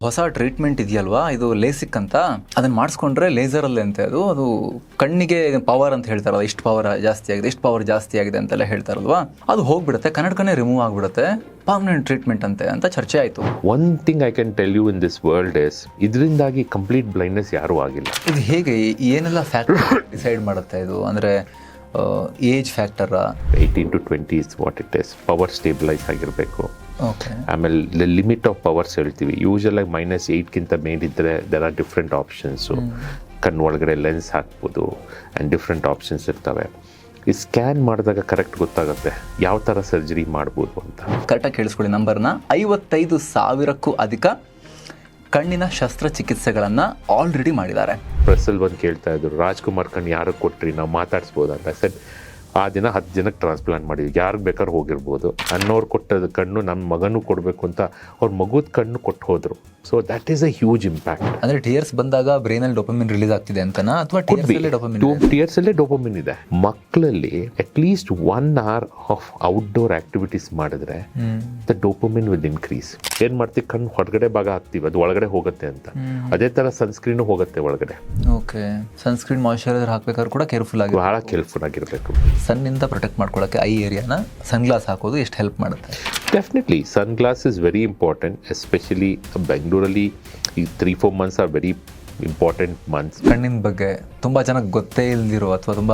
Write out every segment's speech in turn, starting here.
ಹೊಸ ಟ್ರೀಟ್ಮೆಂಟ್ ಇದೆಯಲ್ವಾ, ಇದು ಲೇಸಿಕ್ ಅಂತ, ಅದನ್ನ ಮಾಡಿಸ್ಕೊಂಡ್ರೆ ಲೇಸರ್ ಅಲ್ಲೇ ಅಂತೆ ಅದು ಕಣ್ಣಿಗೆ ಪವರ್ ಅಂತ ಹೇಳ್ತಾರಲ್ಲ, ಇಷ್ಟು ಪವರ್ ಜಾಸ್ತಿ ಆಗಿದೆ ಅಂತೆಲ್ಲ ಹೇಳ್ತಾರಲ್ವಾ, ಅದು ಹೋಗ್ಬಿಡುತ್ತೆ, ಕನ್ನಡಕನೇ ರಿಮೂವ್ ಆಗ್ಬಿಡುತ್ತೆ, ಪರ್ಮನೆಂಟ್ ಟ್ರೀಟ್ಮೆಂಟ್ ಅಂತ ಚರ್ಚೆ ಆಯಿತು. One thing I can tell you in this world is, ಇದರಿಂದಾಗಿ ಕಂಪ್ಲೀಟ್ ಬ್ಲೈಂಡ್ನೆಸ್ ಯಾರೂ ಆಗಿಲ್ಲ. ಇದು ಹೇಗೆ, ಏನೆಲ್ಲ ಫ್ಯಾಕ್ಟರ್ ಡಿಸೈಡ್ ಮಾಡುತ್ತೆ ಇದು? ಅಂದರೆ ಏಜ್ ಫ್ಯಾಕ್ಟರ? 18 to 20 is what it is. Power stabilise ಆಗಿರಬೇಕು. ಓಕೆ. ಆಮೇಲೆ ಲಿಮಿಟ್ ಆಫ್ ಪವರ್ಸ್ ಹೇಳ್ತೀವಿ. ಯೂಶಲಾಗಿ -8ಗಿಂತ ಮೇಲಿದ್ದರೆ ದೆರ್ ಆರ್ ಡಿಫ್ರೆಂಟ್ ಆಪ್ಷನ್ಸು. ಕಣ್ಣು ಒಳಗಡೆ ಲೆನ್ಸ್ ಹಾಕ್ಬೋದು ಆ್ಯಂಡ್ ಡಿಫ್ರೆಂಟ್ ಆಪ್ಷನ್ಸ್ ಇರ್ತವೆ. ಈ ಸ್ಕ್ಯಾನ್ ಮಾಡಿದಾಗ ಕರೆಕ್ಟ್ ಗೊತ್ತಾಗುತ್ತೆ ಯಾವ ಥರ ಸರ್ಜರಿ ಮಾಡ್ಬೋದು ಅಂತ. ಕರೆಕ್ಟಾಗಿ ಕೇಳಿಸ್ಕೊಳ್ಳಿ ನಂಬರ್ನ. 55,000ಕ್ಕೂ ಅಧಿಕ ಕಣ್ಣಿನ ಶಸ್ತ್ರಚಿಕಿತ್ಸೆಗಳನ್ನು ಆಲ್ರೆಡಿ ಮಾಡಿದ್ದಾರೆ. ಪ್ರೆಸ್ಸಲ್ಲಿ ಬಂದು ಕೇಳ್ತಾ ಇದ್ರು, ರಾಜ್ಕುಮಾರ್ ಕಣ್ಣು ಯಾರಿಗೆ ಕೊಟ್ರಿ, ನಾವು ಮಾತಾಡಿಸ್ಬೋದು ಅಂತ. ಸರ್, ಆ ದಿನ 10 ಜನಕ್ಕೆ ಟ್ರಾನ್ಸ್ಪ್ಲಾಂಟ್ ಮಾಡಿದ್ವಿ, ಯಾರಿಗೆ ಬೇಕಾದ್ರೂ ಹೋಗಿರ್ಬೋದು. ಅನ್ನೋರು ಕೊಟ್ಟದ ಕಣ್ಣು ನನ್ನ ಮಗನೂ ಕೊಡಬೇಕು ಅಂತ ಅವ್ರ ಮಗುದ ಕಣ್ಣು ಕೊಟ್ಟು ಹೋದರು. So that is a huge impact. ಅಂದರೆ ಟಿಯರ್ಸ್ ಬಂದಾಗ ಬ್ರೈನಲ್ಲಿ ಡೋಪಮಿನ್ ರಿಲೀಸ್ ಆಗ್ತಿದೆ ಅಂತನಾ, ಅಥವಾ ಟಿಯರ್ಸಲ್ಲೇ ಡೋಪಮಿನ್ ಇದೆ. ಮಕ್ಕಳಲ್ಲಿ at least 1 hour of outdoor activities ಮಾಡಿದ್ರೆ ದ ಡೋಪಮಿನ್ ವಿಲ್ ಇನ್ಕ್ರೀಸ್. ಏನು ಮಾಡ್ತೀವಿ, ಕಣ್ಣು ಹೊರಗಡೆ ಭಾಗ ಹಾಕ್ತೀವಿ, ಅದು ಒಳಗಡೆ ಹೋಗುತ್ತೆ ಅಂತ. ಅದೇ ಥರ ಸನ್ಸ್ಕ್ರೀನು ಹೋಗುತ್ತೆ ಒಳಗಡೆ. ಓಕೆ. ಸನ್ಸ್ಕ್ರೀನ್ ಮಾಯಿಶ್ಚರೈಸರ್ ಹಾಕ್ಬೇಕಾದ್ರೂ ಕೂಡ ಕೇರ್ಫುಲ್ ಆಗಿ, ಬಹಳ ಕೇರ್ಫುಲ್ ಆಗಿರಬೇಕು. ಸನ್ನಿಂದ ಪ್ರೊಟೆಕ್ಟ್ ಮಾಡ್ಕೊಳ್ಳೋಕ್ಕೆ ಐ ಏರಿಯಾನ ಸನ್ಗ್ಲಾಸ್ ಹಾಕೋದು ಎಷ್ಟು ಹೆಲ್ಪ್ ಮಾಡುತ್ತೆ? Definitely sunglass is very important. Especially ಬೆಂಗಳೂರಲ್ಲಿ ಈ 3-4 months R very important months. ಕಣ್ಣಿನ ಬಗ್ಗೆ ತುಂಬ ಜನಕ್ಕೆ ಗೊತ್ತೇ ಇಲ್ದಿರೋ ಅಥವಾ ತುಂಬ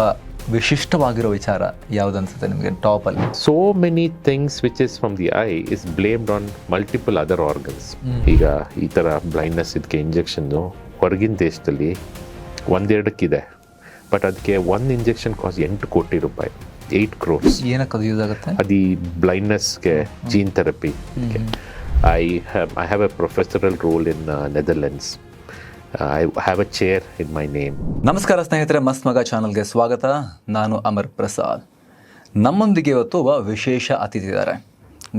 ವಿಶಿಷ್ಟವಾಗಿರೋ ವಿಚಾರ ಯಾವ್ದು ಅನ್ಸುತ್ತೆ ನಿಮಗೆ ಟಾಪಲ್ಲಿ? So many things which is from the eye is blamed on multiple other organs. ಈಗ ಈ ಥರ ಬ್ಲೈಂಡ್ನೆಸ್ ಇದಕ್ಕೆ ಇಂಜೆಕ್ಷನ್ನು ಹೊರಗಿನ ದೇಶದಲ್ಲಿ 1-2 ಬಟ್ ಅದಕ್ಕೆ ಒಂದು ಇಂಜೆಕ್ಷನ್ ಕಾಸ್ಟ್ 8 ಕೋಟಿ ರೂಪಾಯಿ, 8 crores. ಏನಕ್ಕೆ ಅದು ಯೂಸ್ ಆಗುತ್ತೆ? ಅದು ಈ ಬ್ಲೈಂಡ್ನೆಸ್ಗೆ gene therapy. I have a professorial role in Netherlands. I have a chair in my name. ನಮಸ್ಕಾರ ಸ್ನೇಹಿತರೆ, ಮಸ್ತ್ ಮಗ ಚಾನಲ್ಗೆ ಸ್ವಾಗತ. ನಾನು ಅಮರ್ ಪ್ರಸಾದ್. ನಮ್ಮೊಂದಿಗೆ ಇವತ್ತು ಒಬ್ಬ ವಿಶೇಷ ಅತಿಥಿ ಇದ್ದಾರೆ.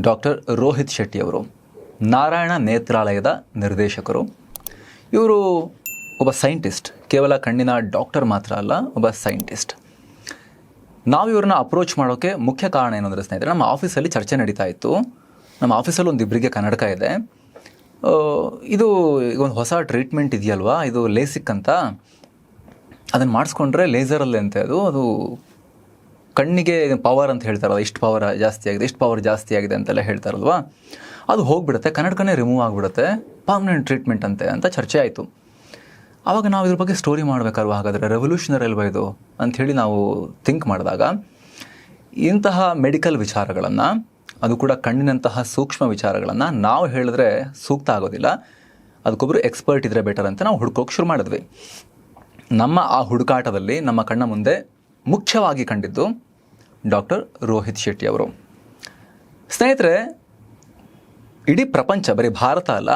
ಡಾಕ್ಟರ್ ರೋಹಿತ್ ಶೆಟ್ಟಿ ಅವರು, ನಾರಾಯಣ ನೇತ್ರಾಲಯದ ನಿರ್ದೇಶಕರು. ಇವರು ಒಬ್ಬ ಸೈಂಟಿಸ್ಟ್, ಕೇವಲ ಕಣ್ಣಿನ ಡಾಕ್ಟರ್ ಮಾತ್ರ ಅಲ್ಲ, ಒಬ್ಬ ಸೈಂಟಿಸ್ಟ್. ನಾವು ಇವ್ರನ್ನ ಅಪ್ರೋಚ್ ಮಾಡೋಕ್ಕೆ ಮುಖ್ಯ ಕಾರಣ ಏನಂದರೆ ಸ್ನೇಹಿತರೆ, ನಮ್ಮ ಆಫೀಸಲ್ಲಿ ಚರ್ಚೆ ನಡೀತಾ ಇತ್ತು. ನಮ್ಮ ಆಫೀಸಲ್ಲಿ ಒಂದಿಬ್ಬರಿಗೆ ಕನ್ನಡಕ ಇದೆ. ಇದು ಈಗ ಒಂದು ಹೊಸ ಟ್ರೀಟ್ಮೆಂಟ್ ಇದೆಯಲ್ವಾ, ಇದು ಲೇಸಿಕ್ ಅಂತ, ಅದನ್ನು ಮಾಡಿಸ್ಕೊಂಡ್ರೆ ಲೇಸರ್ ಅಲ್ಲೇ ಅಂತೆ, ಅದು ಕಣ್ಣಿಗೆ ಪವರ್ ಅಂತ ಹೇಳ್ತಾರಲ್ಲ, ಇಷ್ಟು ಪವರ್ ಜಾಸ್ತಿ ಆಗಿದೆ ಅಂತೆಲ್ಲ ಹೇಳ್ತಾರಲ್ವಾ, ಅದು ಹೋಗ್ಬಿಡುತ್ತೆ, ಕನ್ನಡಕನೇ ರಿಮೂವ್ ಆಗಿಬಿಡುತ್ತೆ, ಪರ್ಮನೆಂಟ್ ಟ್ರೀಟ್ಮೆಂಟ್ ಅಂತ ಚರ್ಚೆ ಆಯಿತು. ಆವಾಗ ನಾವು ಇದ್ರ ಬಗ್ಗೆ ಸ್ಟೋರಿ ಮಾಡಬೇಕಾದ್ರು, ಹಾಗಾದರೆ ರೆವಲ್ಯೂಷನರಿ ಅಲ್ವಾ ಇದು ಅಂಥೇಳಿ ನಾವು ಥಿಂಕ್ ಮಾಡಿದಾಗ, ಇಂತಹ ಮೆಡಿಕಲ್ ವಿಚಾರಗಳನ್ನು, ಅದು ಕೂಡ ಕಣ್ಣಿನಂತಹ ಸೂಕ್ಷ್ಮ ವಿಚಾರಗಳನ್ನು ನಾವು ಹೇಳಿದ್ರೆ ಸೂಕ್ತ ಆಗೋದಿಲ್ಲ, ಅದಕ್ಕೊಬ್ಬರು ಎಕ್ಸ್ಪರ್ಟ್ ಇದ್ದರೆ ಬೆಟರ್ ಅಂತ ನಾವು ಹುಡ್ಕೋಕೆ ಶುರು ಮಾಡಿದ್ವಿ. ನಮ್ಮ ಆ ಹುಡುಕಾಟದಲ್ಲಿ ನಮ್ಮ ಕಣ್ಣ ಮುಂದೆ ಮುಖ್ಯವಾಗಿ ಕಂಡಿದ್ದು ಡಾಕ್ಟರ್ ರೋಹಿತ್ ಶೆಟ್ಟಿ ಅವರು. ಸ್ನೇಹಿತರೆ, ಇಡೀ ಪ್ರಪಂಚ, ಬರೀ ಭಾರತ ಅಲ್ಲ,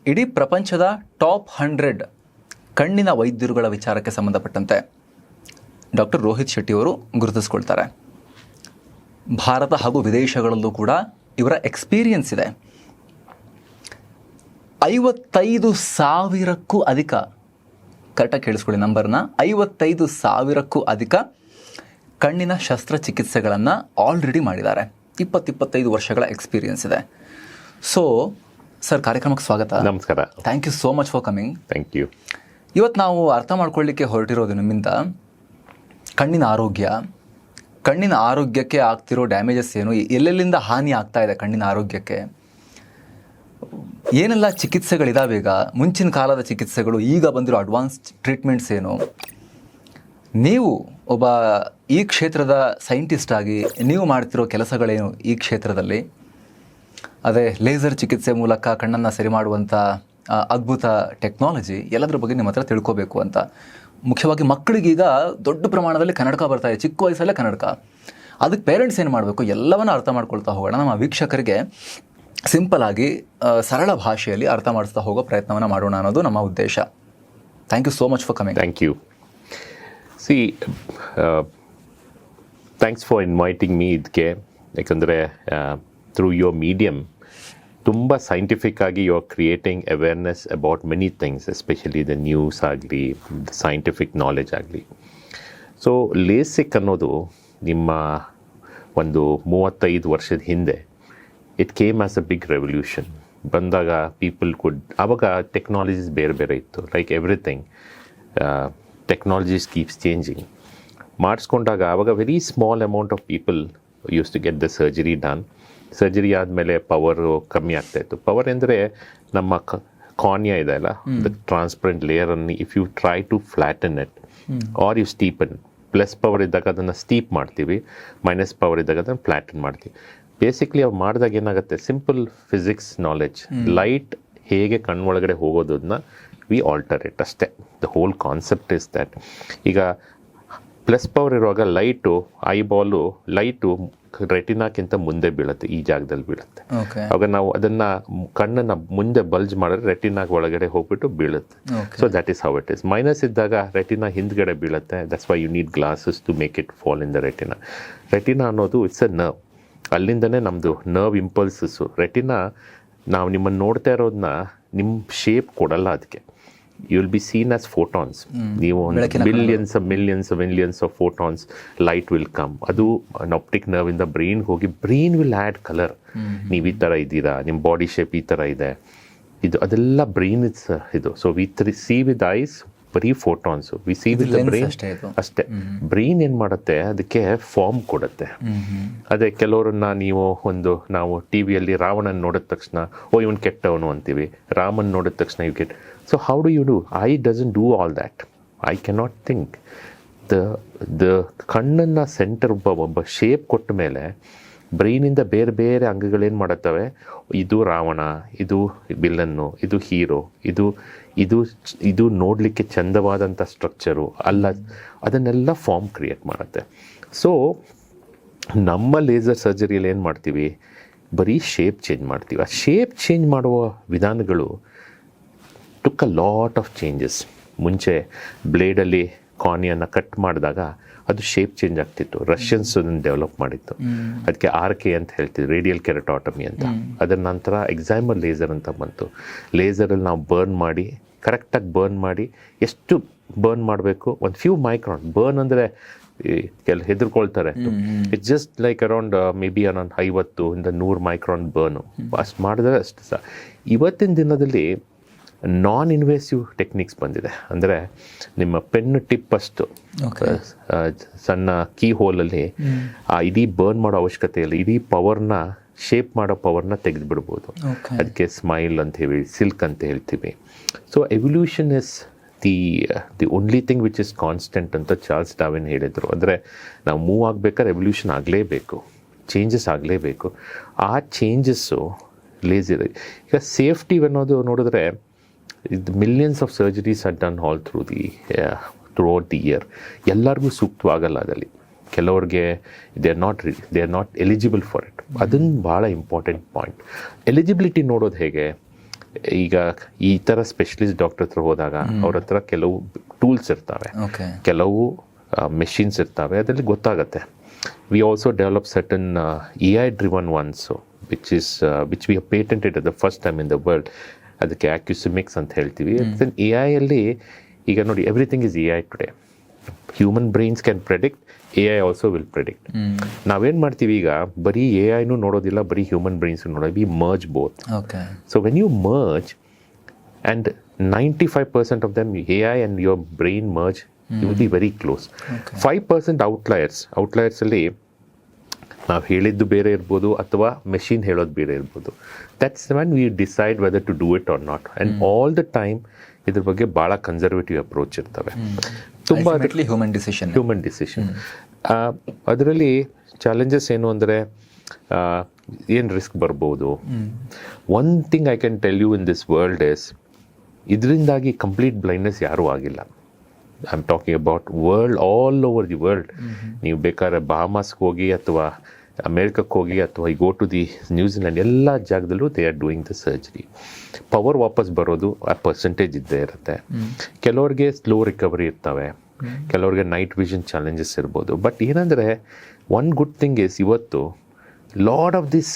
ಇಡೀ ಪ್ರಪಂಚದ ಟಾಪ್ 100 ಕಣ್ಣಿನ ವೈದ್ಯರುಗಳ ವಿಚಾರಕ್ಕೆ ಸಂಬಂಧಪಟ್ಟಂತೆ ಡಾಕ್ಟರ್ ರೋಹಿತ್ ಶೆಟ್ಟಿ ಅವರು ಗುರುತಿಸ್ಕೊಳ್ತಾರೆ. ಭಾರತ ಹಾಗೂ ವಿದೇಶಗಳಲ್ಲೂ ಕೂಡ ಇವರ ಎಕ್ಸ್ಪೀರಿಯನ್ಸ್ ಇದೆ. 55,000ಕ್ಕೂ ಅಧಿಕ, ಕರೆಕ್ಟಾಗಿ ಕೇಳಿಸ್ಕೊಳ್ಳಿ ನಂಬರ್ನ, 55,000ಕ್ಕೂ ಅಧಿಕ ಕಣ್ಣಿನ ಶಸ್ತ್ರಚಿಕಿತ್ಸೆಗಳನ್ನು ಆಲ್ರೆಡಿ ಮಾಡಿದ್ದಾರೆ. 20-25 ವರ್ಷಗಳ ಎಕ್ಸ್ಪೀರಿಯನ್ಸ್ ಇದೆ. ಸೊ ಸರ್, ಕಾರ್ಯಕ್ರಮಕ್ಕೆ ಸ್ವಾಗತ. ನಮಸ್ಕಾರ. Thank you so much for coming. Thank you. ಇವತ್ತು ನಾವು ಅರ್ಥ ಮಾಡ್ಕೊಳ್ಳಿಕ್ಕೆ ಹೊರಟಿರೋದು ನಿಮ್ಮಿಂದ ಕಣ್ಣಿನ ಆರೋಗ್ಯಕ್ಕೆ ಆಗ್ತಿರೋ ಡ್ಯಾಮೇಜಸ್ ಏನು, ಎಲ್ಲೆಲ್ಲಿಂದ ಹಾನಿ ಆಗ್ತಾ ಇದೆ ಕಣ್ಣಿನ ಆರೋಗ್ಯಕ್ಕೆ, ಏನೆಲ್ಲ ಚಿಕಿತ್ಸೆಗಳಿದಾವೆ, ಈಗ ಮುಂಚಿನ ಕಾಲದ ಚಿಕಿತ್ಸೆಗಳು, ಈಗ ಬಂದಿರೋ ಅಡ್ವಾನ್ಸ್ ಟ್ರೀಟ್ಮೆಂಟ್ಸ್ ಏನು, ನೀವು ಒಬ್ಬ ಈ ಕ್ಷೇತ್ರದ ಸೈಂಟಿಸ್ಟ್ ಆಗಿ ನೀವು ಮಾಡ್ತಿರೋ ಕೆಲಸಗಳೇನು ಈ ಕ್ಷೇತ್ರದಲ್ಲಿ, ಅದೇ ಲೇಸರ್ ಚಿಕಿತ್ಸೆ ಮೂಲಕ ಕಣ್ಣನ್ನು ಸರಿ ಮಾಡುವಂಥ ಅದ್ಭುತ ಟೆಕ್ನಾಲಜಿ, ಎಲ್ಲದರ ಬಗ್ಗೆ ನಿಮ್ಮ ಹತ್ರ ತಿಳ್ಕೋಬೇಕು ಅಂತ. ಮುಖ್ಯವಾಗಿ ಮಕ್ಕಳಿಗೀಗ ದೊಡ್ಡ ಪ್ರಮಾಣದಲ್ಲಿ ಕನ್ನಡಕ ಬರ್ತಾ ಇದೆ, ಚಿಕ್ಕ ವಯಸ್ಸಲ್ಲೇ ಕನ್ನಡಕ. ಅದಕ್ಕೆ ಪೇರೆಂಟ್ಸ್ ಏನು ಮಾಡಬೇಕು, ಎಲ್ಲವನ್ನೂ ಅರ್ಥ ಮಾಡ್ಕೊಳ್ತಾ ಹೋಗೋಣ. ನಮ್ಮ ವೀಕ್ಷಕರಿಗೆ ಸಿಂಪಲ್ ಆಗಿ ಸರಳ ಭಾಷೆಯಲ್ಲಿ ಅರ್ಥ ಮಾಡಿಸ್ತಾ ಹೋಗೋ ಪ್ರಯತ್ನವನ್ನು ಮಾಡೋಣ ಅನ್ನೋದು ನಮ್ಮ ಉದ್ದೇಶ. Thank you so much for coming. Thank you. Thanks for inviting me. ಇದಕ್ಕೆ ಯಾಕಂದರೆ ಥ್ರೂ ಯೋರ್ ಮೀಡಿಯಮ್ ತುಂಬ ಸೈಂಟಿಫಿಕ್ ಆಗಿ you are creating awareness about many things, especially the news ಆಗಲಿ, ದ ಸೈಂಟಿಫಿಕ್ ನಾಲೆಜ್ ಆಗಲಿ. ಸೊ ಲೇಸಿಕ್ ಅನ್ನೋದು ನಿಮ್ಮ ಒಂದು 35 ವರ್ಷದ ಹಿಂದೆ it came as a big revolution. ಬಂದಾಗ ಪೀಪಲ್ ಆವಾಗ ಟೆಕ್ನಾಲಜೀಸ್ ಬೇರೆ ಬೇರೆ ಇತ್ತು, like everything technologies keeps changing. ಮಾಡಿಸ್ಕೊಂಡಾಗ ಆವಾಗ very small amount of people use to get the surgery done. Surgery ಆದಮೇಲೆ ಪವರು ಕಮ್ಮಿ ಆಗ್ತಾಯಿತ್ತು. ಪವರ್ ಅಂದರೆ ನಮ್ಮ ಕಾರ್ನಿಯಾ ಇದೆ ಅಲ್ಲ, ದ ಟ್ರಾನ್ಸ್ಪರೆಂಟ್ ಲೇಯರನ್ನು if you try to flatten it or you steepen, plus power ಇದ್ದಾಗ ಅದನ್ನು ಸ್ಟೀಪ್ ಮಾಡ್ತೀವಿ, ಮೈನಸ್ ಪವರ್ ಇದ್ದಾಗ ಅದನ್ನು ಫ್ಲ್ಯಾಟನ್ ಮಾಡ್ತೀವಿ. ಬೇಸಿಕ್ಲಿ ಅವು ಮಾಡಿದಾಗ ಏನಾಗುತ್ತೆ, ಸಿಂಪಲ್ ಫಿಸಿಕ್ಸ್ ನಾಲೆಡ್ಜ್, ಲೈಟ್ ಹೇಗೆ ಕಣ್ಣೊಳಗಡೆ ಹೋಗೋದನ್ನ ವಿ ಆಲ್ಟರ್ ಇಟ್ ಅಷ್ಟೇ. The whole concept is that. ಈಗ ಪ್ಲಸ್ ಪವರ್ ಇರುವಾಗ ಲೈಟು ರೆಟಿನಾಕ್ಕಿಂತ ಮುಂದೆ ಬೀಳುತ್ತೆ, ಈ ಜಾಗದಲ್ಲಿ ಬೀಳುತ್ತೆ. ಆವಾಗ ನಾವು ಅದನ್ನು ಕಣ್ಣನ್ನು ಮುಂದೆ ಬಲ್ಜ್ ಮಾಡಿದ್ರೆ ರೆಟಿನಾಗ್ ಒಳಗಡೆ ಹೋಗ್ಬಿಟ್ಟು ಬೀಳುತ್ತೆ. So that is how it is. Minus ಇದ್ದಾಗ ರೆಟಿನಾ ಹಿಂದ್ಗಡೆ ಬೀಳುತ್ತೆ. That's why you need glasses to make it fall in the retina. Retina ಅನ್ನೋದು ಇಟ್ಸ್ ಅ ನರ್ವ್, ಅಲ್ಲಿಂದನೇ ನಮ್ಮದು ನರ್ವ್ ಇಂಪಲ್ಸಸ್ಸು. ರೆಟಿನಾ ನಾವು ನಿಮ್ಮನ್ನು ನೋಡ್ತಾ ಇರೋದನ್ನ ನಿಮ್ಮ ಶೇಪ್ ಕೊಡಲ್ಲ, ಅದಕ್ಕೆ you will be seen as photons. ನೀವು millions of photons light will come. ಅದು ಆಪ್ಟಿಕ್ ನರ್ವ್ ಇಂದ ಬ್ರೈನ್ಗೆ ಹೋಗಿ ಬ್ರೈನ್ ವಿಲ್ ಆ್ಯಡ್ ಕಲರ್. ನೀವು ಈ ಥರ ಇದ್ದೀರಾ, ನಿಮ್ಮ ಬಾಡಿ ಶೇಪ್ ಈ ಥರ ಇದೆ, ಅದೆಲ್ಲ ಬ್ರೈನ್ ಇಟ್ಸ್ ಇದು. So we C with ice ಬರೀ ಫೋಟಾನ್ಸು, ವಿ ಸಿ ವಿತ್ ಬ್ರೈನ್ ಅಷ್ಟೇ. ಬ್ರೈನ್ ಏನು ಮಾಡುತ್ತೆ, ಅದಕ್ಕೆ ಫಾರ್ಮ್ ಕೊಡುತ್ತೆ. ಅದೇ ಕೆಲವರನ್ನ ನಾವು ಟಿ ವಿಯಲ್ಲಿ ರಾವಣನ್ ನೋಡಿದ ತಕ್ಷಣ ಇವನು ಕೆಟ್ಟವನು ಅಂತೀವಿ, ರಾಮನ್ ನೋಡಿದ ತಕ್ಷಣ you get. So how do you do? I doesn't do all that. I cannot think. The ಕಣ್ಣನ್ನು ಸೆಂಟರ್ ಒಬ್ಬ ಶೇಪ್ ಕೊಟ್ಟ ಮೇಲೆ ಬ್ರೈನಿಂದ ಬೇರೆ ಬೇರೆ ಅಂಗಗಳೇನು ಮಾಡುತ್ತವೆ, ಇದು ರಾವಣ, ಇದು ವಿಲನ್ನು, ಇದು ಹೀರೋ, ಇದು ನೋಡಲಿಕ್ಕೆ ಚಂದವಾದಂಥ ಸ್ಟ್ರಕ್ಚರು ಅಲ್ಲ, ಅದನ್ನೆಲ್ಲ ಫಾರ್ಮ್ ಕ್ರಿಯೇಟ್ ಮಾಡುತ್ತೆ. ಸೊ ನಮ್ಮ ಲೇಸರ್ ಸರ್ಜರಿಯಲ್ಲಿ ಏನು ಮಾಡ್ತೀವಿ, ಬರೀ ಶೇಪ್ ಚೇಂಜ್ ಮಾಡ್ತೀವಿ. ಆ ಶೇಪ್ ಚೇಂಜ್ ಮಾಡುವ ವಿಧಾನಗಳು took a lot of changes. ಮುಂಚೆ ಬ್ಲೇಡಲ್ಲಿ ಕಾರ್ನಿಯನ್ನು ಕಟ್ ಮಾಡಿದಾಗ ಅದು ಶೇಪ್ ಚೇಂಜ್ ಆಗ್ತಿತ್ತು. ರಷ್ಯನ್ಸ್ ಅದನ್ನು ಡೆವಲಪ್ ಮಾಡಿತ್ತು. ಅದಕ್ಕೆ RK ಅಂತ ಹೇಳ್ತೀವಿ, ರೇಡಿಯಲ್ ಕೆರಟಾಟಮಿ ಅಂತ. ಅದರ ನಂತರ ಎಕ್ಸೈಮರ್ ಲೇಸರ್ ಅಂತ ಬಂತು. ಲೇಸರಲ್ಲಿ ನಾವು ಕರೆಕ್ಟಾಗಿ ಬರ್ನ್ ಮಾಡಿ, ಎಷ್ಟು ಬರ್ನ್ ಮಾಡಬೇಕು, ಒಂದು ಫ್ಯೂ ಮೈಕ್ರಾನ್ ಬರ್ನ್ ಅಂದರೆ ಹೆದರ್ಕೊಳ್ತಾರೆ. It's just like around maybe around 50-100 micron burn. ಅಷ್ಟು ಮಾಡಿದ್ರೆ ಅಷ್ಟು ಸಹ. ಇವತ್ತಿನ ದಿನದಲ್ಲಿ ನಾನ್ ಇನ್ವೇಸಿವ್ ಟೆಕ್ನಿಕ್ಸ್ ಬಂದಿದೆ. ಅಂದರೆ ನಿಮ್ಮ ಪೆನ್ ಟಿಪ್ ಅಷ್ಟು ಸಣ್ಣ ಕೀ ಹೋಲಲ್ಲಿ ಆ ಇಡೀ ಬರ್ನ್ ಮಾಡೋ ಅವಶ್ಯಕತೆ ಇಲ್ಲ, ಇಡೀ ಪವರ್ನ ಶೇಪ್ ಮಾಡೋ ಪವರ್ನ ತೆಗೆದುಬಿಡ್ಬೋದು. ಅದಕ್ಕೆ ಸ್ಮೈಲ್ ಅಂತ ಹೇಳಿ, ಸಿಲ್ಕ್ ಅಂತ ಹೇಳ್ತೀವಿ. So evolution is the only thing which is constant ಅಂತ ಚಾರ್ಲ್ಸ್ ಡಾರ್ವಿನ್ ಹೇಳಿದರು. ಅಂದರೆ ನಾವು ಮೂವ್ ಆಗಬೇಕಾದ್ರೆ ಎವಲ್ಯೂಷನ್ ಆಗಲೇಬೇಕು, ಚೇಂಜಸ್ ಆಗಲೇಬೇಕು. ಆ ಚೇಂಜಸ್ಸು ಲೇಸರ್. ಈಗ ಸೇಫ್ಟಿ ಅನ್ನೋದು ನೋಡಿದ್ರೆ, millions of surgeries are done all throughout the year. ಎಲ್ಲರಿಗೂ ಸೂಕ್ತವಾಗಲ್ಲ. ಅದರಲ್ಲಿ ಕೆಲವ್ರಿಗೆ they are not eligible for it. ಅದನ್ನು ಭಾಳ ಇಂಪಾರ್ಟೆಂಟ್ ಪಾಯಿಂಟ್. ಎಲಿಜಿಬಿಲಿಟಿ ನೋಡೋದು ಹೇಗೆ, ಈಗ ಈ ಥರ ಸ್ಪೆಷಲಿಸ್ಟ್ ಡಾಕ್ಟರ್ ಹತ್ರ ಹೋದಾಗ ಅವ್ರ ಹತ್ರ ಕೆಲವು ಟೂಲ್ಸ್ ಇರ್ತವೆ, ಕೆಲವು ಮೆಷಿನ್ಸ್ ಇರ್ತವೆ, ಅದರಲ್ಲಿ ಗೊತ್ತಾಗುತ್ತೆ. We also develop certain AI driven ones, which we have patented at the first time in the world. ಅದಕ್ಕೆ ಆಕ್ಯುಸಿಮಿಕ್ಸ್ ಅಂತ ಹೇಳ್ತೀವಿ. AI ಅಲ್ಲಿ ಈಗ ನೋಡಿ, everything is AI today. Human brains can predict, AI also will predict. ನಾವೇನು ಮಾಡ್ತೀವಿ, ಈಗ ಬರೀ AIನೂ ನೋಡೋದಿಲ್ಲ, ಬರೀ ಹ್ಯೂಮನ್ ಬ್ರೈನ್ಸ್ ನೋಡೋದು. We merge both. So when you merge and 95% of them AI and your brain merge, you will be very close. 5% ಔಟ್ಲಯರ್ಸಲ್ಲಿ ನಾವು ಹೇಳಿದ್ದು ಬೇರೆ ಇರ್ಬೋದು, ಅಥವಾ ಮೆಷಿನ್ ಹೇಳೋದು ಬೇರೆ ಇರ್ಬೋದು. That's when we decide whether to do it or not. And all the time ಇದ್ರ ಬಗ್ಗೆ ಭಾಳ ಕನ್ಸರ್ವೇಟಿವ್ ಅಪ್ರೋಚ್ ಇರ್ತವೆ. ತುಂಬ ಹ್ಯೂಮನ್ ಡಿಸಿಷನ್. ಅದರಲ್ಲಿ ಚಾಲೆಂಜಸ್ ಏನು ಅಂದರೆ, ಏನು ರಿಸ್ಕ್ ಬರ್ಬೋದು. One thing I can tell you in this world is, ಇದರಿಂದಾಗಿ ಕಂಪ್ಲೀಟ್ ಬ್ಲೈಂಡ್ನೆಸ್ ಯಾರೂ ಆಗಿಲ್ಲ. I am talking about world, all over the world. ನೀವು ಬೇಕಾದ್ರೆ ಬಹಾಮಾಸ್ಗೆ ಹೋಗಿ, ಅಥವಾ ಅಮೇರಿಕಕ್ಕೆ ಹೋಗಿ, ಅಥವಾ ಗೋ ಟು ದಿ ನ್ಯೂಜಿಲೆಂಡ್, ಎಲ್ಲ ಜಾಗದಲ್ಲೂ they are doing the surgery. Power ವಾಪಸ್ ಬರೋದು ಆ ಪರ್ಸೆಂಟೇಜ್ ಇದ್ದೇ ಇರುತ್ತೆ. ಕೆಲವ್ರಿಗೆ ಸ್ಲೋ ರಿಕವರಿ ಇರ್ತವೆ, ಕೆಲವ್ರಿಗೆ ನೈಟ್ ವಿಷನ್ ಚಾಲೆಂಜಸ್ ಇರ್ಬೋದು. ಬಟ್ ಏನಂದರೆ, ಒನ್ ಗುಡ್ ಥಿಂಗ್ ಇಸ್, ಇವತ್ತು lot of this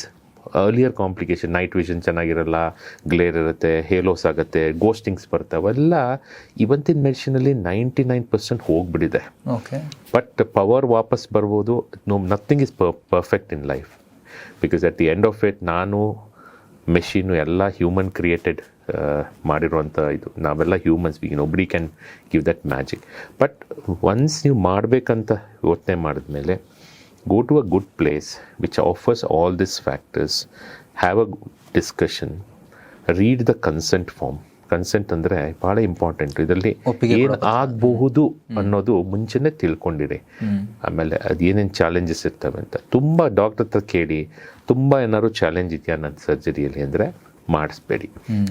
earlier complication, night vision ಚೆನ್ನಾಗಿರಲ್ಲ, ಗ್ಲೇರ್ ಇರುತ್ತೆ, ಹೇಲೋಸ್ ಆಗುತ್ತೆ, ಗೋಸ್ಟಿಂಗ್ಸ್ ಬರ್ತಾವೆ, ಅವೆಲ್ಲ ಇವತ್ತಿನ ಮೆಡಿಸಿನಲ್ಲಿ 99% ಹೋಗ್ಬಿಟ್ಟಿದೆ. ಬಟ್ ಪವರ್ ವಾಪಸ್ ಬರ್ಬೋದು. Nothing is perfect in life, because at the end of it, ನಾನು ಮೆಷಿನು ಎಲ್ಲ ಹ್ಯೂಮನ್ ಕ್ರಿಯೇಟೆಡ್ ಮಾಡಿರುವಂಥ ಇದು. ನಾವೆಲ್ಲ humans, nobody can give that magic. But once ನೀವು ಮಾಡಬೇಕಂತ ಯೋಚನೆ ಮಾಡಿದ್ಮೇಲೆ, go to a good place which offers all these factors, have a discussion, read the consent form. Consent ಅಂದರೆ ಭಾಳ ಇಂಪಾರ್ಟೆಂಟ್. ಇದರಲ್ಲಿ ಏನು ಆಗಬಹುದು ಅನ್ನೋದು ಮುಂಚೆನೇ ತಿಳ್ಕೊಂಡಿರಿ. ಆಮೇಲೆ ಅದು ಏನೇನು ಚಾಲೆಂಜಸ್ ಇರ್ತವೆ ಅಂತ ತುಂಬ ಡಾಕ್ಟರ್ ಹತ್ರ ಕೇಳಿ. ತುಂಬ ಏನಾದ್ರು ಚಾಲೆಂಜ್ ಇದೆಯಾ ನನ್ನ ಸರ್ಜರಿಯಲ್ಲಿ ಅಂದರೆ ಮಾಡಿಸ್ಬೇಡಿ.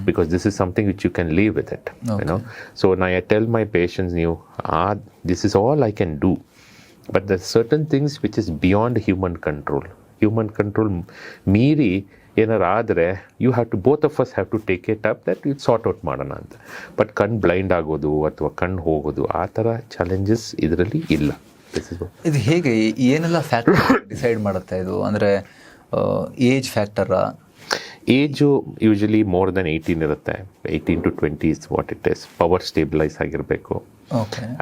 Because this is something which you can leave with it, you know. So I tell my patients, ನೀವು this is all I can do. But the certain things which is beyond human control ಮೀರಿ ಏನಾರು ಆದರೆ you have to, both of us have to take it up that ಇದು sort out ಮಾಡೋಣ ಅಂತ. But ಕಣ್ಣು blind ಆಗೋದು ಅಥವಾ ಕಣ್ಣು ಹೋಗೋದು ಆ ಥರ ಚಾಲೆಂಜಸ್ ಇದರಲ್ಲಿ ಇಲ್ಲ. ಇದು ಹೇಗೆ, ಏನೆಲ್ಲ ಫ್ಯಾಕ್ಟರ್ ಡಿಸೈಡ್ ಮಾಡುತ್ತೆ ಇದು? ಅಂದರೆ ಏಜ್ ಫ್ಯಾಕ್ಟರಾ? ಏಜು ಯೂಶಲಿ ಮೋರ್ ದೆನ್ 18 ಇರುತ್ತೆ. 18 to 20 is what it is. Power stabilise ಆಗಿರಬೇಕು.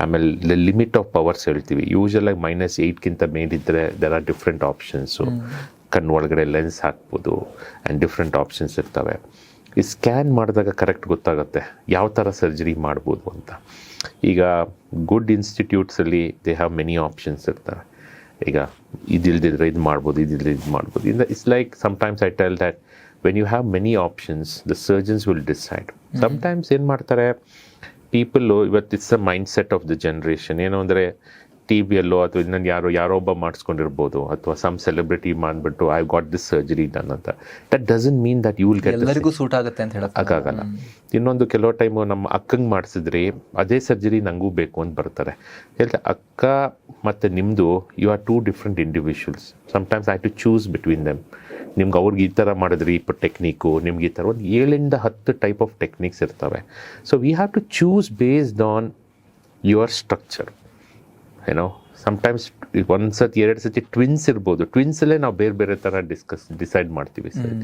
ಆಮೇಲೆ ಲಿಮಿಟ್ ಆಫ್ ಪವರ್ಸ್ ಹೇಳ್ತೀವಿ. ಯೂಶಲಾಗಿ -8 ಮೇಲಿದ್ದರೆ ದೆರ್ ಆರ್ ಡಿಫ್ರೆಂಟ್ ಆಪ್ಷನ್ಸು. ಕಣ್ಣು ಒಳಗಡೆ ಲೆನ್ಸ್ ಹಾಕ್ಬೋದು ಆ್ಯಂಡ್ ಡಿಫ್ರೆಂಟ್ ಆಪ್ಷನ್ಸ್ ಇರ್ತವೆ. ಈ ಸ್ಕ್ಯಾನ್ ಮಾಡಿದಾಗ ಕರೆಕ್ಟ್ ಗೊತ್ತಾಗುತ್ತೆ ಯಾವ ಥರ ಸರ್ಜರಿ ಮಾಡ್ಬೋದು ಅಂತ. ಈಗ ಗುಡ್ ಇನ್ಸ್ಟಿಟ್ಯೂಟ್ಸಲ್ಲಿ ದೇ ಹ್ಯಾವ್ ಮೆನಿ ಆಪ್ಷನ್ಸ್ ಇರ್ತವೆ. ಈಗ ಇದಿಲ್ದಿದ್ರೆ ಇದು ಮಾಡ್ಬೋದು, ಇದಿಲ್ಲದೆ ಇದು ಮಾಡ್ಬೋದು. It's like sometimes I tell that when you have many options the surgeons will decide. Sometimes ಏನು ಮಾಡ್ತಾರೆ ಪೀಪಲ್ಲು, ಇವತ್ತು it's a mindset of the generation. ಏನು ಅಂದರೆ ಟಿವಿಯಲ್ಲೋ ಅಥವಾ ಇನ್ನೊಂದು ಯಾರೋ ಒಬ್ಬ ಮಾಡಿಸ್ಕೊಂಡಿರ್ಬೋದು, ಅಥವಾ ಸಮ್ ಸೆಲೆಬ್ರಿಟಿ ಮಾಡಿಬಿಟ್ಟು I got this surgery done ಅಂತ. That doesn't mean that you will get ಎಲ್ಲರಿಗೂ ಸೂಟ್ ಆಗುತ್ತೆ ಅಂತ ಹೇಳೋಕ್ಕಾಗಲ್ಲ. ಇನ್ನೊಂದು ಕೆಲವು ಟೈಮು ನಮ್ಮ ಅಕ್ಕಂಗೆ ಮಾಡಿಸಿದ್ರಿ ಅದೇ ಸರ್ಜರಿ ನನಗೂ ಬೇಕು ಅಂತ ಬರ್ತಾರೆ. ಹೇಳ್ತಾರೆ ಅಕ್ಕ ಮತ್ತು ನಿಮ್ಮದು you are 2 different individuals. Sometimes I have to choose between them. ನಿಮ್ಗೆ ಅವ್ರಿಗೆ ಈ ಥರ ಮಾಡಿದ್ರಿ ಟೆಕ್ನಿಕ್ಕು, ನಿಮ್ಗೆ ಈ ಥರ ಒಂದು 7 to 10 ಟೈಪ್ ಆಫ್ ಟೆಕ್ನಿಕ್ಸ್ ಇರ್ತವೆ. So we have to choose based on your structure. ಏನೋ ಸಮ್ಟೈಮ್ಸ್ ಒಂದು ಸತಿ 2 ಸತಿ ಟ್ವಿನ್ಸ್ ಇರ್ಬೋದು. ಟ್ವಿನ್ಸಲ್ಲೇ ನಾವು ಬೇರೆ ಥರ ಡಿಸೈಡ್ ಮಾಡ್ತೀವಿ sir.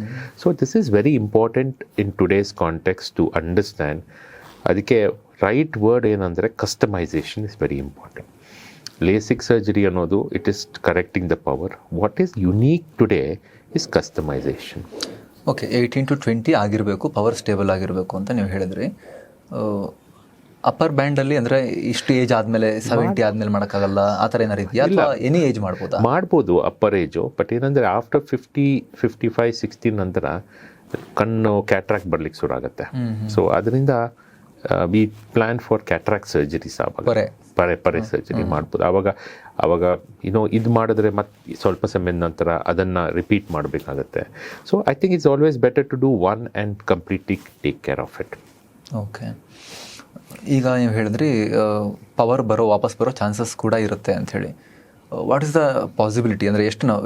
So this is very important in today's context to understand. ಅದಕ್ಕೆ ರೈಟ್ ವರ್ಡ್ ಏನಂದರೆ customisation is very important. LASIK surgery ಅನ್ನೋದು it is correcting the power. What is unique today is customisation. Okay, 18 to 20 ಆಗಿರಬೇಕು, power stable ಆಗಿರಬೇಕು ಅಂತ ನೀವು ಹೇಳಿದ್ರಿ. Upper ಬ್ಯಾಂಡಲ್ಲಿ ಅಂದರೆ ಇಷ್ಟು ಏಜ್ ಆದಮೇಲೆ 70 ಆದಮೇಲೆ ಮಾಡೋಕ್ಕಾಗಲ್ಲ ಆ ಥರ ಏನಾರು ಇದೆಯಾ, ಅಥವಾ ಎನಿ ಏಜ್ ಮಾಡ್ಬೋದು ಅಪ್ಪರ್ ಏಜು. ಬಟ್ ಏನಂದರೆ ಆಫ್ಟರ್ 50, 55, 60 ನಂತರ ಕಣ್ಣು ಕ್ಯಾಟ್ರಾಕ್ಟ್ ಬರ್ಲಿಕ್ಕೆ ಶುರು ಆಗುತ್ತೆ. ಸೊ ಅದರಿಂದ V plan for cataract surgeries. ಆವಾಗ ಪರೆ ಸರ್ಜರಿ ಮಾಡ್ಬೋದು. ಆವಾಗ ಇದು ಮಾಡಿದ್ರೆ ಮತ್ತೆ ಸ್ವಲ್ಪ ಸಮಯದ ನಂತರ ಅದನ್ನು ರಿಪೀಟ್ ಮಾಡಬೇಕಾಗತ್ತೆ. So I think it's always better to do one and completely take care of it. Okay, ಈಗ ನೀವು ಹೇಳಿದ್ರಿ ವಾಪಸ್ ಬರೋ ಚಾನ್ಸಸ್ ಕೂಡ ಇರುತ್ತೆ ಅಂಥೇಳಿ. ವಾಟ್ ಇಸ್ ದ ಪಾಸಿಬಿಲಿಟಿ, ಅಂದರೆ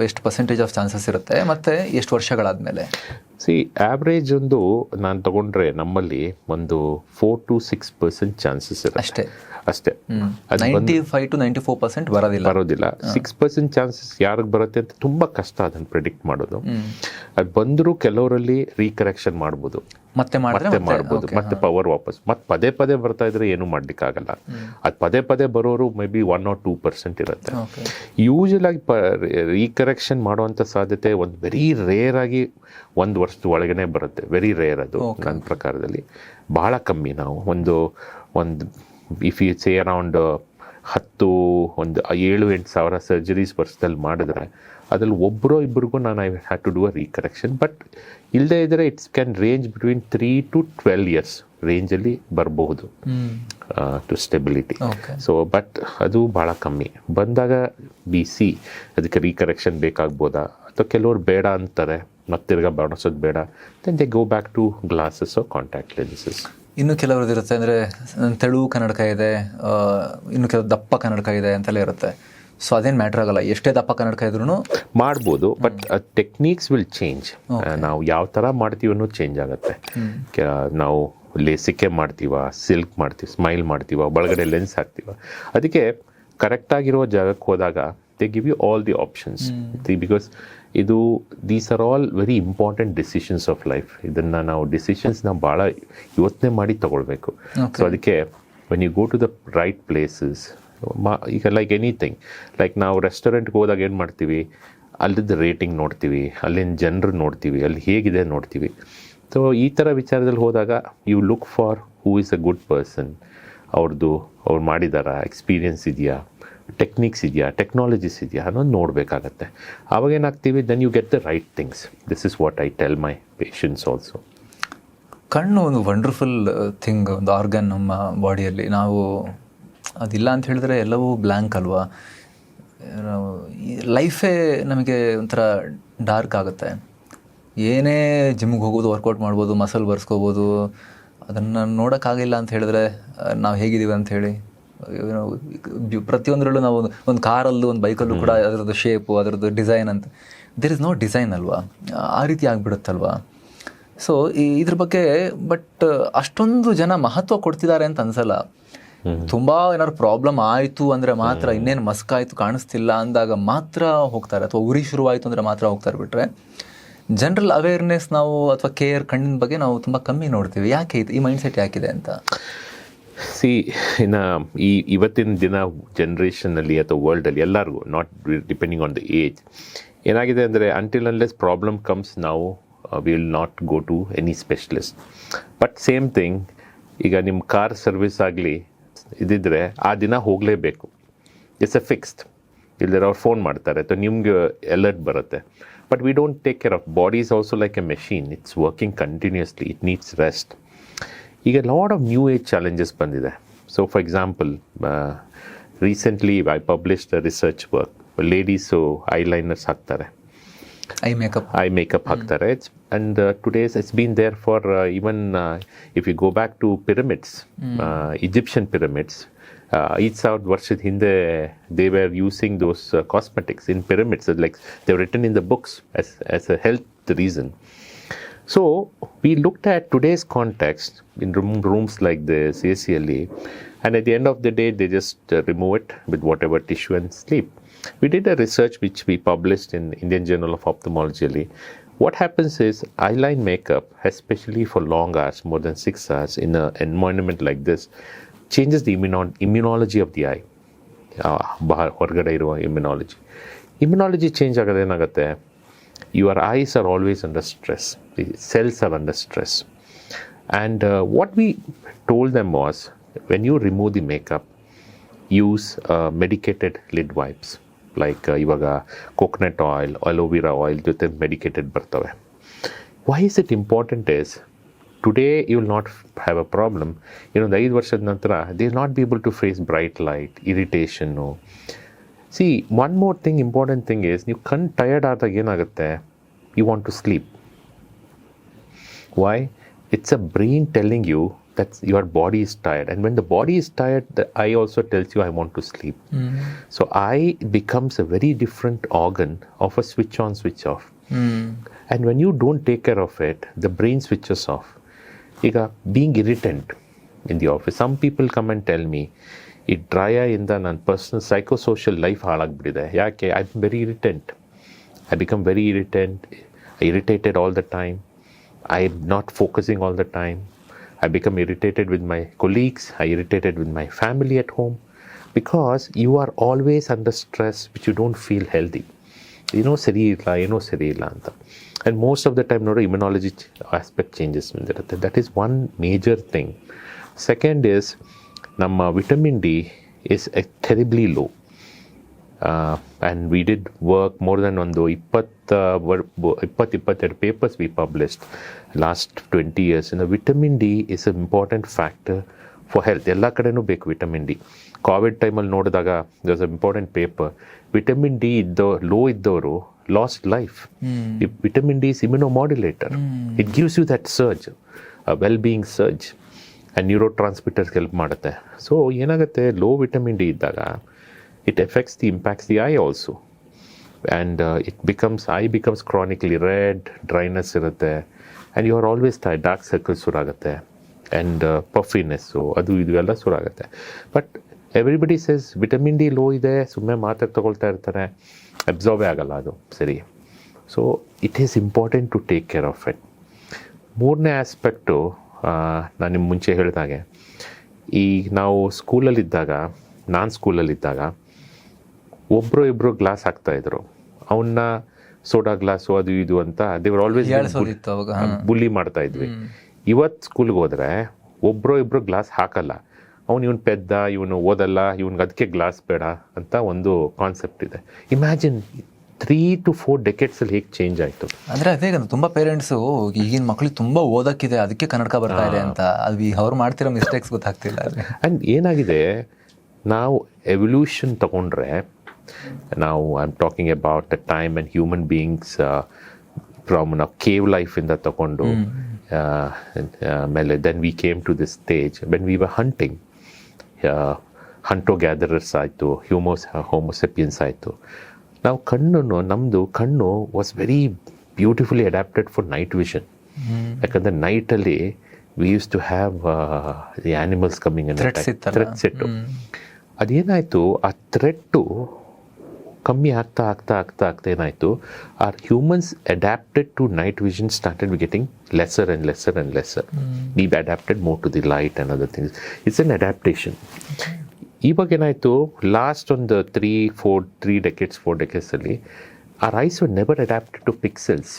ಎಷ್ಟು ಪರ್ಸೆಂಟೇಜ್ ಆಫ್ ಚಾನ್ಸಸ್ ಇರುತ್ತೆ ಮತ್ತು ಎಷ್ಟು ವರ್ಷಗಳಾದಮೇಲೆ? ಆವ್ರೇಜ್ ನಾನು ತಗೊಂಡ್ರೆ ನಮ್ಮಲ್ಲಿ ಒಂದು 4 to 6% ಚಾನ್ಸಸ್ ಇರುತ್ತೆ ಅಷ್ಟೇ. 95 to 94% ಬರೋದಿಲ್ಲ. 6% ಚಾನ್ಸಸ್ ಯಾರಿಗೆ ಬರುತ್ತೆ ಅಂತ ತುಂಬ ಕಷ್ಟ ಅದನ್ನು ಪ್ರಿಡಿಕ್ಟ್ ಮಾಡೋದು. ಅದು ಬಂದರೂ ಕೆಲವರಲ್ಲಿ ರೀಕರೆಕ್ಷನ್ ಮಾಡ್ಬೋದು, ಮತ್ತೆ ಮಾಡ್ಬೋದು, ಮತ್ತೆ ಪವರ್ ವಾಪಸ್. ಮತ್ತೆ ಪದೇ ಬರ್ತಾ ಇದ್ರೆ ಏನೂ ಮಾಡ್ಲಿಕ್ಕಾಗಲ್ಲ. ಅದು ಪದೇ ಬರೋರು ಮೇ ಬಿ 1 or 2% ಇರುತ್ತೆ. ಯೂಶಲ್ ಆಗಿ ರೀಕರೆಕ್ಷನ್ ಮಾಡುವಂಥ ಸಾಧ್ಯತೆ ಒಂದು ವೆರಿ ರೇರ್ ಆಗಿ 1 ವರ್ಷದ ಒಳಗನೆ ಬರುತ್ತೆ. ವೆರಿ ರೇರ್ ಅದು ನನ್ನ ಪ್ರಕಾರದಲ್ಲಿ. ಬಹಳ ಕಮ್ಮಿ. ನಾವು ಒಂದು ಇಫ್ ಯು ಸೇ ಅರೌಂಡ್ 7-8 ಸಾವಿರ ಸರ್ಜರೀಸ್ ವರ್ಷದಲ್ಲಿ ಮಾಡಿದ್ರೆ ಅದ್ರಲ್ಲಿ ಒಬ್ಬರೋ ಇಬ್ಬರಿಗೂ ನಾನು I have to do a recorrection. But ಇಲ್ಲದೇ ಇದ್ದರೆ it's can range between 3 to 12 years ರೇಂಜಲ್ಲಿ ಬರಬಹುದು ಟು ಸ್ಟೆಬಿಲಿಟಿ. ಸೊ ಬಟ್ ಅದು ಭಾಳ ಕಮ್ಮಿ. ಬಂದಾಗ BC ಅದಕ್ಕೆ ರೀಕರೆಕ್ಷನ್ ಬೇಕಾಗ್ಬೋದಾ, ಅಥವಾ ಕೆಲವ್ರು ಬೇಡ ಅಂತಾರೆ, ಮತ್ತಿರ್ಗ ಬಳಸೋದು ಬೇಡ, then they go back to glasses or contact lenses. ಇನ್ನು ಕೆಲವ್ರದ್ದು ಇರುತ್ತೆ, ಅಂದರೆ ತೆಳುವು ಕನ್ನಡಕ ಇದೆ, ಇನ್ನು ಕೆಲವು ದಪ್ಪ ಕನ್ನಡಕ ಇದೆ ಅಂತೆಲ್ಲ ಇರುತ್ತೆ. ಸೊ ಅದೇನು ಮ್ಯಾಟ್ರ್ ಆಗಲ್ಲ, ಎಷ್ಟೇ ದಪ್ಪ ಕನ್ನಡಕ ಇದ್ರೂ ಮಾಡ್ಬೋದು. But techniques will change. ನಾವು ಯಾವ ಥರ ಮಾಡ್ತೀವಿ ಅನ್ನೋದು ಚೇಂಜ್ ಆಗುತ್ತೆ. ನಾವು ಲೇಸಿಕ್ಕೆ ಮಾಡ್ತೀವ, ಸಿಲ್ಕ್ ಮಾಡ್ತೀವಿ, ಸ್ಮೈಲ್ ಮಾಡ್ತೀವ, ಒಳಗಡೆ ಲೆನ್ಸ್ ಹಾಕ್ತೀವ. ಅದಕ್ಕೆ ಕರೆಕ್ಟಾಗಿರೋ ಜಾಗಕ್ಕೆ ಹೋದಾಗ they give you all the options. Because these are all very important decisions of life. ಇದನ್ನು ನಾವು ಡಿಸಿಷನ್ಸ್ನ ಭಾಳ ಯೋಚನೆ ಮಾಡಿ ತಗೊಳ್ಬೇಕು. ಸೊ ಅದಕ್ಕೆ when you go to the right places, ಈಗ ಲೈಕ್ ಎನಿಥಿಂಗ್, ಲೈಕ್ ನಾವು ರೆಸ್ಟೋರೆಂಟ್ಗೆ ಹೋದಾಗ ಏನು ಮಾಡ್ತೀವಿ, ಅಲ್ಲಿದ್ದ ರೇಟಿಂಗ್ ನೋಡ್ತೀವಿ, ಅಲ್ಲಿನ ಜನರು ನೋಡ್ತೀವಿ, ಅಲ್ಲಿ ಹೇಗಿದೆ ನೋಡ್ತೀವಿ. ಸೊ ಈ ಥರ ವಿಚಾರದಲ್ಲಿ ಹೋದಾಗ you look for who is a good person, ಅವ್ರು ಮಾಡಿದಾರಾ, ಎಕ್ಸ್ಪೀರಿಯನ್ಸ್ ಇದೆಯಾ, ಟೆಕ್ನಿಕ್ಸ್ ಇದೆಯಾ, ಟೆಕ್ನಾಲಜೀಸ್ ಇದೆಯಾ ಅನ್ನೋದು ನೋಡಬೇಕಾಗತ್ತೆ. ಆವಾಗ ಏನಾಗ್ತೀವಿ, then you get the right things. This is what I tell my patients also. ಕಣ್ಣು ಒಂದು ವಂಡರ್ಫುಲ್ ಥಿಂಗ್, ಒಂದು ಆರ್ಗನ್ ನಮ್ಮ ಬಾಡಿಯಲ್ಲಿ. ನಾವು ಅದಿಲ್ಲ ಅಂತ ಹೇಳಿದ್ರೆ ಎಲ್ಲವೂ ಬ್ಲ್ಯಾಂಕ್ ಅಲ್ವಾ. ಲೈಫೇ ನಮಗೆ ಒಂಥರ ಡಾರ್ಕ್ ಆಗುತ್ತೆ. ಏನೇ ಜಿಮ್ಗೆ ಹೋಗೋದು, ವರ್ಕೌಟ್ ಮಾಡ್ಬೋದು, ಮಸಲ್ ಬರ್ಸ್ಕೋಬೋದು, ಅದನ್ನು ನೋಡೋಕ್ಕಾಗಿಲ್ಲ ಅಂತ ಹೇಳಿದ್ರೆ ನಾವು ಹೇಗಿದ್ದೀವಿ ಅಂಥೇಳಿ. ಪ್ರತಿಯೊಂದರಲ್ಲೂ ನಾವು ಒಂದು ಕಾರಲ್ಲೂ ಒಂದು ಬೈಕಲ್ಲೂ ಕೂಡ ಅದರದ್ದು ಶೇಪು, ಅದರದ್ದು ಡಿಸೈನ್ ಅಂತ, ದೇರ್ ಇಸ್ ನೋ ಡಿಸೈನ್ ಅಲ್ವಾ. ಆ ರೀತಿ ಆಗಿಬಿಡುತ್ತಲ್ವಾ. ಸೊ ಇದ್ರ ಬಗ್ಗೆ ಬಟ್ ಅಷ್ಟೊಂದು ಜನ ಮಹತ್ವ ಕೊಡ್ತಿದ್ದಾರೆ ಅಂತ ಅನ್ಸಲ್ಲ. ತುಂಬ ಏನಾದ್ರು ಪ್ರಾಬ್ಲಮ್ ಆಯಿತು ಅಂದರೆ ಮಾತ್ರ, ಇನ್ನೇನು ಮಸ್ಕಾಯಿತು ಕಾಣಿಸ್ತಿಲ್ಲ ಅಂದಾಗ ಮಾತ್ರ ಹೋಗ್ತಾರೆ, ಅಥವಾ ಉರಿ ಶುರುವಾಯಿತು ಅಂದರೆ ಮಾತ್ರ ಹೋಗ್ತಾರೆ. ಬಿಟ್ಟರೆ ಜನರಲ್ ಅವೇರ್ನೆಸ್ ನಾವು ಅಥವಾ ಕೇರ್ ಕಣ್ಣಿನ ಬಗ್ಗೆ ನಾವು ತುಂಬ ಕಮ್ಮಿ ನೋಡ್ತೀವಿ. ಯಾಕೆ ಈ ಮೈಂಡ್ಸೆಟ್ ಯಾಕಿದೆ ಅಂತ? ಸಿ, ಇವತ್ತಿನ ದಿನ ಜನ್ರೇಷನಲ್ಲಿ ಅಥವಾ ವರ್ಲ್ಡಲ್ಲಿ ಎಲ್ಲರಿಗೂ, not depending on the age, ಏನಾಗಿದೆ ಅಂದರೆ ಅಂಟಿಲ್ ಅನ್ಲೆಸ್ ಪ್ರಾಬ್ಲಮ್ ಕಮ್ಸ್ ನಾವು will not go to any specialist. But same thing, ಈಗ ನಿಮ್ಮ ಕಾರ್ ಸರ್ವಿಸ್ ಆಗಲಿ ಇದ್ದಿದ್ರೆ ಆ ದಿನ ಹೋಗಲೇಬೇಕು. It's a fixed. ಇಲ್ಲದ್ರೆ ಅವ್ರು ಫೋನ್ ಮಾಡ್ತಾರೆ ಅಥವಾ ನಿಮ್ಗೆ ಅಲರ್ಟ್ ಬರುತ್ತೆ. But we don't take care of body. Is also like a machine. It's working continuously. It needs rest. ಈಗ lot of new age challenges ಬಂದಿದೆ. So for example, recently I published a research work. Ladies eyeliners ಹಾಕ್ತಾರೆ, eye makeup ಹಾಕ್ತಾರೆ. And today's it's been there for even if you go back to pyramids, Egyptian pyramids, 5,000 ವರ್ಷದ ಹಿಂದೆ they were using those cosmetics in pyramids. Like they were written in the books as a health reason. So we looked at today's context in rooms like this, ACLE, and at the end of the day they just remove it with whatever tissue and sleep. We did a research which we published in Indian Journal of Ophthalmology. What happens is eyeline makeup, especially for long hours, more than 6 hours in an environment like this, changes the immunology of the eye. ಹೊರಗಡೆ ಇರುವ immunology change ಆಗದೆ ಏನಾಗುತ್ತೆ, your eyes are always under stress, the cells are under stress. And what we told them was, when you remove the makeup, use medicated lid wipes. Like ಇವಾಗ coconut oil, aloe vera oil ಜೊತೆ medicated ಬರ್ತವೆ. Why is it important is, today you will not have a problem. ಇನ್ನೊಂದು 5 ವರ್ಷದ ನಂತರ they will not be able to face bright light, ಇರಿಟೇಷನ್ನು. See, one more thing, important thing is, ನೀವು ಕಣ್ಣು tired ಆದಾಗ ಏನಾಗುತ್ತೆ, you want to sleep. Why? It's a brain telling you that your body is tired, and when the body is tired, the eye also tells you I want to sleep. So eye becomes a very different organ of a switch on, switch off. And when you don't take care of it, the brain switches off. Iga being irritant in the office, some people come and tell me, ಈ dry ಇಂದ ನನ್ನ personal psychosocial life ಹಾಳಾಗ್ಬಿಟ್ಟಿದೆ. ಯಾಕೆ? I am very irritant. I become very irritated all the time. I am not focusing all the time. I become irritated with my colleagues, I irritated with my family at home, because you are always under stress which you don't feel healthy. ಸರಿ ಇಲ್ಲ ಅಂತ. And most of the time, immunology aspect changes. That is one major thing. Second is, ನಮ್ಮ vitamin D is terribly low. And we did work more than on the 22 papers we published last 20 years. And the vitamin D is an important factor for health. ಎಲ್ಲ ಕಡೆನೂ ಬೇಕು vitamin D. Covid ಟೈಮಲ್ಲಿ ನೋಡಿದಾಗ there was an important paper. Vitamin D low ಇದ್ದವರು lost life. Vitamin D is immunomodulator. It gives you that surge, a well-being surge, and neurotransmitters help ಮಾಡುತ್ತೆ. So ಏನಾಗುತ್ತೆ, low vitamin D ಇದ್ದಾಗ it impacts the eye also, and eye becomes chronically red, dryness irutte, and you are always tired, dark circles suragutte, and puffiness, so adu idu ella suragutte. But everybody says vitamin D low ide, summe ಮಾತ್ರೆ ತಗೊಳ್ತಾ ಇರ್ತಾರೆ, absorb ಆಗಲ್ಲ ಅದು, ಸರಿ. So it is important to take care of it. ಮೂರನೇ aspect, ನಾನು ನಿಮ್ಮ ಮುಂಚೆ ಹೇಳಿದಾಗೆ, ಈ ನಾವು ನಾನು ಸ್ಕೂಲಲ್ಲಿದ್ದಾಗ ಒಬ್ಬರು ಇಬ್ಬರು ಗ್ಲಾಸ್ ಹಾಕ್ತಾಯಿದ್ರು. ಅವನ್ನ ಸೋಡಾ ಗ್ಲಾಸು ಅದು ಇದು ಅಂತ ದೇವ್ರು ಆಲ್ವೇಸ್ ಹೇಳ್ಸೋದಿತ್ತು ಅವಾಗ. ಬುಲ್ಲಿ ಮಾಡ್ತಾ ಇದ್ವಿ. ಇವತ್ತು ಸ್ಕೂಲ್ಗೆ ಹೋದ್ರೆ ಒಬ್ಬರು ಇಬ್ಬರು ಗ್ಲಾಸ್ ಹಾಕಲ್ಲ, ಇವನು ಪೆದ್ದ, ಇವನು ಓದಲ್ಲ, ಇವನ್ಗೆ ಅದಕ್ಕೆ ಗ್ಲಾಸ್ ಬೇಡ ಅಂತ ಒಂದು ಕಾನ್ಸೆಪ್ಟ್ ಇದೆ. ಇಮ್ಯಾಜಿನ್ 3 to 4 decades ಅಲ್ಲಿ ಹೇಗೆ ಚೇಂಜ್ ಆಯಿತು. ಅಂದರೆ ಅದೇ ತುಂಬ ಪೇರೆಂಟ್ಸು ಈಗಿನ ಮಕ್ಳಿಗೆ ತುಂಬ ಓದಕ್ಕಿದೆ ಅದಕ್ಕೆ ಕನ್ನಡಕ ಬರ್ತಾ ಇದೆ ಅಂತ, ಅದು ಅವ್ರು ಮಾಡ್ತಿರೋ ಮಿಸ್ಟೇಕ್ಸ್ ಗೊತ್ತಾಗ್ತಿಲ್ಲ. ಆ್ಯಂಡ್ ಏನಾಗಿದೆ, ನಾವು ಎವಲ್ಯೂಷನ್ ತಗೊಂಡ್ರೆ ನಾವು I am talking about the time and human beings from ನಾವು ಕೇವ್ ಲೈಫಿಂದ ತಗೊಂಡು ಆಮೇಲೆ then we came to this stage when we were hunting, hunter gatherers ಆಯಿತು, ಹೋಮೋಸೆಪಿಯನ್ಸ್ ಆಯಿತು. ನಾವು ನಮ್ಮದು ಕಣ್ಣು was very beautifully adapted for night vision. ಯಾಕಂದರೆ ನೈಟಲ್ಲಿ we use to have the animals coming in threats ಇಟ್ಟು. ಅದೇನಾಯಿತು, ಆ ಥ್ರೆಟ್ಟು ಕಮ್ಮಿ ಆಗ್ತಾ ಏನಾಯಿತು, our humans adapted to night vision started getting lesser and lesser. We've adapted more to the light and other things. It's an adaptation. ಇವಾಗ ಏನಾಯಿತು, last ಒಂದು 4 decades ಅಲ್ಲಿ our eyes were never adapted to pixels.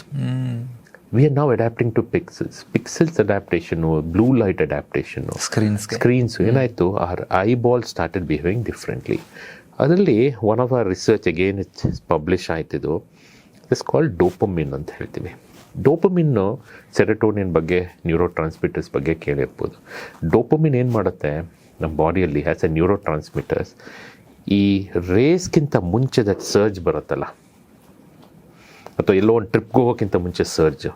We are now adapting to pixels adaptation, blue light adaptation, screens. ಏನಾಯಿತು, our eyeball started behaving differently. ಅದರಲ್ಲಿ one of our research again it's publish ಆಯ್ತಿದ್ದು, it's called dopamine ಅಂತ ಹೇಳ್ತೀವಿ. ಡೋಪಮಿನ್ನು serotonin ಬಗ್ಗೆ, neurotransmitters ಬಗ್ಗೆ ಕೇಳಿರ್ಬೋದು. Dopamine ಏನು ಮಾಡುತ್ತೆ ನಮ್ಮ ಬಾಡಿಯಲ್ಲಿ ಆ್ಯಸ್ ಎ ನ್ಯೂರೋ ಟ್ರಾನ್ಸ್ಮಿಟರ್ಸ್, ಈ ರೇಸ್ಗಿಂತ ಮುಂಚೆ ದಟ್ ಸರ್ಜ್ ಬರುತ್ತಲ್ಲ, ಅಥವಾ ಎಲ್ಲೋ ಒಂದು ಟ್ರಿಪ್ಗೆ ಹೋಗೋಕ್ಕಿಂತ ಮುಂಚೆ ಸರ್ಜ್,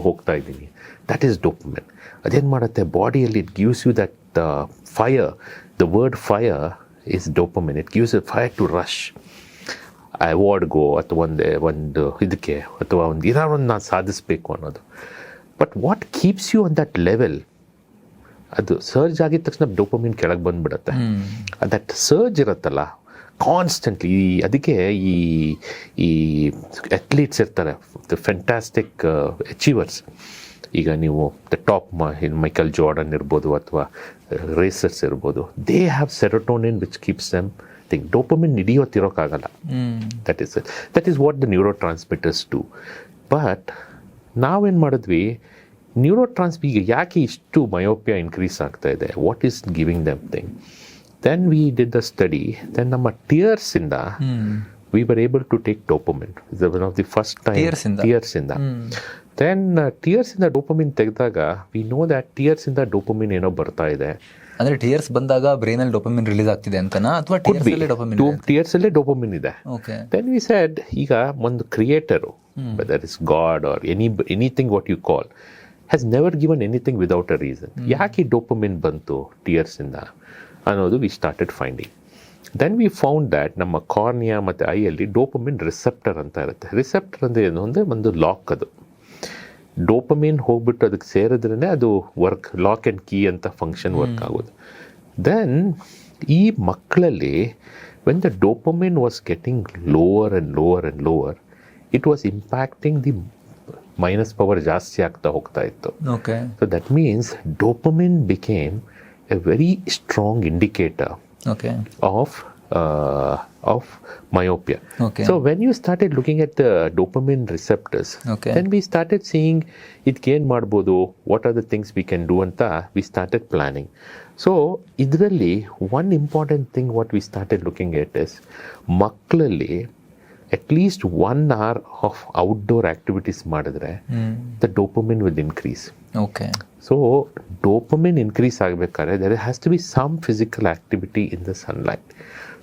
ಹೋಗ್ತಾ ಇದ್ದೀನಿ, ದ್ಯಾಟ್ ಈಸ್ ಡೋಪಮಿನ್. ಅದೇನು ಮಾಡುತ್ತೆ ಬಾಡಿಯಲ್ಲಿ, it gives you that fire. The word fire is dopamine. It gives a fire to rush. ಅವಾರ್ಡ್ಗೋ ಅಥವಾ ಒಂದು ಇದಕ್ಕೆ ಅಥವಾ ಏನಾದ್ರು ನಾನು ಸಾಧಿಸಬೇಕು ಅನ್ನೋದು. But what keeps you on that level, ಅದು ಸರ್ಜ್ ಆಗಿದ ತಕ್ಷಣ ಡೋಪಮಿನ್ ಕೆಳಗೆ ಬಂದುಬಿಡುತ್ತೆ. ದಟ್ ಸರ್ಜ್ ಇರುತ್ತಲ್ಲ ಕಾನ್ಸ್ಟೆಂಟ್ಲಿ. ಅದಕ್ಕೆ ಈ ಅಥ್ಲೀಟ್ಸ್ ಇರ್ತಾರೆ, ದ ಫ್ಯಾಂಟಾಸ್ಟಿಕ್ ಅಚೀವರ್ಸ್. ಈಗ ನೀವು ದ ಟಾಪ್ ಮೈಕಲ್ ಜಾರ್ಡನ್ ಇರ್ಬೋದು ಅಥವಾ ರೇಸರ್ಸ್ ಇರ್ಬೋದು, they have serotonin which keeps them think. Dopamine ಹಿಡಿಯೋತಿರೋಕ್ಕಾಗಲ್ಲ. That is what the neurotransmitters do. But ನಾವೇನು ಮಾಡಿದ್ವಿ, ನ್ಯೂರೋ ಈಗ ಯಾಕೆ ಇಷ್ಟು ಮಯೋಪಿಯಾ ಇನ್ಕ್ರೀಸ್ ಆಗ್ತಾ ಇದೆ, what is giving them thing. Then we did the study. Then ನಮ್ಮ ಟಿಯರ್ಸಿಂದ we were able to take dopamine. It's one of the first time tears-inda. Then tears-inda dopamine ತೆಗೆದಾಗ we know that tears-inda dopamine ಏನೋ ಬರ್ತಾ ಇದೆ. ಅಂದ್ರೆ ಟೀಯರ್ಸ್ ಬಂದಾಗ brain ಅಲ್ಲಿ dopamine release ಆಗ್ತಿದೆ ಅಂತನಾ, ಅಥವಾ ಟೀಯರ್ಸ್ ಅಲ್ಲೇ ಡೋಪಮಿನ್ ಇದೆ. Then we said, ಈಗ ಒಂದು creator, whether it's God or anything what you call, has never given anything without a reason. ಯಾಕೆ ಡೋಪಮಿನ್ ಬಂತು ಟೀಯರ್ಸ್-ಇಂದ ಅನ್ನೋದು we started finding. Then we found that ನಮ್ಮ ಕಾರ್ನಿಯಾ ಮತ್ತು ಐಯಲ್ಲಿ ಡೋಪಮಿನ್ ರಿಸೆಪ್ಟರ್ ಅಂತ ಇರುತ್ತೆ. ರಿಸೆಪ್ಟರ್ ಅಂದರೆ ಏನು ಅಂದರೆ ಒಂದು ಲಾಕ್. ಅದು ಡೋಪಮಿನ್ ಹೋಗ್ಬಿಟ್ಟು ಅದಕ್ಕೆ ಸೇರಿದ್ರೇ ಅದು ಲಾಕ್ ಆ್ಯಂಡ್ ಕೀ ಅಂತ ಫಂಕ್ಷನ್ ವರ್ಕ್ ಆಗೋದು. ದೆನ್ ಈ ಮಕ್ಕಳಲ್ಲಿ when the dopamine was getting lower, it was impacting the minus power ಜಾಸ್ತಿ ಆಗ್ತಾ ಹೋಗ್ತಾ ಇತ್ತು. So that means dopamine became A very strong indicator of myopia. So when you started looking at the dopamine receptors, then we started seeing it gain ಮಾಡ್ಬೋದು, what are the things we can do ಅಂತ we started planning. So ಇದರಲ್ಲಿ one important thing what we started looking at is, ಮಕ್ಕಳಲ್ಲಿ at least 1 hour of outdoor activities ಮಾಡಿದ್ರೆ the dopamine will increase. So dopamine increase ಆಗಬೇಕಾದ್ರೆ there has to be some physical activity in the sunlight.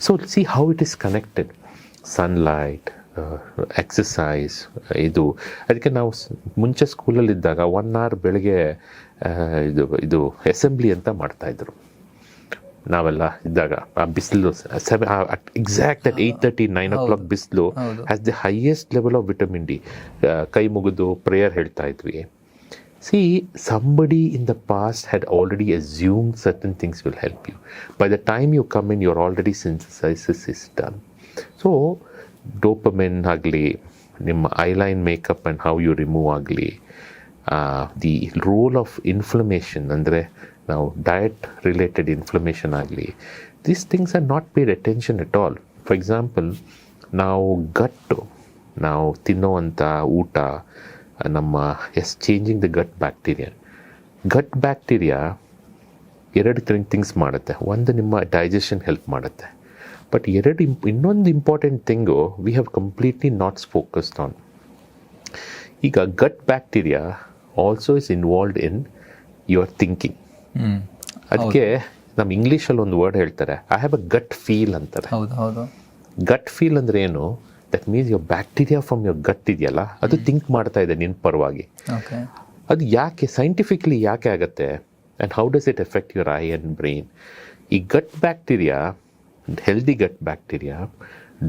So see how it is connected. Sunlight, exercise, ಇದು ಅದಕ್ಕೆ ನಾವು ಮುಂಚೆ ಸ್ಕೂಲಲ್ಲಿದ್ದಾಗ 1 hour ಬೆಳಗ್ಗೆ ಇದು assembly ಅಂತ ಮಾಡ್ತಾಯಿದ್ರು. ನಾವೆಲ್ಲ ಇದ್ದಾಗ ಆ ಬಿಸಿಲು ಎಕ್ಸಾಕ್ಟ್ ಅಟ್ 8:30, 9 o'clock ಬಿಸಿಲು has the highest level of vitamin D. ಕೈ ಮುಗಿದು ಪ್ರೇಯರ್ ಹೇಳ್ತಾ ಇದ್ವಿ. See, somebody in the past had already assumed certain things will help you. By the time you come in, your already synthesis is done. So, dopamine agli, ನಿಮ್ಮ eyeliner makeup and how you remove agli, the role of inflammation, andre now diet related inflammation agli, these things are not paid attention at all. For example, now gut ನಾವು ತಿನ್ನೋವಂಥ ಊಟ, ನಮ್ಮ changing the gut bacteria. Gut bacteria ಎರಡು things ಮಾಡುತ್ತೆ. ಒಂದು, ನಿಮ್ಮ digestion help ಮಾಡುತ್ತೆ. But ಇನ್ನೊಂದು important thing we have completely not focused on. ಈಗ gut bacteria also is involved in your thinking. ಅದಕ್ಕೆ ನಮ್ಮ ಇಂಗ್ಲೀಷಲ್ಲಿ ಒಂದು ವರ್ಡ್ ಹೇಳ್ತಾರೆ, I have a gut feel ಅಂತಾರೆ. ಹೌದು. ಗಟ್ ಫೀಲ್ ಅಂದರೆ ಏನು? That means your bacteria from your gut ಇದೆಯಲ್ಲ, ಅದು ಥಿಂಕ್ ಮಾಡ್ತಾ ಇದೆ ನಿನ್ನ ಪರವಾಗಿ. ಅದು ಯಾಕೆ ಸೈಂಟಿಫಿಕ್ಲಿ ಯಾಕೆ ಆಗುತ್ತೆ, and how does it affect your eye and brain? ಈ gut bacteria, healthy gut bacteria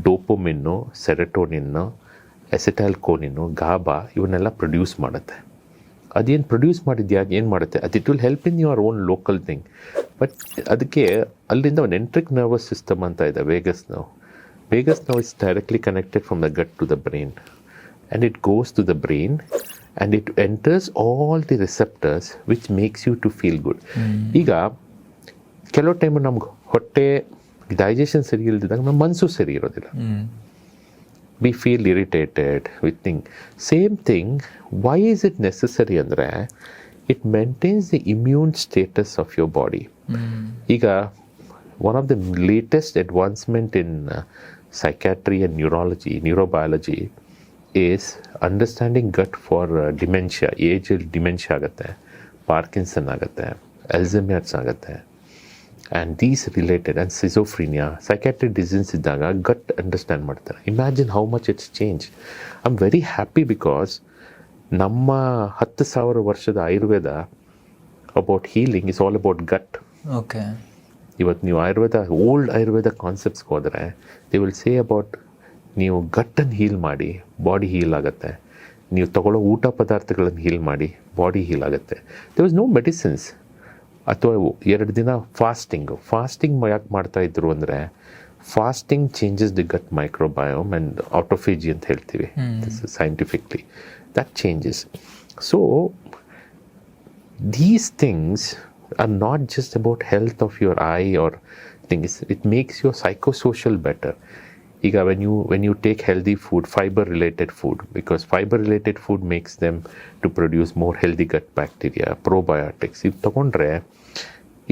ಡೋಪೋಮಿನ್ನು, ಸೆರೆಟೋನಿನ್ನು, ಎಸಿಟೈಲ್ಕೋನಿನ್ನು, ಗಾಬಾ ಇವನ್ನೆಲ್ಲ ಪ್ರೊಡ್ಯೂಸ್ ಮಾಡುತ್ತೆ. ಅದೇನು ಪ್ರೊಡ್ಯೂಸ್ ಮಾಡಿದ್ಯಾ, ಏನು ಮಾಡುತ್ತೆ, ಅದು it will help in your own local thing. But ಅದಕ್ಕೆ ಅಲ್ಲಿಂದ ಒಂದು ಎಂಟ್ರಿಕ್ ನರ್ವಸ್ ಸಿಸ್ಟಮ್ ಅಂತ ಇದೆ, vagus nerve. Vagus nerve is directly connected from the gut to the brain, and it goes to the brain and it enters all the receptors which makes you to feel good. ಈಗ ಕೆಲವು time ನಮ್ಗೆ ಹೊಟ್ಟೆ digestion ಸರಿ ಇಲ್ದಿದ್ದಾಗ ನಮ್ಮ ಮನಸ್ಸು ಸರಿ ಇರೋದಿಲ್ಲ. we feel irritated, we think. Same thing, why is it necessary ಅಂದರೆ it maintains the immune status of your body. ಈಗ one of the latest advancement in psychiatry and neurobiology is understanding gut for dementia. Age dementia ಆಗುತ್ತೆ, Parkinson ಆಗುತ್ತೆ, Alzheimer's ಆಗುತ್ತೆ, and these related, and schizophrenia, psychiatric disease ಇದ್ದಾಗ gut understand ಮಾಡ್ತಾರೆ. Imagine how much it's change. I am very happy because ನಮ್ಮ 10,000 ವರ್ಷದ Ayurveda about healing is all about gut. Okay. ಇವತ್ತು ನೀವು old Ayurveda ಕಾನ್ಸೆಪ್ಟ್ಸ್ಗೆ ಹೋದರೆ ದೇ ವಿಲ್ ಸೇ ಅಬೌಟ್ ನೀವು ಗಟ್ಟನ್ನು heal ಮಾಡಿ ಬಾಡಿ ಹೀಲ್ ಆಗುತ್ತೆ, ನೀವು ತಗೊಳ್ಳೋ ಊಟ ಪದಾರ್ಥಗಳನ್ನು ಹೀಲ್ ಮಾಡಿ ಬಾಡಿ ಹೀಲ್ ಆಗುತ್ತೆ. They was no medicines. ಅಥವಾ 2 ದಿನ ಫಾಸ್ಟಿಂಗ್ ಯಾಕೆ ಮಾಡ್ತಾಯಿದ್ರು ಅಂದರೆ fasting changes the gut microbiome and autophagy ಅಂತ ಹೇಳ್ತೀವಿ scientifically, that changes. So these things are not just about health of your eye are things, it makes your psychosocial better. ಈಗ when you take healthy food, fiber related food, because fiber related food makes them to produce more healthy gut bacteria, probiotics. If ತಗೊಂಡ್ರೆ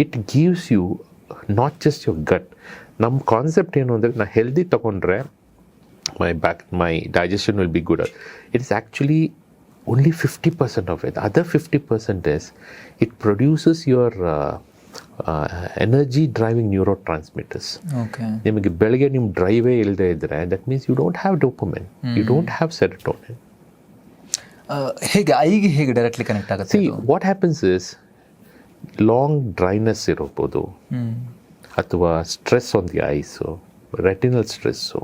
it gives you not just your gut. ನಮ್ಮ concept ಏನು ಅಂದರೆ ನಾ healthy ತಗೊಂಡ್ರೆ my digestion will be good. It is actually only 50% of it. Other 50% is it produces your energy driving neurotransmitters. ನಿಮಗೆ ಬೆಳಗ್ಗೆ ನಿಮ್ಮ ಡ್ರೈವೇ ಇಲ್ಲದೆ ಇದ್ದರೆ that means you don't have dopamine, you don't have serotonin. ಹೇಗೆ ಡೈರೆಕ್ಟ್ಲಿ ಕನೆಕ್ಟ್ ಆಗುತ್ತೆ? See what happens is long dryness ಇರ್ಬೋದು, ಅಥವಾ stress on the eyes, retinal stress,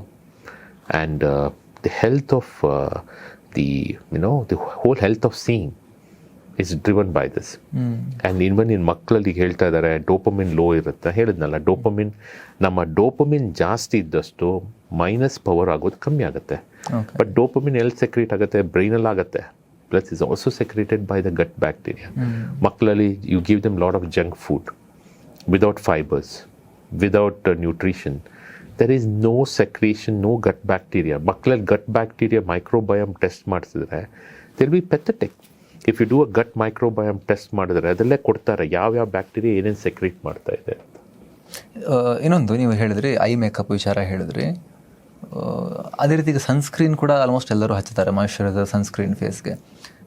and the health of the whole health of seeing is driven by this. And even in ಮಕ್ಕಳಲ್ಲಿ ಹೇಳ್ತಾ ಇದ್ದಾರೆ dopamine low ಇರುತ್ತೆ. ಹೇಳಿದ್ನಲ್ಲ, ನಮ್ಮ dopamine ಜಾಸ್ತಿ ಇದ್ದಷ್ಟು ಮೈನಸ್ ಪವರ್ ಆಗೋದು ಕಮ್ಮಿ ಆಗುತ್ತೆ. ಬಟ್ ಡೋಪಮಿನ್ ಎಲ್ಲಿ ಸೆಕ್ರೇಟ್ ಆಗುತ್ತೆ? ಬ್ರೈನಲ್ಲಿ ಆಗುತ್ತೆ. Plus is also secreted by the gut bacteria. ಮಕ್ಕಳಲ್ಲಿ you give them lot of junk food without fibres, without nutrition, there is no secretion, no gut bacteria. ಮಕ್ಕಳಲ್ಲಿ gut bacteria microbiome test ಮಾಡಿಸಿದ್ರೆ they will be pathetic. If you do a gut microbiome test ಮಾಡಿದ್ರೆ ಅದರಲ್ಲೇ ಕೊಡ್ತಾರೆ ಯಾವ bacteria ಏನೇನು secrete ಮಾಡ್ತಾ ಇದೆ. ಇನ್ನೊಂದು ನೀವು ಹೇಳಿದ್ರಿ ಐ ಮೇಕಪ್ ವಿಚಾರ ಹೇಳಿದ್ರಿ, ಅದೇ ರೀತಿ ಸನ್ಸ್ಕ್ರೀನ್ ಕೂಡ ಆಲ್ಮೋಸ್ಟ್ ಎಲ್ಲರೂ ಹಚ್ತಾರೆ, ಮಾಯಿಶ್ಚರೈಸರ್ ಸನ್ಸ್ಕ್ರೀನ್ ಫೇಸ್ಗೆ.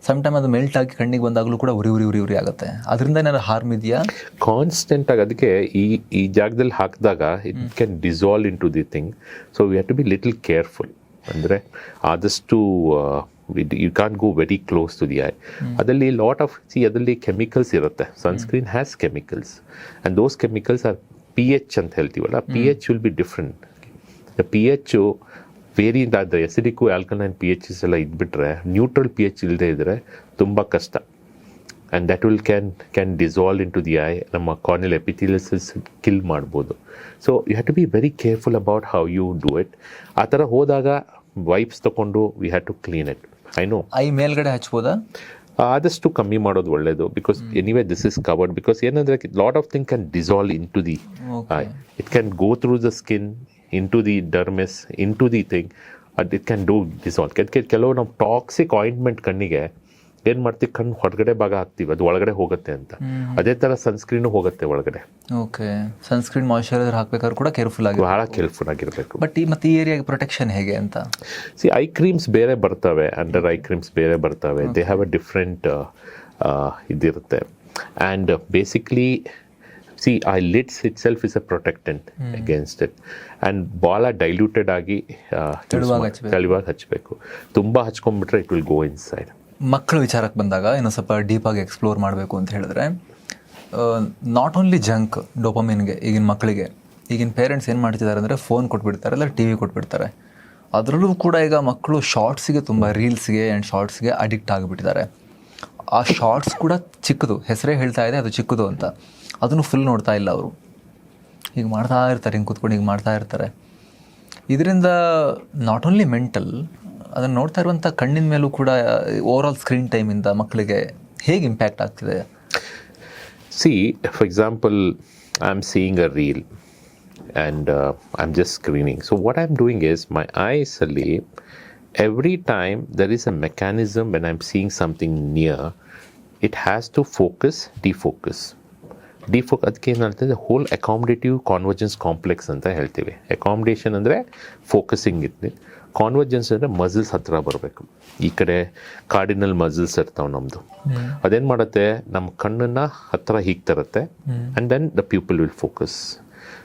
ಸಮ್ಟೈಮ್ ಅದು ಮೆಲ್ಟ್ ಆಗಿ ಕಣ್ಣಿಗೆ ಬಂದಾಗಲೂ ಕೂಡ ಉರಿ ಆಗುತ್ತೆ. ಅದರಿಂದ ಏನಾದ್ರು ಹಾರ್ಮ್ ಇದೆಯಾ? ಕಾನ್ಸ್ಟೆಂಟ್ ಆಗಿ ಅದಕ್ಕೆ ಈ ಜಾಗದಲ್ಲಿ ಹಾಕಿದಾಗ it can dissolve in to the thing. So we have to be little careful. ಅಂದರೆ ಆದಷ್ಟು you can't go very close to the eye. ಅದರಲ್ಲಿ ಅದರಲ್ಲಿ ಕೆಮಿಕಲ್ಸ್ ಇರುತ್ತೆ. Sunscreen has chemicals, and those chemicals are pH ಅಂತ ಹೇಳ್ತೀವಲ್ಲ, pH will be different. The pH vary the acidic alkaline pHs ಎಲ್ಲ ಇದ್ಬಿಟ್ರೆ neutral pH ಇಲ್ಲದೆ ಇದ್ದರೆ ತುಂಬ ಕಷ್ಟ. And that will can dissolve in to the eye. ನಮ್ಮ ಕಾರ್ನಿಯಲ್ ಎಪಿಥೆಲಿಯಲ್ಸ್ ಕಿಲ್ ಮಾಡ್ಬೋದು. So you have to be very careful about how you do it. ಆ ಥರ ಹೋದಾಗ ವೈಪ್ಸ್ ತಗೊಂಡು we have to clean it. I know eye ಮೇಲ್ಗಡೆ ಹಚ್ಬೋದಾ? ಆದಷ್ಟು ಕಮ್ಮಿ ಮಾಡೋದು ಒಳ್ಳೆಯದು. Because anyway this is covered. Because ಏನಂದರೆ lot of thing can dissolve in to the eye. It can go through the skin, in to the dermis, in to the thing. It can do dissolve. ಕೆಲವು ನಾವು toxic ointment ಕಣ್ಣಿಗೆ ಏನು ಮಾಡ್ತೀವಿ, ಕಣ್ಣು ಹೊರಗಡೆ ಭಾಗ ಹಾಕ್ತೀವಿ, ಅದು ಒಳಗಡೆ ಹೋಗುತ್ತೆ ಅಂತ. ಅದೇ ಥರ ಸನ್ಸ್ಕ್ರೀನು ಹೋಗುತ್ತೆ ಒಳಗಡೆ. ಓಕೆ, ಸನ್ಸ್ಕ್ರೀನ್ ಮಾಯಿಶ್ಚರೈಸರ್ ಹಾಕ್ಬೇಕಾದ್ರೆ ಕೂಡ ಕೇರ್ಫುಲ್ ಆಗಿ, ಬಹಳ ಕೇರ್ಫುಲ್ ಆಗಿರಬೇಕು. ಬಟ್ ಮತ್ತೆ ಈ ಏರಿಯಾಗೆ ಪ್ರೊಟೆಕ್ಷನ್ ಹೇಗೆ ಅಂತ? ಐ ಕ್ರೀಮ್ಸ್ ಬೇರೆ ಬರ್ತವೆ, ಅಂಡರ್ ಐ ಕ್ರೀಮ್ಸ್ ಬೇರೆ ಬರ್ತವೆ. ದೇ ಹ್ಯಾವ್ ಅ ಡಿಫ್ರೆಂಟ್ ಇದಿರುತ್ತೆ. And basically eyelids itself is a protectant against it. And ಭಾಳ ಡೈಲ್ಯೂಟೆಡ್ ಆಗಿ ತೆಳುವಾಗಿ ಹಚ್ಚಬೇಕು. ತುಂಬ ಹಚ್ಕೊಂಡ್ಬಿಟ್ರೆ ಇಟ್ ವಿಲ್ ಗೋ ಇನ್ಸೈಡ್. ಮಕ್ಕಳ ವಿಚಾರಕ್ಕೆ ಬಂದಾಗ ಇನ್ನೂ ಸ್ವಲ್ಪ ಡೀಪಾಗಿ ಎಕ್ಸ್ಪ್ಲೋರ್ ಮಾಡಬೇಕು ಅಂತ ಹೇಳಿದ್ರೆ, ನಾಟ್ ಓನ್ಲಿ ಜಂಕ್ ಡೋಪಮಿನ್ಗೆ ಈಗಿನ ಮಕ್ಕಳಿಗೆ, ಈಗಿನ ಪೇರೆಂಟ್ಸ್ ಏನು ಮಾಡ್ತಿದ್ದಾರೆ ಅಂದರೆ ಫೋನ್ ಕೊಟ್ಬಿಡ್ತಾರೆ, ಇಲ್ಲ ಟಿ ವಿ ಕೊಟ್ಬಿಡ್ತಾರೆ. ಅದರಲ್ಲೂ ಕೂಡ ಈಗ ಮಕ್ಕಳು ಶಾರ್ಟ್ಸಿಗೆ, ತುಂಬ ರೀಲ್ಸ್ಗೆ ಆ್ಯಂಡ್ ಶಾರ್ಟ್ಸ್ಗೆ ಅಡಿಕ್ಟ್ ಆಗಿಬಿಟ್ಟಿದ್ದಾರೆ. ಆ ಶಾರ್ಟ್ಸ್ ಕೂಡ ಚಿಕ್ಕದು, ಹೆಸರೇ ಹೇಳ್ತಾ ಇದೆ ಅದು ಚಿಕ್ಕದು ಅಂತ, ಅದನ್ನು ಫುಲ್ ನೋಡ್ತಾ ಇಲ್ಲ ಅವರು. ಈಗ ಮಾಡ್ತಾ ಇರ್ತಾರೆ, ಹಿಂಗೆ ಕೂತ್ಕೊಂಡು ಈಗ ಮಾಡ್ತಾ ಇರ್ತಾರೆ. ಇದರಿಂದ ನಾಟ್ ಓನ್ಲಿ ಮೆಂಟಲ್, ಅದನ್ನು ನೋಡ್ತಾ ಇರುವಂಥ ಕಣ್ಣಿನ ಮೇಲೂ ಕೂಡ ಓವರಾಲ್ ಸ್ಕ್ರೀನ್ ಟೈಮಿಂದ ಮಕ್ಕಳಿಗೆ ಹೇಗೆ ಇಂಪ್ಯಾಕ್ಟ್ ಆಗ್ತಿದೆ? For example, I am seeing a reel and I am just screening. So what I am doing is, my ಐಸಲ್ಲಿ every time there is a mechanism when I'm seeing something near, it has to defocus. ಅದಕ್ಕೆ ಏನು ಹೇಳ್ತದೆ, hole accommodative ಕಾನ್ವರ್ಜೆನ್ಸ್ complex ಅಂತ ಹೇಳ್ತೀವಿ. Accommodation ಅಂದರೆ focusing ಇತ್ತು, ಕಾನ್ವರ್ಜೆನ್ಸ್ ಅಂದರೆ muscles ಹತ್ರ ಬರಬೇಕು. ಈ ಕಡೆ ಕಾರ್ಡಿನಲ್ ಮಸಲ್ಸ್ ಇರ್ತಾವೆ ನಮ್ಮದು, ಅದೇನು ಮಾಡುತ್ತೆ, ನಮ್ಮ ಕಣ್ಣನ್ನು ಹತ್ರ ಹೀಗೆ ತರುತ್ತೆ, and then the people will focus.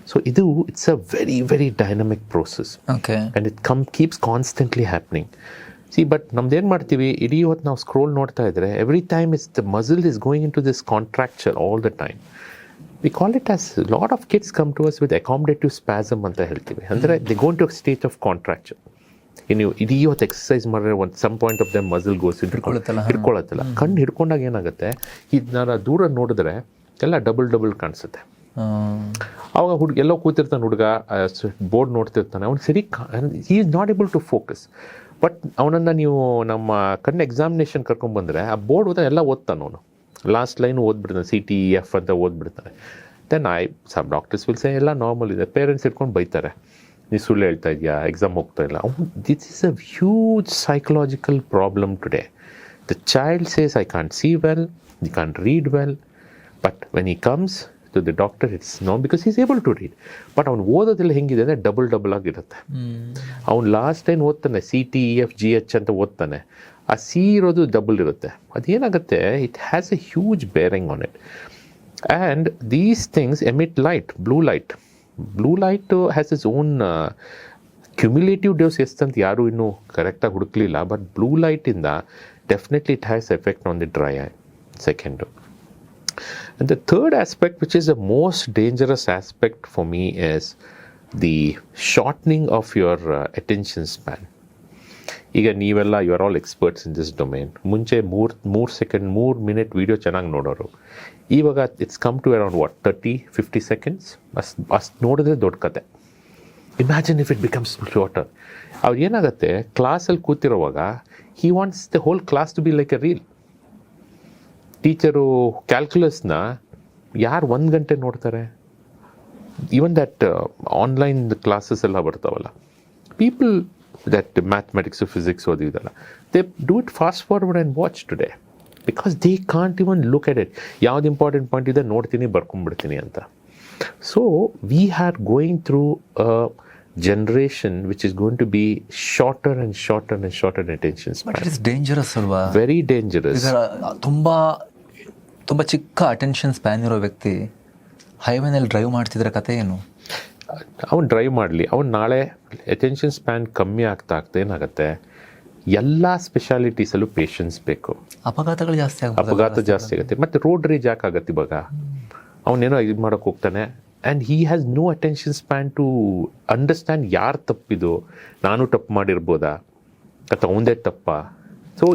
So it's a very, very dynamic process. Okay. And it keeps constantly happening. But ನಮ್ದೇನು ಮಾಡ್ತೀವಿ, ಇಡೀ ಹೊತ್ತು ನಾವು ಸ್ಕ್ರೋಲ್ ನೋಡ್ತಾ ಇದ್ರೆ, every time the muscle is going into this contracture all the time. We call it as, a lot of kids come to us with accommodative spasm ಅಂತ ಹೇಳ್ತೀವಿ. ಅಂದರೆ they go into a state of contraction. ನೀವು ಇಡೀ ಹೊತ್ತು exercise ಮಾಡಿದ್ರೆ some point of them muscle goes into ಹಿಡ್ಕೊಳ್ಳುತ್ತಲ್ಲ. ಕಣ್ಣು ಹಿಡ್ಕೊಂಡಾಗ ಏನಾಗುತ್ತೆ, ಇದನ್ನ ದೂರ ನೋಡಿದ್ರೆ ಎಲ್ಲ ಡಬಲ್ ಕಾಣಿಸುತ್ತೆ. ಅವಾಗ ಎಲ್ಲೋ ಕೂತಿರ್ತಾನೆ ಹುಡುಗ, ಬೋರ್ಡ್ ನೋಡ್ತಿರ್ತಾನೆ, ಅವ್ನು ಸರಿ he is not able to focus. But ಅವನನ್ನು ನೀವು ನಮ್ಮ ಕಣ್ಣು ಎಕ್ಸಾಮಿನೇಷನ್ ಕರ್ಕೊಂಡ್ಬಂದರೆ ಆ ಬೋರ್ಡ್ ಓದ ಎಲ್ಲ ಓದ್ತಾನೆ ಅವನು, ಲಾಸ್ಟ್ ಲೈನ್ ಓದ್ಬಿಡ್ತಾನೆ, CTEF ಅಂತ ಓದ್ಬಿಡ್ತಾನೆ. Then some doctors will say ಎಲ್ಲ ನಾರ್ಮಲ್ ಇದೆ. ಪೇರೆಂಟ್ಸ್ ಇಟ್ಕೊಂಡು ಬೈತಾರೆ, ನೀ ಸುಳ್ಳು ಹೇಳ್ತಾ ಇದೆಯಾ, ಎಕ್ಸಾಮ್ ಹೋಗ್ತಾ ಇಲ್ಲ. This is a huge psychological problem today. The child says I can't see well, I can't read well, but when he comes to the doctor, it's no, because he's able to read. But ಅವನು ಓದೋದೆಲ್ಲ ಹೆಂಗಿದೆ ಅಂದರೆ double ಆಗಿರುತ್ತೆ. ಅವ್ನು last time ಓದ್ತಾನೆ CTEF GH ಅಂತ ಓದ್ತಾನೆ, ಆ C ಇರೋದು ಡಬಲ್ ಇರುತ್ತೆ. ಅದೇನಾಗುತ್ತೆ, it has a huge bearing on it. And these things emit light, blue light has its own cumulative dose ಎಷ್ಟಂತ ಯಾರೂ ಇನ್ನೂ ಕರೆಕ್ಟಾಗಿ ಹುಡುಕ್ಲಿಲ್ಲ. ಬಟ್ ಬ್ಲೂ ಲೈಟಿಂದ definitely it has effect on the dry I. Second. And the third aspect, which is the most dangerous aspect for me, is the shortening of your attention span. ಈಗ ನೀವೆಲ್ಲ you are all experts in this domain. ಮುಂಚೆ 3 minute video ಚೆನ್ನಾಗಿ ನೋಡೋರು, ಇವಾಗ it's come to around 30-50 seconds. ಅಷ್ಟು ನೋಡಿದ್ರೆ ದೊಡ್ಡ ಕತೆ. Imagine if it becomes shorter. ಅವ್ರು ಏನಾಗುತ್ತೆ, ಕ್ಲಾಸಲ್ಲಿ ಕೂತಿರೋವಾಗ he wants the whole class to be like a reel. Teacher ಕ್ಯಾಲ್ಕುಲಸ್ನ ಯಾರು 1 ಗಂಟೆ ನೋಡ್ತಾರೆ? ಈವನ್ ದಟ್ ಆನ್ಲೈನ್ ಕ್ಲಾಸಸ್ ಎಲ್ಲ ಬರ್ತಾವಲ್ಲ, ಪೀಪಲ್ ದಟ್ ಮ್ಯಾಥಮೆಟಿಕ್ಸು ಫಿಸಿಕ್ಸ್ ಓದಿದಲ್ಲ, they do it fast forward and watch today, because they can't even look at it. ಯಾವ್ದು important point ಇದೆ ನೋಡ್ತೀನಿ, ಬರ್ಕೊಂಡ್ಬಿಡ್ತೀನಿ ಅಂತ. So we are going through a generation which is going to be shorter and shorter attention span. But it is dangerous ಅಲ್ವಾ? Very dangerous. ತುಂಬ ಚಿಕ್ಕ attention span ಇರೋ ವ್ಯಕ್ತಿ ಹೈವೇನಲ್ಲಿ ಡ್ರೈವ್ ಮಾಡ್ತಿದ್ರೆ ಕತೆ ಏನು? ಅವ್ನು ಡ್ರೈವ್ ಮಾಡಲಿ, ಅವ್ನು ನಾಳೆ ಅಟೆನ್ಷನ್ ಸ್ಪ್ಯಾನ್ ಕಮ್ಮಿ ಆಗ್ತಾ ಏನಾಗುತ್ತೆ, ಎಲ್ಲ ಸ್ಪೆಷಾಲಿಟೀಸಲ್ಲೂ ಪೇಷನ್ಸ್ ಬೇಕು. ಅಪಘಾತ ಜಾಸ್ತಿ ಆಗುತ್ತೆ. ಮತ್ತು ರೋಡ್ ರೇಜ್ ಯಾಕಾಗತ್ತೆ ಇವಾಗ? ಅವನೇನೋ ಇದು ಮಾಡೋಕ್ಕೆ ಹೋಗ್ತಾನೆ, and he has no attention span to understand ಯಾರು ತಪ್ಪಿದು, ನಾನು ತಪ್ಪು ಮಾಡಿರ್ಬೋದಾ ಅಥವಾ ಅವಂದೇ ತಪ್ಪಾ. ಸೊ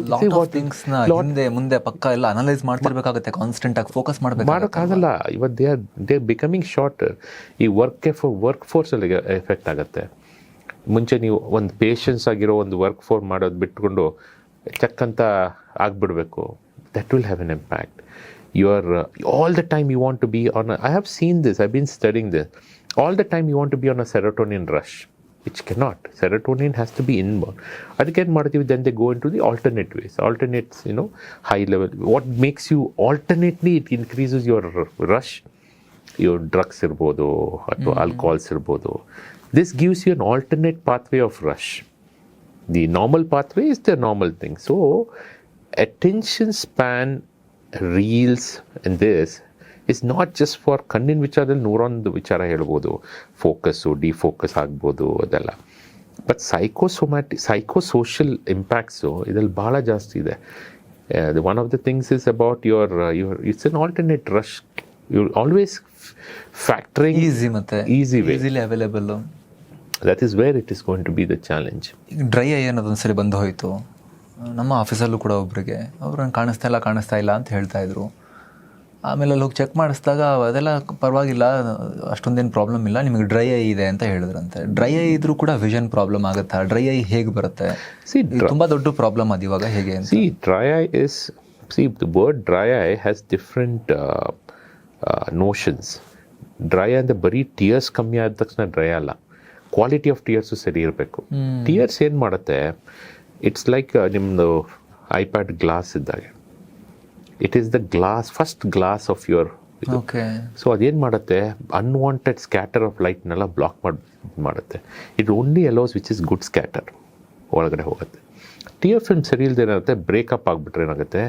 ಮುಂದೆ ಪಕ್ಕ ಎಲ್ಲ ಅನಲೈಸ್ ಮಾಡ್ತಿರ್ಬೇಕಾಗುತ್ತೆ, ಕಾನ್ಸ್ಟೆಂಟ್ ಆಗಿ ಫೋಕಸ್ ಮಾಡೋಕ್ಕಾಗಲ್ಲ. ಇವತ್ತು ದೇ ಬಿಕಮಿಂಗ್ ಶಾರ್ಟರ್. ಈ ವರ್ಕ್ ಫೋರ್ಸಲ್ಲಿ ಎಫೆಕ್ಟ್ ಆಗುತ್ತೆ. ಮುಂಚೆ ನೀವು ಒಂದು ಪೇಷನ್ಸ್ ಆಗಿರೋ ಒಂದು ವರ್ಕ್ ಫೋರ್ಸ್ ಮಾಡೋದು ಬಿಟ್ಕೊಂಡು ಚಕ್ಕಂತ ಆಗಿಬಿಡ್ಬೇಕು, that will have an impact. All the time you want to be on I have seen this, I've been studying this. All the time you want to be on a serotonin rush. which cannot. Serotonin has to be inborn. Adike ಏನು ಮಾಡ್ತೀವಿ, then they go into the alternate ways. Alternates, high level. What makes you alternately, it increases your rush. Your drugs ಇರ್ಬೋದು ಅಥವಾ alcohols ಇರ್ಬೋದು. This gives you an alternate pathway of rush. The normal pathway is the normal thing. So attention span reels and this is not just for ಕಣ್ಣಿನ ವಿಚಾರದಲ್ಲಿ ನೂರೊಂದು ವಿಚಾರ ಹೇಳ್ಬೋದು, focus defocus ಆಗ್ಬೋದು ಅದೆಲ್ಲ. ಬಟ್ ಸೈಕೋಸೋಷಿಯಲ್ ಇಂಪ್ಯಾಕ್ಟ್ಸು ಇದ್ರಲ್ಲಿ ಭಾಳ ಜಾಸ್ತಿ ಇದೆ. One of the things is about your it's an alternate rush. You always factoring easy ಮತ್ತೆ easy way, easily available. That is where it is going to be the challenge. ಈಗ dry eye ಅನ್ನೋದೊಂದ್ಸರಿ ಬಂದು ಹೋಯಿತು ನಮ್ಮ ಆಫೀಸಲ್ಲೂ ಕೂಡ. ಒಬ್ಬರಿಗೆ ಅವ್ರನ್ನ ಕಾಣಿಸ್ತಾ ಇಲ್ಲ ಅಂತ ಹೇಳ್ತಾ ಇದ್ರು. ಆಮೇಲೆ ಅಲ್ಲಿ ಹೋಗಿ ಚೆಕ್ ಮಾಡಿಸಿದಾಗ ಅದೆಲ್ಲ ಪರವಾಗಿಲ್ಲ, ಅಷ್ಟೊಂದೇನು ಪ್ರಾಬ್ಲಮ್ ಇಲ್ಲ, ನಿಮಗೆ ಡ್ರೈ ಐ ಇದೆ ಅಂತ ಹೇಳಿದ್ರಂತೆ. ಡ್ರೈ ಐ ಇದ್ರೂ ಕೂಡ ವಿಷನ್ ಪ್ರಾಬ್ಲಮ್ ಆಗುತ್ತಾ? ಡ್ರೈ ಐ ಹೇಗೆ ಬರುತ್ತೆ? ತುಂಬ ದೊಡ್ಡ ಪ್ರಾಬ್ಲಮ್ ಅದು ಇವಾಗ ಹೇಗೆ ಅಂತ. Dry I is, the word dry I has different notions. Dry ಅಂದರೆ ಬರೀ ಟಿಯರ್ಸ್ ಕಮ್ಮಿ ಆದ ತಕ್ಷಣ ಡ್ರೈ ಅಲ್ಲ, ಕ್ವಾಲಿಟಿ ಆಫ್ ಟಿಯರ್ಸು ಸರಿ ಇರಬೇಕು. ಟಿಯರ್ಸ್ ಏನು ಮಾಡುತ್ತೆ, ಇಟ್ಸ್ ಲೈಕ್ ನಿಮ್ಮದು ಐಪ್ಯಾಡ್ ಗ್ಲಾಸ್ ಇದ್ದಾಗ, it is the glass, first glass of your. So ಅದೇನು ಮಾಡುತ್ತೆ, ಅನ್ವಾಂಟೆಡ್ ಸ್ಕ್ಯಾಟರ್ ಆಫ್ ಲೈಟ್ನೆಲ್ಲ ಬ್ಲಾಕ್ ಮಾಡುತ್ತೆ. It only allows which is good scatter, ಒಳಗಡೆ ಹೋಗುತ್ತೆ. ಟಿಯರ್ ಫಿಲ್ಮ್ ಸರಿ ಇಲ್ಲದೆ ಏನಾಗುತ್ತೆ, ಬ್ರೇಕಪ್ ಆಗಿಬಿಟ್ರೆ ಏನಾಗುತ್ತೆ,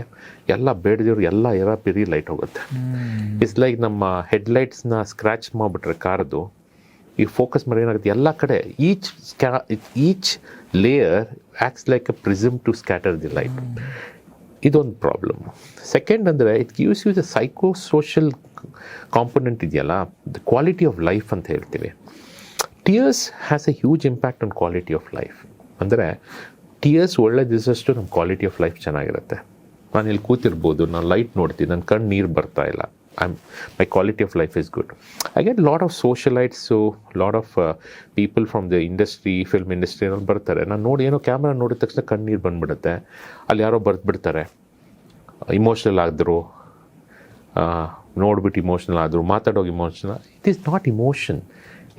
ಎಲ್ಲ ಬೇಡದಿವ್ರು ಎಲ್ಲ ಎರಾಪಿರಿ ಲೈಟ್ ಹೋಗುತ್ತೆ. ಇಟ್ಸ್ ಲೈಕ್ ನಮ್ಮ ಹೆಡ್ಲೈಟ್ಸ್ನ ಸ್ಕ್ರ್ಯಾಚ್ ಮಾಡಿಬಿಟ್ರೆ ಕಾರ್ದು, ಈಗ ಫೋಕಸ್ ಮಾಡಿ ಏನಾಗುತ್ತೆ, ಎಲ್ಲ ಕಡೆ each layer acts like a prism to scatter the light. ಇದೊಂದು ಪ್ರಾಬ್ಲಮ್. ಸೆಕೆಂಡ್ ಅಂದರೆ it gives you the psychosocial component ಇದೆಯಲ್ಲ, ದ ಕ್ವಾಲಿಟಿ ಆಫ್ ಲೈಫ್ ಅಂತ ಹೇಳ್ತೀವಿ. Tears has a huge impact on quality of life. ಅಂದರೆ tears ಒಳ್ಳೆದಿದ್ದಷ್ಟು ನಮ್ಮ quality of life ಚೆನ್ನಾಗಿರುತ್ತೆ. ನಾನು ಇಲ್ಲಿ ಕೂತಿರ್ಬೋದು, ನಾನು ಲೈಟ್ ನೋಡ್ತೀನಿ, ನನ್ನ ಕಣ್ಣು ನೀರು ಬರ್ತಾ ಇಲ್ಲ, my quality of life is good. I get a lot of socialites, so lot of people from the industry, film industry ಅಲ್ಲಿ ಬರ್ತಾರೆ. ನಾನು ನೋಡಿ ಏನೋ ಕ್ಯಾಮ್ರಾ ನೋಡಿದ ತಕ್ಷಣ ಕಣ್ಣೀರು ಬಂದ್ಬಿಡುತ್ತೆ. ಅಲ್ಲಿ ಯಾರೋ ಬರ್ದ್ಬಿಡ್ತಾರೆ, ಇಮೋಷ್ನಲ್ ಆದರು, ನೋಡ್ಬಿಟ್ಟು ಇಮೋಷ್ನಲ್ ಆದರು, ಮಾತಾಡೋಗಿ emotional. It is not emotion,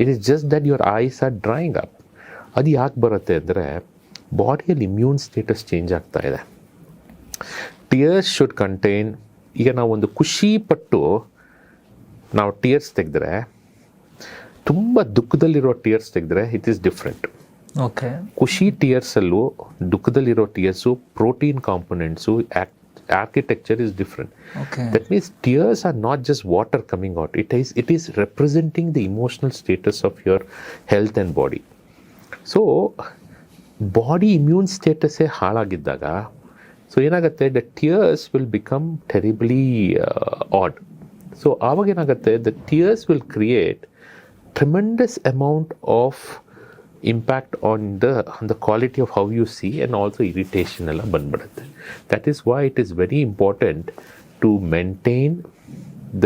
it is just that your eyes are drawing up. ಅದು ಯಾಕೆ ಬರುತ್ತೆ ಅಂದರೆ ಬಾಡಿಯಲ್ಲಿ ಇಮ್ಯೂನ್ ಸ್ಟೇಟಸ್ ಚೇಂಜ್ ಆಗ್ತಾ ಇದೆ. ಟಿಯರ್ಸ್ ಶುಡ್ ಕಂಟೈನ್, ಈಗ ನಾವು ಒಂದು ಖುಷಿ ಪಟ್ಟು ನಾವು ಟಿಯರ್ಸ್ ತೆಗೆದ್ರೆ, ತುಂಬ ದುಃಖದಲ್ಲಿರೋ ಟಿಯರ್ಸ್ ತೆಗೆದ್ರೆ ಇಟ್ ಈಸ್ ಡಿಫ್ರೆಂಟ್. ಓಕೆ, ಖುಷಿ ಟಿಯರ್ಸಲ್ಲೂ ದುಃಖದಲ್ಲಿರೋ tears protein components architecture is different. That means tears are not just water coming out, it is representing the emotional status of your health and body. So body immune ಸ್ಟೇಟಸ್ಸೇ ಹಾಳಾಗಿದ್ದಾಗ, so ಏನಾಗುತ್ತೆ, the tears will become terribly odd. So ಆವಾಗ ಏನಾಗುತ್ತೆ, the tears will create tremendous amount of impact on the quality of how U C and also irritation ಎಲ್ಲ ಬಂದ್ಬಿಡುತ್ತೆ. That is why it is very important to maintain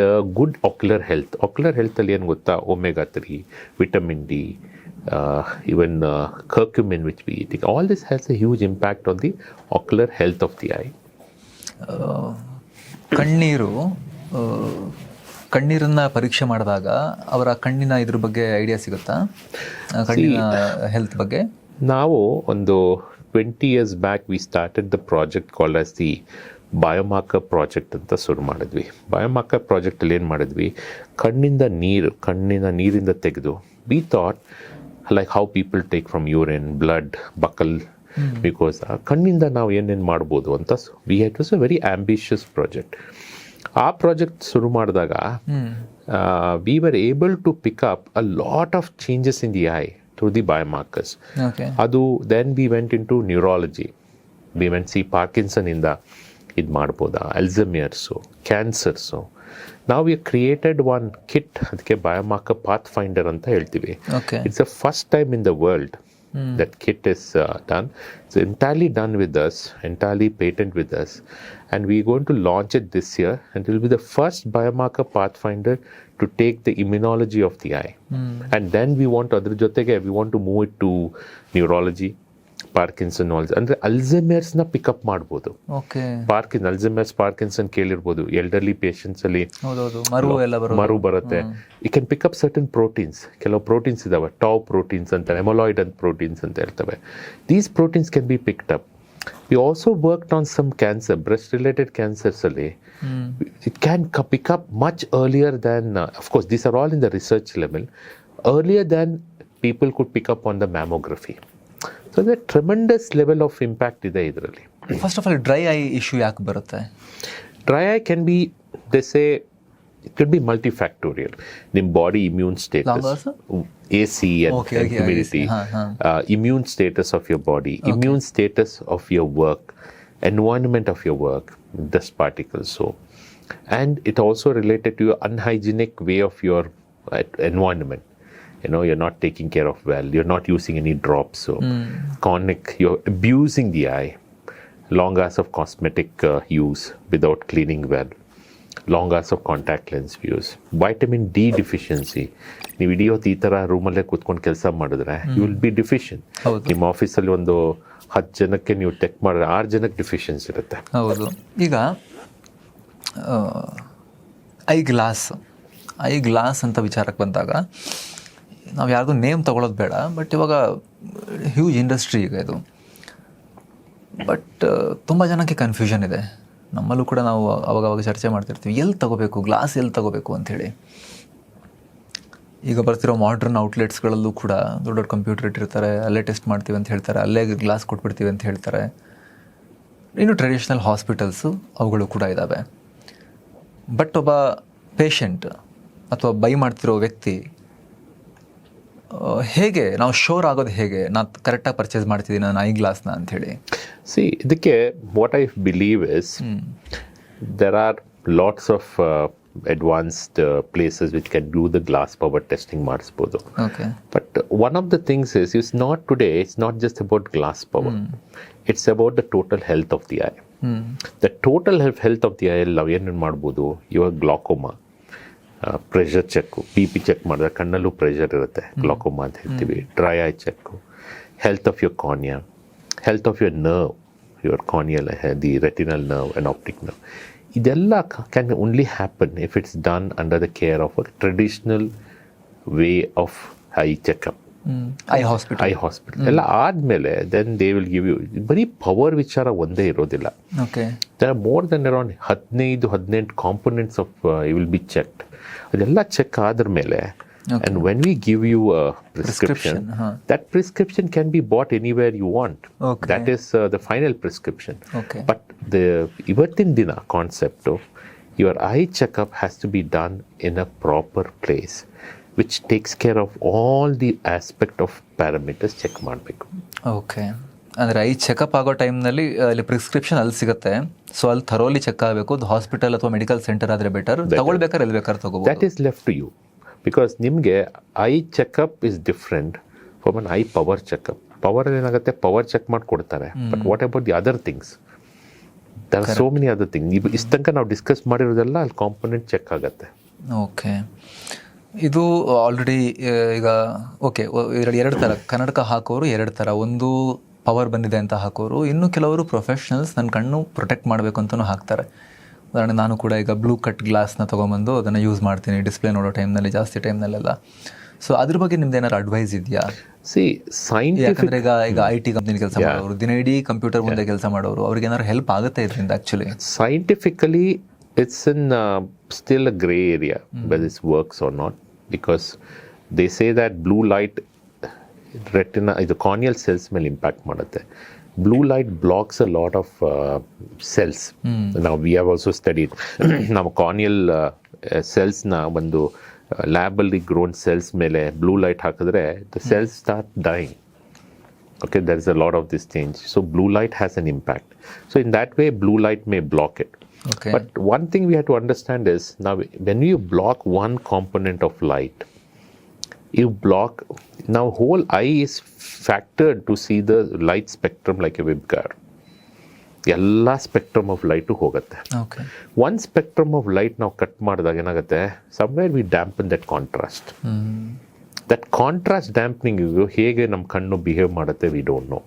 the good ocular health. Ocular ಹೆಲ್ತಲ್ಲಿ ಏನು ಗೊತ್ತಾ, omega 3, vitamin D, even curcumin which we eat, all this has a huge impact on the ocular health of the eye. ಕಣ್ಣೀರನ್ನ ಪರೀಕ್ಷೆ ಮಾಡಿದಾಗ ಅವರ ಕಣ್ಣಿನ ಇದ್ರ ಬಗ್ಗೆ idea ಸಿಗುತ್ತಾ, ಕಣ್ಣಿನ ಹೆಲ್ತ್ ಬಗ್ಗೆ? ನಾವು ಒಂದು 20 years back we started the project called as the biomarker project ಅಂತ ಶುರು ಮಾಡಿದ್ವಿ. ಬಯೋಮಾರ್ಕರ್ ಪ್ರಾಜೆಕ್ಟಲ್ಲಿ ಏನು ಮಾಡಿದ್ವಿ, ಕಣ್ಣಿನ ನೀರಿಂದ ತೆಗೆದು, we thought like how people take from urine, blood, buccal, because ಕಣ್ಣಿಂದ ನಾವು ಏನೇನು ಮಾಡ್ಬೋದು ಅಂತ. It was a very ambitious project. ಆ ಪ್ರಾಜೆಕ್ಟ್ ಶುರು ಮಾಡಿದಾಗ we were able to pick up a lot of changes in the eye through the biomarkers. ಅದು then we went into neurology, we went see ಪಾರ್ಕಿನ್ಸನ್ನಿಂದ ಇದು ಮಾಡ್ಬೋದಾ, Alzheimer's, cancers. ನಾವು we created one kit, ಅದಕ್ಕೆ biomarker path finder ಅಂತ ಹೇಳ್ತೀವಿ. It's a first time in the world that kit is done. It's entirely done with us, entirely patent with us, and we're going to launch it this year, and it will be the first biomarker pathfinder to take the immunology of the eye. And then we want to move it to neurology, Parkinson ಅಂದರೆ ಅಲ್ಝೈಮರ್ಸ್ನ pick up ಮಾಡ್ಬೋದು. Okay. Parkinson ಕೇಳಿರ್ಬೋದು, elderly patients ಅಲ್ಲಿ ಹೌದೌದು, ಮರು ಬರುತ್ತೆ. You can pick up certain proteins. ಕೆಲವು proteins ಇದಾವೆ, ಟಾವ್ ಪ್ರೋಟೀನ್ಸ್ ಅಂತ, ಎಮಲಾಯ್ಡ್ ಅಂತ ಪ್ರೋಟೀನ್ಸ್ ಅಂತ ಹೇಳ್ತವೆ. These proteins can be picked up. We also worked on some cancer, breast-related cancers. It can pick up much earlier than, of course, these are all in the research level, earlier than people could pick up on the mammography. So there's a tremendous level of impact ಇದೆ ಇದರಲ್ಲಿ. First of all dry I issue ಯಾಕೆ ಬರುತ್ತೆ? Dry eye can be, they say, it could be multifactorial. ನಿಮ್ಮ body immune status, AC and humidity, immune status of your body, immune status of your work, environment of your work, dust particles. So, and it also related to your unhygienic way of your environment. You know, you're not taking care of well, you're not using any drops. So, chronic, you're abusing the eye. Long hours of cosmetic use without cleaning well. Long hours of contact lens use. Vitamin D deficiency. ನೀವು ಇಡೀ ಹೊತ್ತು ಈ ಥರ ರೂಮಲ್ಲೇ ಕೂತ್ಕೊಂಡು ಕೆಲಸ ಮಾಡಿದ್ರೆ you will B deficient. ನಿಮ್ಮ ಆಫೀಸಲ್ಲಿ ಒಂದು 10 ಜನಕ್ಕೆ ನೀವು ಚೆಕ್ ಮಾಡಿದ್ರೆ 6 ಜನಕ್ಕೆ ಡಿಫಿಷಿಯನ್ಸಿ ಇರುತ್ತೆ. ಹೌದು. ಈಗ ಐ ಗ್ಲಾಸ್ ಅಂತ ವಿಚಾರಕ್ಕೆ ಬಂದಾಗ ನಾವು ಯಾರ್ದು ನೇಮ್ ತೊಗೊಳೋದು ಬೇಡ, ಬಟ್ ಇವಾಗ ಹ್ಯೂಜ್ ಇಂಡಸ್ಟ್ರಿ ಈಗ ಇದು. ಬಟ್ ತುಂಬ ಜನಕ್ಕೆ ಕನ್ಫ್ಯೂಷನ್ ಇದೆ. ನಮ್ಮಲ್ಲೂ ಕೂಡ ನಾವು ಅವಾಗವಾಗ ಚರ್ಚೆ ಮಾಡ್ತಿರ್ತೀವಿ, ಎಲ್ಲಿ ತಗೋಬೇಕು ಗ್ಲಾಸ್, ಎಲ್ಲಿ ತಗೋಬೇಕು ಅಂಥೇಳಿ. ಈಗ ಬರ್ತಿರೋ ಮಾಡ್ರನ್ ಔಟ್ಲೆಟ್ಸ್ಗಳಲ್ಲೂ ಕೂಡ ದೊಡ್ಡ ದೊಡ್ಡ ಕಂಪ್ಯೂಟರ್ ಇಟ್ಟಿರ್ತಾರೆ, ಅಲ್ಲೇ ಟೆಸ್ಟ್ ಮಾಡ್ತೀವಿ ಅಂತ ಹೇಳ್ತಾರೆ, ಅಲ್ಲೇ ಗ್ಲಾಸ್ ಕೊಟ್ಬಿಡ್ತೀವಿ ಅಂತ ಹೇಳ್ತಾರೆ. ಇನ್ನು ಟ್ರೆಡಿಷ್ನಲ್ ಹಾಸ್ಪಿಟಲ್ಸು ಅವುಗಳು ಕೂಡ ಇದ್ದಾವೆ. ಬಟ್ ಒಬ್ಬ ಪೇಷಂಟ್ ಅಥವಾ ಬೈ ಮಾಡ್ತಿರೋ ವ್ಯಕ್ತಿ ಹೇಗೆ ನಾವು ಶೋರ್ ಆಗೋದು, ಹೇಗೆ ನಾನು ಕರೆಕ್ಟಾಗಿ ಪರ್ಚೇಸ್ ಮಾಡ್ತಿದ್ದೀನಿ ನಾನು ಐ ಗ್ಲಾಸ್ನ ಅಂಥೇಳಿ? ಸಿ, ಇದಕ್ಕೆ what I believe is there are lots of advanced places which can do the glass power testing ಮಾಡಿಸ್ಬೋದು. Okay. But one of the things is, it's not just about glass power. It's about the total health of the eye. The total health of the eye ನಾವು ಏನೇನು ಮಾಡ್ಬೋದು, ಇವಾಗ glaucoma pressure check, BP check ಮಾಡಿದ್ರೆ ಕಣ್ಣಲ್ಲೂ pressure ಇರುತ್ತೆ, glaucoma ಅಂತ ಹೇಳ್ತೀವಿ. Dry eye check, health of your cornea, health of your nerve, your corneal, the retinal nerve and optic nerve. ಇದೆಲ್ಲ can only happen if it's done under the care of a traditional way of eye checkup, eye hospital ಎಲ್ಲ ಆದಮೇಲೆ then they will give you. ಬರೀ power ವಿಚಾರ ಒಂದೇ ಇರೋದಿಲ್ಲ. There are more then around 15-18 components of you will be checked. ಅದೆಲ್ಲ check ಆದ್ರ ಮೇಲೆ and when we give you a prescription, that prescription can be bought anywhere you want. That is the final prescription. But the ivattin dina concept of your eye checkup has to be done in a proper place which takes care of all the aspect of parameters check ಮಾಡಬೇಕು. Okay. ಅಂದರೆ eye checkup ಆಗೋ ಟೈಮ್ನಲ್ಲಿ ಅಲ್ಲಿ prescription ಅಲ್ಲಿ ಸಿಗುತ್ತೆ, so ಅಲ್ಲಿ thoroughly check ಆಗಬೇಕು. Hospital ಅಥವಾ ಮೆಡಿಕಲ್ ಸೆಂಟರ್ ಆದರೆ ಬೆಟರ್. ತಗೊಳ್ಬೇಕಾದ್ರೆ ಎಲ್ಲಿ ಬೇಕಾದ್ರೆ ತಗೋಬಹುದು. That is left to you. Because ನಿಮಗೆ eye checkup is different from an eye power checkup. Power ಏನಾಗುತ್ತೆ, ಪವರ್ ಚೆಕ್ ಮಾಡಿ ಕೊಡ್ತಾರೆ. But what about the other things? There are so many other thing. ಇಷ್ಟು ತನಕ ನಾವು ಡಿಸ್ಕಸ್ ಮಾಡಿರೋದೆಲ್ಲ ಅಲ್ಲಿ component check ಆಗುತ್ತೆ. ಓಕೆ. ಇದು ಆಲ್ರೆಡಿ ಈಗ ಓಕೆ, ಇದರಲ್ಲಿ 2 ಥರ ಕನ್ನಡಕ ಹಾಕೋರು, 2 ಥರ. ಒಂದು ಪವರ್ ಬಂದಿದೆ ಅಂತ ಹಾಕೋರು, ಇನ್ನು ಕೆಲವರು ಪ್ರೊಫೆಷ್ನಲ್ಸ್ ನನ್ನ ಕಣ್ಣು ಪ್ರೊಟೆಕ್ಟ್ ಮಾಡಬೇಕು ಅಂತಲೂ ಹಾಕ್ತಾರೆ. ಉದಾಹರಣೆ ನಾನು ಕೂಡ ಈಗ ಬ್ಲೂ ಕಟ್ ಗ್ಲಾಸ್ನ ತೊಗೊಂಬಂದು ಅದನ್ನು ಯೂಸ್ ಮಾಡ್ತೀನಿ ಡಿಸ್ಪ್ಲೇ ನೋಡೋ ಟೈಮ್ನಲ್ಲಿ, ಜಾಸ್ತಿ ಟೈಮ್ನಲ್ಲೆಲ್ಲ. ಸೊ ಅದ್ರ ಬಗ್ಗೆ ನಿಮ್ದು ಏನಾದ್ರು ಅಡ್ವೈಸ್ ಇದೆಯಾ? ಯಾಕಂದರೆ ಈಗ IT ಕಂಪ್ನಿಲಿ ಕೆಲಸ ಮಾಡೋರು, ದಿನ ಇಡೀ ಕಂಪ್ಯೂಟರ್ ಮುಂದೆ ಕೆಲಸ ಮಾಡೋರು, ಅವ್ರಿಗೆ ಏನಾದ್ರು ಹೆಲ್ಪ್ ಆಗುತ್ತೆ ಇದರಿಂದ? Actually scientifically it's in still a grey area whether this works or not, because they say that blue light retina ಇದು ಕಾರ್ನಿಯಲ್ ಸೆಲ್ಸ್ ಮೇಲೆ ಇಂಪ್ಯಾಕ್ಟ್ ಮಾಡುತ್ತೆ. Blue light blocks a lot of cells. Now we have also studied ನಮ್ಮ corneal ಸೆಲ್ಸ್ನ ಒಂದು ಲ್ಯಾಬಲ್ಲಿ grown cells ಮೇಲೆ blue light ಹಾಕಿದ್ರೆ the cells start dying. Okay, there is a lot of this change. So blue light has an impact. So in that way, blue light may block it. Okay. But one thing we have to understand is, now when you block one component of light, you block, now whole eye is factored to see the light spectrum like a webcar. ಎಲ್ಲ spectrum of light ಹೋಗುತ್ತೆ. One spectrum of light ನಾವು cut ಮಾಡಿದಾಗ ಏನಾಗುತ್ತೆ, somewhere we dampen that contrast. That contrast ಡ್ಯಾಂಪನಿಂಗಿಗೂ ಹೇಗೆ ನಮ್ಮ ಕಣ್ಣು behave ಮಾಡುತ್ತೆ we don't know.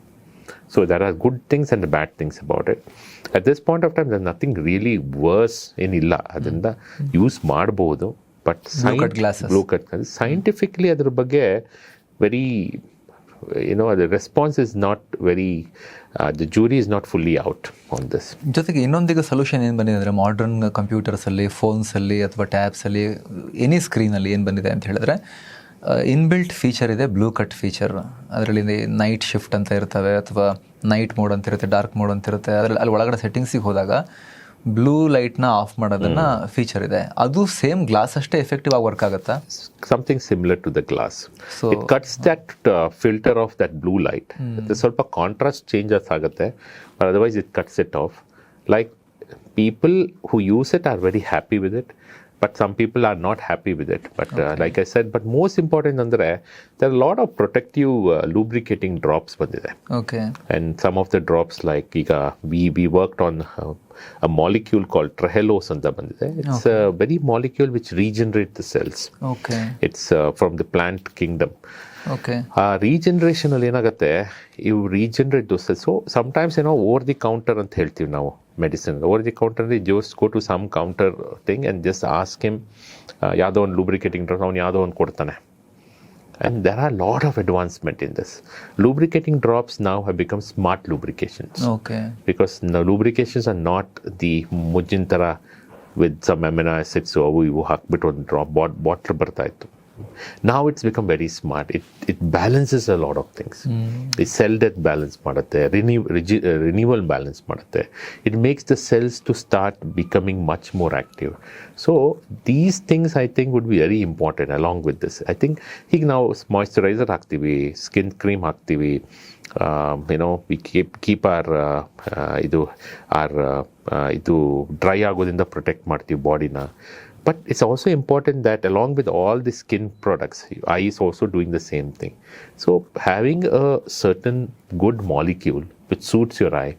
So there are good things and the bad things about it. At this point of time, there's nothing really worse ಏನಿಲ್ಲ, ಅದರಿಂದ use ಮಾಡ್ಬೋದು. But blue cut scientifically ಅದ್ರ ಬಗ್ಗೆ very the response is not very, the jury is not fully out on this. ಜೊತೆಗೆ ಇನ್ನೊಂದಿಗೆ solution ಏನು ಬಂದಿದೆ ಅಂದರೆ modern ಕಂಪ್ಯೂಟರ್ಸಲ್ಲಿ, ಫೋನ್ಸಲ್ಲಿ ಅಥವಾ ಟ್ಯಾಬ್ಸಲ್ಲಿ, ಎನಿ ಸ್ಕ್ರೀನಲ್ಲಿ ಏನು ಬಂದಿದೆ ಅಂತ ಹೇಳಿದ್ರೆ ಇನ್ಬಿಲ್ಟ್ ಫೀಚರ್ ಇದೆ, ಬ್ಲೂ ಕಟ್ ಫೀಚರ್. ಅದರಲ್ಲಿ ನೈಟ್ ಶಿಫ್ಟ್ ಅಂತ ಇರ್ತವೆ ಅಥವಾ ನೈಟ್ ಮೋಡ್ ಅಂತ ಇರುತ್ತೆ, ಡಾರ್ಕ್ ಮೋಡ್ ಅಂತ ಇರುತ್ತೆ. ಅಲ್ಲಿ ಒಳಗಡೆ ಸೆಟ್ಟಿಂಗ್ಸಿಗೆ ಹೋದಾಗ ಬ್ಲೂ ಲೈಟ್ನ ಆಫ್ ಮಾಡೋದನ್ನ ಫೀಚರ್ ಇದೆ. ಅದು ಸೇಮ್ ಗ್ಲಾಸ್ ಅಷ್ಟೇ ಎಫೆಕ್ಟಿವ್ ಆಗಿ ವರ್ಕ್ ಆಗುತ್ತಾ? Something similar to the glass. So it cuts that filter of that blue light. ಸ್ವಲ್ಪ ಕಾಂಟ್ರಾಸ್ಟ್ ಚೇಂಜಸ್ ಆಗುತ್ತೆ, but otherwise it cuts it off. Like people who use it are very happy with it, but some people are not happy with it. But like I said, but most important andre there are a lot of protective lubricating drops bandide. Okay. And some of the drops, like we worked on a molecule called trehalose anta bandide. It's a very molecule which regenerates the cells. Okay. It's from the plant kingdom. Okay. Regeneration ಅಲ್ಲಿ ಏನಾಗುತ್ತೆ, ಇವು regenerate those cells. So sometimes over the counter ಅಂತ ಹೇಳ್ತೀವಿ ನಾವು medicine. Over the counter ಅಂದರೆ just go to some counter thing and just ask him ಯಾವುದೋ ಒಂದು lubricating drops ಅವ್ನು ಯಾವುದೋ ಒಂದು ಕೊಡ್ತಾನೆ. And there are a lot of advancement in this. Lubricating drops now have become smart lubrications. Okay. Because the lubrications are not the mujintara with some amino acids, so ಅವು ಇವು ಹಾಕ್ಬಿಟ್ಟು ಒಂದು drop bottle ಬರ್ತಾ ಇತ್ತು. Now it's become very smart. It balances a lot of things. It cell death balance ಮಾಡುತ್ತೆ, renewal balance ಮಾಡುತ್ತೆ. It makes the cells to start becoming much more active. So these things I think would be very important along with this. I think ಈಗ ನಾವು moisturizer ಹಾಕ್ತೀವಿ, skin cream ಹಾಕ್ತೀವಿ, we keep ಇದು dry ಆಗೋದ್ರಿಂದ protect ಮಾಡ್ತೀವಿ ಬಾಡಿನ. But it's also important that along with all the skin products, eye is also doing the same thing. So having a certain good molecule which suits your eye,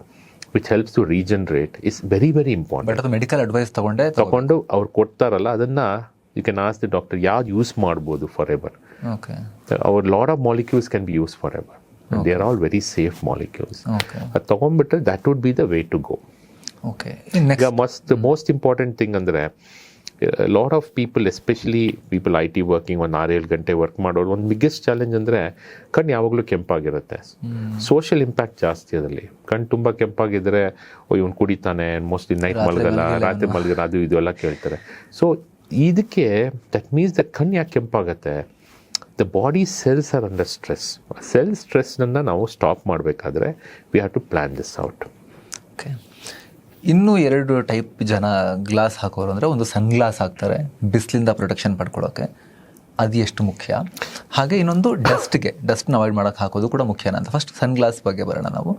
which helps to regenerate, is very, very important. But ಅದು medical advice ತಗೊಂಡು ಅವ್ರು ಕೊಡ್ತಾರಲ್ಲ, ಅದನ್ನ you can ask the doctor, ಯಾವ್ದು use ಮಾಡ್ಬೋದು forever. Okay. Our lot of molecules can be used forever. And they are all very safe molecules. Okay. ಅದು ತಗೊಂಡ್ಬಿಟ್ರೆ that would be the way to go. Okay. The most important thing ಅಂದ್ರೆ, a lot of people, especially people IT working 1-6 ಗಂಟೆ work ಮಾಡೋರು, ಒಂದು biggest challenge ಅಂದರೆ ಕಣ್ಣು ಯಾವಾಗಲೂ ಕೆಂಪಾಗಿರುತ್ತೆ. Social impact ಜಾಸ್ತಿ ಅದರಲ್ಲಿ. ಕಣ್ಣು ತುಂಬ ಕೆಂಪಾಗಿದ್ದರೆ ಇವನು ಕುಡಿತಾನೆ, ಮೋಸ್ಟ್ಲಿ ನೈಟ್ ಮಲಗಲ್ಲ, ರಾತ್ರಿ ಮಲಗಲ್ಲ, ಅದು ಇದು ಎಲ್ಲ ಕೇಳ್ತಾರೆ. ಸೊ ಇದಕ್ಕೆ ದಟ್ ಮೀನ್ಸ್ ದಟ್ ಕಣ್ಣು ಯಾಕೆ ಕೆಂಪಾಗತ್ತೆ, the body cells are under stress. Cell ಸ್ಟ್ರೆಸ್ನನ್ನು ನಾವು ಸ್ಟಾಪ್ ಮಾಡಬೇಕಾದ್ರೆ we have to plan this out. Okay. ಇನ್ನೂ 2 ಟೈಪ್ ಜನ ಗ್ಲಾಸ್ ಹಾಕೋರು ಅಂದರೆ, ಒಂದು ಸನ್ ಗ್ಲಾಸ್ ಹಾಕ್ತಾರೆ ಬಿಸಿಲಿಂದ ಪ್ರೊಟೆಕ್ಷನ್ ಪಡ್ಕೊಳ್ಳೋಕ್ಕೆ, ಅದು ಎಷ್ಟು ಮುಖ್ಯ. ಹಾಗೆ ಇನ್ನೊಂದು ಡಸ್ಟ್ನ ಅವಾಯ್ಡ್ ಮಾಡೋಕ್ಕೆ ಹಾಕೋದು ಕೂಡ ಮುಖ್ಯನಾ ಅಂತ. ಫಸ್ಟ್ ಸನ್ ಗ್ಲಾಸ್ ಬಗ್ಗೆ ಬರೋಣ ನಾವು.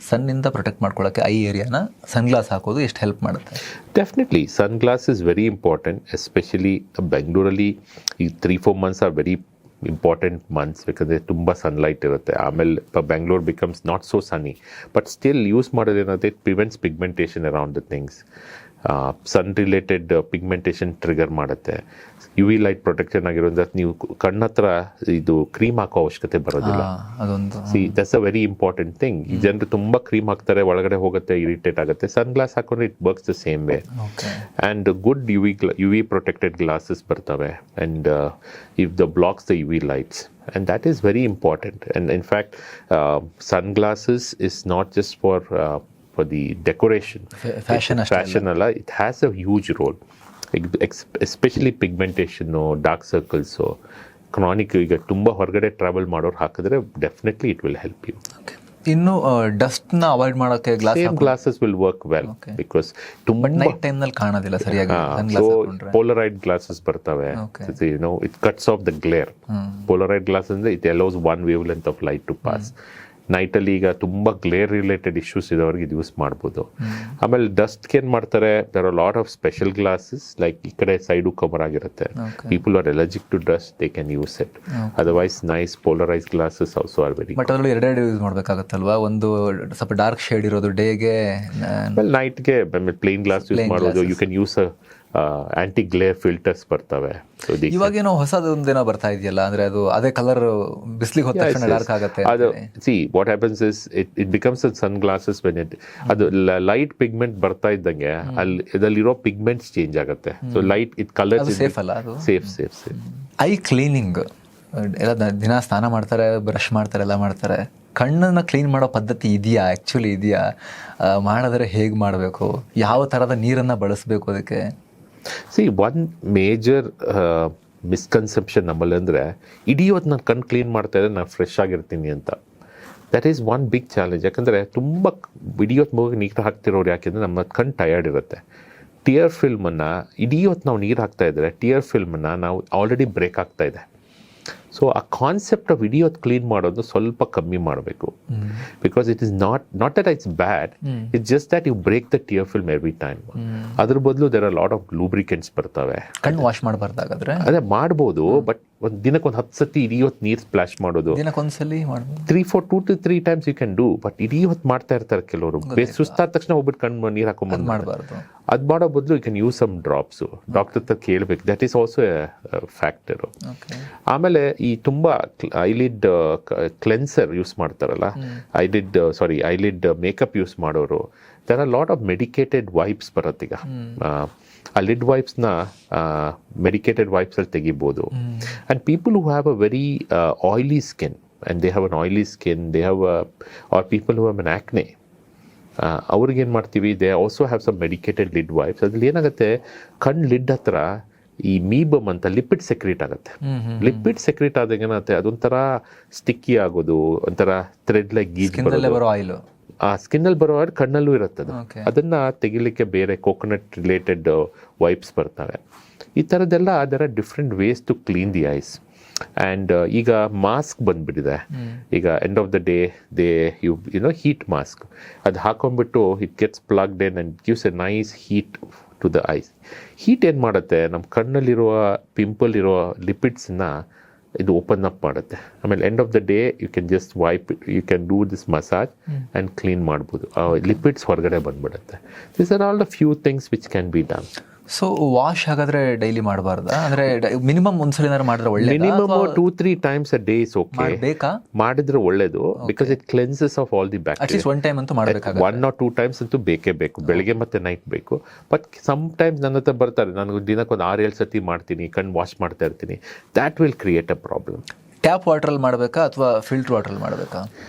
ಸನ್ನಿಂದ ಪ್ರೊಟೆಕ್ಟ್ ಮಾಡ್ಕೊಳ್ಳೋಕ್ಕೆ ಐ ಏರಿಯಾನ ಸನ್ ಗ್ಲಾಸ್ ಹಾಕೋದು ಎಷ್ಟು ಹೆಲ್ಪ್ ಮಾಡುತ್ತೆ? Definitely sun glass is very important. Especially ಬೆಂಗಳೂರಲ್ಲಿ ಈ 3-4 months are very important months, ಯಾಕಂದರೆ ತುಂಬ ಸನ್ಲೈಟ್ ಇರುತ್ತೆ. ಆಮೇಲೆ Bengaluru becomes not so sunny, but still use ಮಾಡೋದೇನಂತೆ it prevents pigmentation around the things. Sun related pigmentation trigger ಮಾಡುತ್ತೆ. U V light protection ಆಗಿರೋದ್ರಿಂದ ನೀವು ಕಣ್ಣತ್ರ ಇದು ಕ್ರೀಮ್ ಹಾಕೋ ಅವಶ್ಯಕತೆ ಬರೋದಿಲ್ಲ. ಅದೊಂದು that's a very important thing. ಈ ಜನರು ತುಂಬ ಕ್ರೀಮ್ ಹಾಕ್ತಾರೆ, ಒಳಗಡೆ ಹೋಗುತ್ತೆ, ಇರಿಟೇಟ್ ಆಗುತ್ತೆ. ಸನ್ ಗ್ಲಾಸ್ ಹಾಕೊಂಡ್ರೆ it works the same way. And good U V protected glasses ಬರ್ತವೆ, and if the blocks the U V lights. And that is very important. And in fact, sunglasses is not just for the decoration. Fashion alla, it has a huge role. Especially pigmentation or dark circles. So chronic ಈಗ ತುಂಬ ಹೊರಗಡೆ travel ಮಾಡೋರು ಹಾಕಿದ್ರೆ definitely it will help you. ಇನ್ನು ಡಸ್ಟ್ನ avoid ಮಾಡೋಕ್ಕೆ glasses will work well, because ತುಂಬ night ಟೈಮ್ನಲ್ಲಿ ಕಾಣೋದಿಲ್ಲ ಸರಿಯಾಗಿ. ಸೊ ಪೋಲರೈಡ್ ಗ್ಲಾಸಸ್ ಬರ್ತವೆ. It cuts off the glare. Polaroid glass ಅಂದರೆ it allows 1 wavelength of light to pass. ನೈಟಲ್ಲಿ ಈಗ ತುಂಬ ಗ್ಲೇರ್ ರಿಲೇಟೆಡ್ ಇಶ್ಯೂಸ್ ಇರೋರಿಗೆ ಇದು ಯೂಸ್ ಮಾಡ್ಬೋದು. ಆಮೇಲೆ ಡಸ್ಟ್ಗೆ ಏನು ಮಾಡ್ತಾರೆ, there are lot of special glasses, like ಈ ಕಡೆ ಸೈಡು ಕವರ್ ಆಗಿರುತ್ತೆ. People are allergic to dust, they can use it. Otherwise nice polarise glasses also are very. But ಅದರಲ್ಲಿ 2 ಯೂಸ್ ಮಾಡಬೇಕಾಗತ್ತಲ್ವಾ? ಒಂದು ಸ್ವಲ್ಪ ಡಾರ್ಕ್ ಶೇಡ್ ಇರೋದು ಡೇಗೆ, ನೈಟ್ಗೆ ಪ್ಲೇನ್ ಗ್ಲಾಸ್ ಯೂಸ್ ಮಾಡೋದು. You can use anti glare filters ಬರ್ತವೆ. So ಇವಾಗೇನೋ ಹೊಸದೊಂದೇನೋ ಬರ್ತಾ ಇದೆಯಲ್ಲ, ಅಂದ್ರೆ ಅದು ಅದೇ ಕಲರ್ ಬಿಸಿಲಿಗೆ ಹೋದ ತಕ್ಷಣ ಡಾರ್ಕ್ ಆಗುತ್ತೆ. ಅದು see what happens is it becomes sun glasses when it ಅದು ಲೈಟ್ ಪಿಗ್ಮೆಂಟ್ ಬರ್ತಾ ಇದ್ದಂಗೆ ಇದರಲ್ಲಿರೋ ಪಿಗ್ಮೆಂಟ್ಸ್ ಚೇಂಜ್ ಆಗುತ್ತೆ. So light it colours safe ಅಲ್ಲ ಅದು? ಸೇಫ್. ಐ ಕ್ಲೀನಿಂಗ್ ಎಲ್ಲ ದಿನ ಸ್ನಾನ ಮಾಡ್ತಾರೆ, ಬ್ರಷ್ ಮಾಡ್ತಾರೆ, ಎಲ್ಲ ಮಾಡ್ತಾರೆ. ಕಣ್ಣನ್ನು ಕ್ಲೀನ್ ಮಾಡೋ ಪದ್ಧತಿ ಇದೆಯಾ? ಆ್ಯಕ್ಚುಲಿ ಇದೆಯಾ? ಮಾಡಿದ್ರೆ ಹೇಗೆ ಮಾಡಬೇಕು? ಯಾವ ಥರದ ನೀರನ್ನು ಬಳಸಬೇಕು ಅದಕ್ಕೆ? ಸಿ ಒನ್ ಮೇಜರ್ ಮಿಸ್ಕನ್ಸೆಪ್ಷನ್ ನಮ್ಮಲ್ಲಿ ಅಂದರೆ ಇಡೀ ಹೊತ್ತು ನಾನು ಕಣ್ಣು ಕ್ಲೀನ್ ಮಾಡ್ತಾ ಇದ್ದರೆ ನಾನು ಫ್ರೆಶ್ ಆಗಿರ್ತೀನಿ ಅಂತ. That is one big challenge. ಯಾಕಂದರೆ ತುಂಬ ಇಡೀ ಹೊತ್ತು ಮೂಗಿಗೆ ನೀರು ಹಾಕ್ತಿರೋರು ಯಾಕೆಂದರೆ ನಮ್ಮ ಕಣ್ಣು ಟಯರ್ಡ್ ಇರುತ್ತೆ. ಟಿಯರ್ ಫಿಲ್ಮನ್ನು ಇಡೀ ಹೊತ್ತು ನಾವು ನೀರು ಹಾಕ್ತಾ ಇದ್ದರೆ ಟಿಯರ್ ಫಿಲ್ಮನ್ನು ನಾವು ಆಲ್ರೆಡಿ ಬ್ರೇಕ್ ಆಗ್ತಾ ಇದೆ. ಸೊ ಆ ಕಾನ್ಸೆಪ್ಟ್ ಆಫ್ ಇಡೀ ಹೊತ್ತು ಕ್ಲೀನ್ ಮಾಡೋದು ಸ್ವಲ್ಪ ಕಮ್ಮಿ ಮಾಡಬೇಕು. Because it is not that it's bad, it's just that you break the tear film every time. ಅದ್ರ ಬದಲು there are lot of lubricants ಬರ್ತವೆ. ಕಣ್ಣು ವಾಶ್ ಮಾಡಬಾರ್ದಾಗಾದ್ರೆ? ಅದೇ ಮಾಡ್ಬೋದು, ಬಟ್ ಒಂದು ದಿನಕ್ಕೆ ಒಂದು 10 ಸತಿ ಇಡೀ ಹೊತ್ತು ನೀರು ಸ್ಪ್ಲಾಶ್ ಮಾಡೋದು, ದಿನಕ್ಕೊಂದ್ಸಲಿ ಮಾಡ್ಬೋದು. 2 to 3 times you can do. But ಇಡೀ ಹೊತ್ತು ಮಾಡ್ತಾ ಇರ್ತಾರೆ ಕೆಲವರು. ಸುಸ್ತಾದ ತಕ್ಷಣ ಹೋಗ್ಬಿಟ್ಟು ಕಣ್ಣು ನೀರು ಹಾಕೊಂಡ್ಬಂದು ಮಾಡಬಾರ್ದು. ಅದು ಮಾಡೋ ಬದಲು you can use some drops. Doctor ಹತ್ರ ಕೇಳಬೇಕು. That is also a factor. ಆಮೇಲೆ ಈ ತುಂಬ ಐಲಿಡ್ ಕ್ಲೆನ್ಸರ್ ಯೂಸ್ ಮಾಡ್ತಾರಲ್ಲ, ಐಲಿಡ್ ಮೇಕಪ್ ಯೂಸ್ ಮಾಡೋರು, there are lot of medicated wipes ಬರುತ್ತೀಗ. ಆ ಲಿಡ್ ವೈಪ್ಸ್ನ ಮೆಡಿಕೇಟೆಡ್ ವೈಪ್ಸಲ್ಲಿ ತೆಗಿಬೋದು. And people who have a very oily skin and they have an oily skin, they have or people who have an acne, ಅವ್ರಿಗೇನು ಮಾಡ್ತೀವಿ, they also have some medicated lid wipes. ಅದ್ರಲ್ಲಿ ಏನಾಗುತ್ತೆ, ಕಣ್ಣು lid ಹತ್ರ ಈ ಮೀಬಮ್ ಅಂತ ಲಿಪಿಡ್ ಸೆಕ್ರೇಟ್ ಆಗುತ್ತೆ. Lipid secrete ಆದಾಗ ಏನಾಗುತ್ತೆ, ಅದೊಂಥರ ಸ್ಟಿಕ್ಕಿ ಆಗೋದು, ಒಂಥರ ಥ್ರೆಡ್ ಲೈಕ್ ಗೀಜ್ ಬರೋ ಆಯಿಲ್, ಆ ಸ್ಕಿನ್ನಲ್ಲಿ ಬರೋ ಆಯಿಲ್ ಕಣ್ಣಲ್ಲೂ ಇರುತ್ತೆ. ಅದನ್ನು ತೆಗಿಲಿಕ್ಕೆ ಬೇರೆ ಕೋಕೋನಟ್ ರಿಲೇಟೆಡ್ ವೈಪ್ಸ್ ಬರ್ತವೆ. ಈ ಥರದ್ದೆಲ್ಲ there are different ways to clean the eyes. And ಈಗ ಮಾಸ್ಕ್ ಬಂದ್ಬಿಟ್ಟಿದೆ. ಈಗ end of the day you heat mask ಅದು ಹಾಕೊಂಡ್ಬಿಟ್ಟು it gets plugged in and gives a nice heat to the eyes. Heat ಏನು ಮಾಡುತ್ತೆ, ನಮ್ಮ ಕಣ್ಣಲ್ಲಿರುವ ಪಿಂಪಲ್ ಇರೋ ಲಿಪಿಡ್ಸನ್ನ ಇದು ಓಪನ್ ಅಪ್ ಮಾಡುತ್ತೆ. ಆಮೇಲೆ end of the day you can just wipe, you can do this massage and clean ಮಾಡ್ಬೋದು. Lipids ಹೊರಗಡೆ ಬಂದ್ಬಿಡುತ್ತೆ. ದಿಸ್ ಆರ್ ಆಲ್ ದ ಫ್ಯೂ ಥಿಂಗ್ಸ್ ವಿಚ್ ಕ್ಯಾನ್ ಬಿ ಡನ್. ಸೊ ವಾಶ್ ಹಾಗಾದ್ರೆ ಡೈಲಿ ಮಾಡಬಾರ್ದಾ? ಅಂದ್ರೆ ಮಿನಿಮಮ್ ಒಂದ್ಸಲಿನಾರು ಮಾಡಿದ್ರೆ ಒಳ್ಳೆ, minimum 2-3 times a day is okay. ಬೇಕಾ? ಮಾಡಿದ್ರೆ ಒಳ್ಳೇದು, because it cleanses of all the bacteria. At least 1 time ಅಂತೂ ಮಾಡಬೇಕಾಗುತ್ತೆ. 1 or 2 times ಅಂತೂ ಬೇಕೇ ಬೇಕು, ಬೆಳಗ್ಗೆ ಮತ್ತೆ ನೈಟ್ ಬೇಕು. ಬಟ್ ಸಮ್ ಟೈಮ್ಸ್ ನನ್ನ ಹತ್ರ ಬರ್ತಾರೆ, ನಾನು ದಿನಕ್ಕೊಂದು 6-7 ಸತಿ ಮಾಡ್ತೀನಿ, ಕಣ್ಣು ವಾಶ್ ಮಾಡ್ತಾ ಇರ್ತೀನಿ. That will create a problem. Tap ವಾಟರಲ್ಲಿ ಮಾಡಬೇಕಾ ಅಥವಾ ಫಿಲ್ಟರ್ ವಾಟರಲ್ಲಿ ಮಾಡಬೇಕಾ?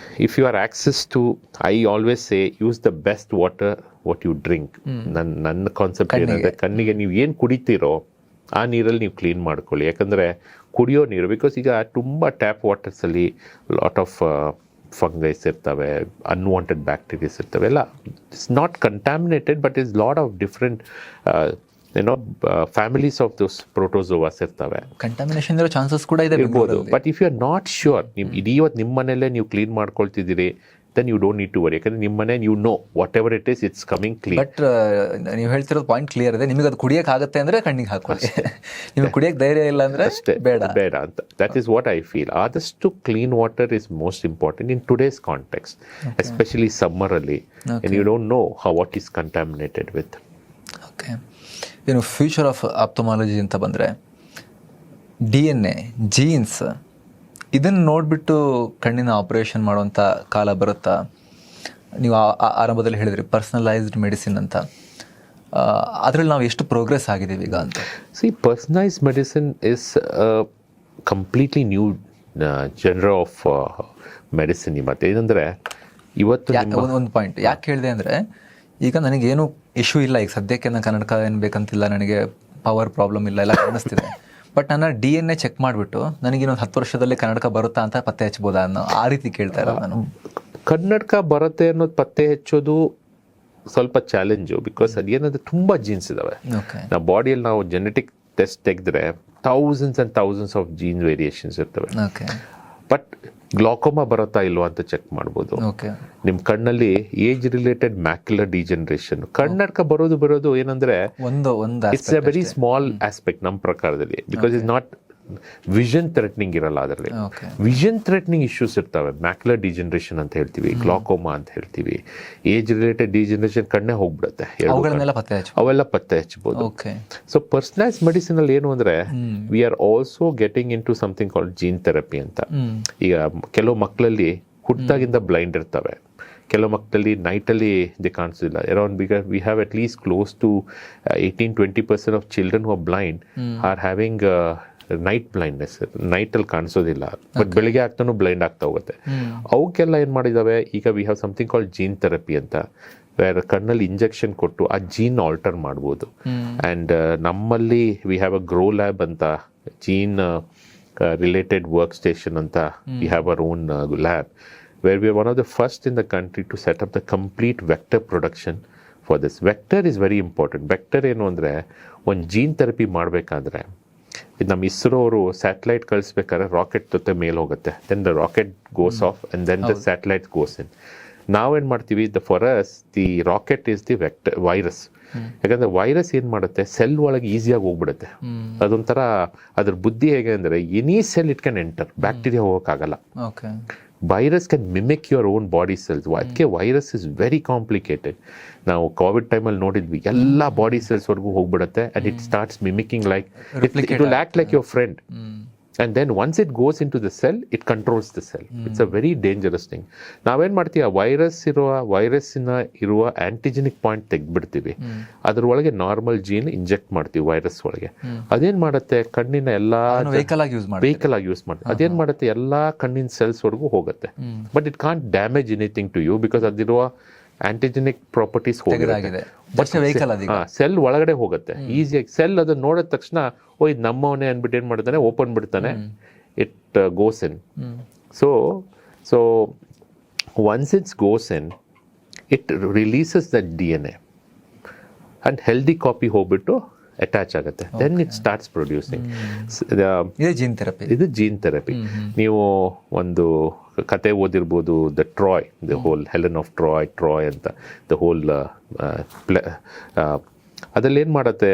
If you are access to, I always say use the best water what you drink. ನನ್ನ ಕಾನ್ಸೆಪ್ಟ್ ಏನಂದರೆ, ಕಣ್ಣಿಗೆ ನೀವು ಏನು ಕುಡಿತೀರೋ ಆ ನೀರಲ್ಲಿ ನೀವು ಕ್ಲೀನ್ ಮಾಡ್ಕೊಳ್ಳಿ. ಯಾಕಂದರೆ ಕುಡಿಯೋ ನೀರು, ಬಿಕಾಸ್ ಈಗ ತುಂಬ ಟ್ಯಾಪ್ ವಾಟರ್ಸಲ್ಲಿ ಲಾಟ್ ಆಫ್ ಫಂಗೈಸ್ ಇರ್ತವೆ, ಅನ್ವಾಂಟೆಡ್ ಬ್ಯಾಕ್ಟೀರಿಯಾಸ್ ಇರ್ತವೆ. ಎಲ್ಲ it's not contaminated, but is lot of different families of those protozoas ಇರ್ತವೆ. ಕಂಟಾಮಿನೇಷನ್ ಇರೋ ಚಾನ್ಸಸ್ ಕೂಡ ಇದೆ ಇರ್ಬೋದು. But if you are not sure, ನೀವು ಇಡೀ ಹೊತ್ತು ನಿಮ್ಮ ಮನೆಯಲ್ಲೇ ನೀವು ಕ್ಲೀನ್ ಮಾಡ್ಕೊಳ್ತಿದ್ದೀರಿ, then you don't need to worry. ಯಾಕಂದರೆ ನಿಮ್ಮ ಮನೆ, you know whatever it is, it's coming clean. But ನೀವು ಹೇಳ್ತಿರೋದು ಪಾಯಿಂಟ್ ಕ್ಲಿಯರ್ ಇದೆ. ನಿಮಗೆ ಅದು ಕುಡಿಯೋಕೆ ಆಗುತ್ತೆ ಅಂದರೆ ಕಣ್ಣಿಗೆ ಹಾಕೊಳ್ಳಿ. ನಿಮಗೆ ಕುಡಿಯೋಕೆ ಧೈರ್ಯ ಇಲ್ಲ ಅಂದರೆ ಬೇಡ ಅಂತ. That is what I feel. ಆದಷ್ಟು clean water is most important in today's context, especially ಸಮ್ಮರಲ್ಲಿ. and you don't know what is contaminated with. Okay, ಏನು ಫ್ಯೂಚರ್ ಆಫ್ ಆಪ್ಥಮಾಲಜಿ ಅಂತ ಬಂದರೆ DNA, ಜೀನ್ಸ್, ಇದನ್ನು ನೋಡಿಬಿಟ್ಟು ಕಣ್ಣಿನ ಆಪರೇಷನ್ ಮಾಡುವಂಥ ಕಾಲ ಬರುತ್ತಾ? ನೀವು ಆರಂಭದಲ್ಲಿ ಹೇಳಿದ್ರಿ ಪರ್ಸನಲೈಸ್ಡ್ ಮೆಡಿಸಿನ್ ಅಂತ. ಅದರಲ್ಲಿ ನಾವು ಎಷ್ಟು ಪ್ರೋಗ್ರೆಸ್ ಆಗಿದ್ದೀವಿ ಈಗ ಅಂತ? See, personalised medicine is completely new genre of medicine. ಇವತ್ತು ಏನಂದರೆ, ಇವತ್ತು ಒಂದು ಪಾಯಿಂಟ್ ಯಾಕೆ ಹೇಳಿದೆ ಅಂದರೆ, ಈಗ ನನಗೇನು ಇಶ್ಯೂ ಇಲ್ಲ, ಈಗ ಸದ್ಯಕ್ಕೆ ನಾನು ಕನ್ನಡಕ ಏನು ಬೇಕಂತಿಲ್ಲ, ನನಗೆ ಪವರ್ ಪ್ರಾಬ್ಲಮ್ ಇಲ್ಲ, ಎಲ್ಲ ಕಾಣಿಸ್ತಿದೆ. ಬಟ್ ನನ್ನ DNA ಚೆಕ್ ಮಾಡಿಬಿಟ್ಟು ನನಗಿನ್ನೊಂದು 10 ವರ್ಷದಲ್ಲಿ ಕನ್ನಡಕ ಬರುತ್ತಾ ಅಂತ ಪತ್ತೆ ಹಚ್ಬೋದಾ ಅನ್ನೋ ಆ ರೀತಿ ಕೇಳ್ತಾ ಇರೋದು ನಾನು. ಕನ್ನಡಕ ಬರುತ್ತೆ ಅನ್ನೋದು ಪತ್ತೆ ಹಚ್ಚೋದು ಸ್ವಲ್ಪ ಚಾಲೆಂಜು. ಬಿಕಾಸ್ ಅದೇನಂದ್ರೆ ತುಂಬ ಜೀನ್ಸ್ ಇದಾವೆ ನಾವು ಬಾಡಿಯಲ್ಲಿ. ನಾವು ಜೆನೆಟಿಕ್ ಟೆಸ್ಟ್ ತೆಗೆದ್ರೆ thousands and thousands of gene variations ಇರ್ತವೆ. ಬಟ್ ಗ್ಲಾಕೋಮಾ ಬರುತ್ತಾ ಇಲ್ವಾ ಅಂತ ಚೆಕ್ ಮಾಡ್ಬೋದು. ನಿಮ್ಮ ಕಣ್ಣಲ್ಲಿ ಏಜ್ ರಿಲೇಟೆಡ್ ಮ್ಯಾಕ್ಯುಲರ್ ಡಿಜನರೇಷನ್, ಕನ್ನಡಕ ಬರೋದು ಏನಂದ್ರೆ it's A very small aspect ನಮ್ಮ ಪ್ರಕಾರದಲ್ಲಿ, because is not vision threatening ಇರಲ್ಲ ಅದರಲ್ಲಿ. ಓಕೆ. ವಿಷನ್ ಥ್ರೆಟ್ನಿಂಗ್ ಇಶ್ಯೂಸ್ ಇರ್ತವೆ, ಮ್ಯಾಕ್ಯುಲರ್ ಡಿಜನರೇಷನ್ ಅಂತ ಹೇಳ್ತೀವಿ, ಗ್ಲಾಕೋಮಾ ಅಂತ ಹೇಳ್ತೀವಿ, ಏಜ್ ರಿಲೇಟೆಡ್ ಡಿಜನರೇಷನ್ ಕಣ್ಣೇ ಹೋಗ್ಬಿಡುತ್ತೆ, ಅವೆಲ್ಲ ಪತ್ತೆ ಹಚ್ಚಬಹುದು. ಓಕೆ. ಸೊ ಪರ್ಸನಲೈಸ್ ಮೆಡಿಸಿನ್ ಅಲ್ಲಿ ಏನು ಅಂದ್ರೆ we are also getting into something called gene therapy ಅಂತ. ಈಗ ಕೆಲವು ಮಕ್ಕಳಲ್ಲಿ ಹುಟ್ಟಾಗಿಂದ ಬ್ಲೈಂಡ್ ಇರ್ತವೆ, ಕೆಲವು ಮಕ್ಕಳಲ್ಲಿ ನೈಟಲ್ಲಿ ದೇ ಕಾಣಿಸೋದಿಲ್ಲ. Around we have at least close to 18-20% of children who are blind or having night blindness. ನೈಟಲ್ಲಿ ಕಾಣಿಸೋದಿಲ್ಲ, ಬಟ್ ಬೆಳಿಗ್ಗೆ ಆಗ್ತಾನು ಬ್ಲೈಂಡ್ ಆಗ್ತಾ ಹೋಗುತ್ತೆ. ಅವಕ್ಕೆಲ್ಲ ಏನು ಮಾಡಿದಾವೆ ಈಗ, we have something called gene therapy ಅಂತ, ಬೇರೆ ಕಣ್ಣಲ್ಲಿ ಇಂಜೆಕ್ಷನ್ ಕೊಟ್ಟು ಆ ಜೀನ್ ಆಲ್ಟರ್ ಮಾಡ್ಬೋದು. ಆ್ಯಂಡ್ ನಮ್ಮಲ್ಲಿ we have a grow lab ಅಂತ, ಜೀನ್ ರಿಲೇಟೆಡ್ ವರ್ಕ್ ಸ್ಟೇಷನ್ ಅಂತ, we have our own lab where we are one of the first in the country to set up the complete vector production for this. Vector is very important. Vector ಏನು ಅಂದರೆ, ಒಂದು gene therapy ಮಾಡಬೇಕಾದ್ರೆ ಇದು ನಮ್ಮ ಇಸ್ರೋ ಅವರು satellite ಕಳಿಸ್ಬೇಕಾದ್ರೆ rocket ಜೊತೆ ಮೇಲೆ ಹೋಗುತ್ತೆ, then the rocket goes off and then the satellite goes in. ನಾವೇನು ಮಾಡ್ತೀವಿ, for us the rocket is the vector virus. ಯಾಕಂದರೆ ವೈರಸ್ ಏನು ಮಾಡುತ್ತೆ, ಸೆಲ್ ಒಳಗೆ ಈಸಿಯಾಗಿ ಹೋಗ್ಬಿಡುತ್ತೆ. ಅದೊಂಥರ ಅದ್ರ ಬುದ್ಧಿ ಹೇಗೆ ಅಂದರೆ, any cell it can enter, bacteria ಹೋಗೋಕ್ಕಾಗಲ್ಲ. Virus can mimic your own body cells. ಅದಕ್ಕೆ ವೈರಸ್ ಇಸ್ ವೆರಿ ಕಾಂಪ್ಲಿಕೇಟೆಡ್. ನಾವು ಕೋವಿಡ್ ಟೈಮಲ್ಲಿ ನೋಡಿದ್ವಿ, ಎಲ್ಲ ಬಾಡಿ ಸೆಲ್ಸ್ವರೆಗೂ ಹೋಗ್ಬಿಡುತ್ತೆ and it starts mimicking like it will act like your friend. And then once it goes into the cell, it controls the cell. It's a very dangerous thing. ನಾವೇನು ಮಾಡ್ತೀವಿ, ಆ ವೈರಸ್ಸಿನ ಇರುವ ಆಂಟಿಜೆನಿಕ್ ಪಾಯಿಂಟ್ ತೆಗೆದ್ಬಿಡ್ತೀವಿ, ಅದ್ರೊಳಗೆ normal gene inject ಮಾಡ್ತೀವಿ virus ಒಳಗೆ. ಅದೇನು ಮಾಡುತ್ತೆ, ಕಣ್ಣಿನ ಎಲ್ಲ ವೆಹಿಕಲ್ ಆಗಿ ಯೂಸ್ ಮಾಡ್ತೀವಿ. ಅದೇನು ಮಾಡುತ್ತೆ, ಎಲ್ಲ ಕಣ್ಣಿನ ಸೆಲ್ಸ್ವರೆಗೂ ಹೋಗುತ್ತೆ, but it can't damage anything to you because ಅದಿರುವ ಆಂಟಿಜೆನಿಕ್ ಪ್ರಾಪರ್ಟೀಸ್ ಹೋಗಿದೆ. ಸೆಲ್ ಒಳಗಡೆ ಹೋಗುತ್ತೆ ಈಸಿಯಾಗಿ. ಸೆಲ್ ಅದನ್ನ ನೋಡಿದ ತಕ್ಷಣ, ಓ ಇದು ನಮ್ಮವನೇ ಅಂದ್ಬಿಟ್ಟು ಏನು ಮಾಡ್ತಾನೆ, ಓಪನ್ ಬಿಡ್ತಾನೆ, it goes in. So once it's goes in, it releases the DNA and healthy copy ಹೋಗ್ಬಿಟ್ಟು ಅಟ್ಯಾಚ್ ಆಗುತ್ತೆ. Then it starts producing. ಇದು ಜೀನ್ ಥೆರಪಿ. ನೀವು ಒಂದು ಕತೆ ಓದಿರ್ಬೋದು, the Troy, the whole Helen of Troy ಅಂತ, ದ ಹೋಲ್ ಅದ್ರಲ್ಲಿ ಏನು ಮಾಡುತ್ತೆ,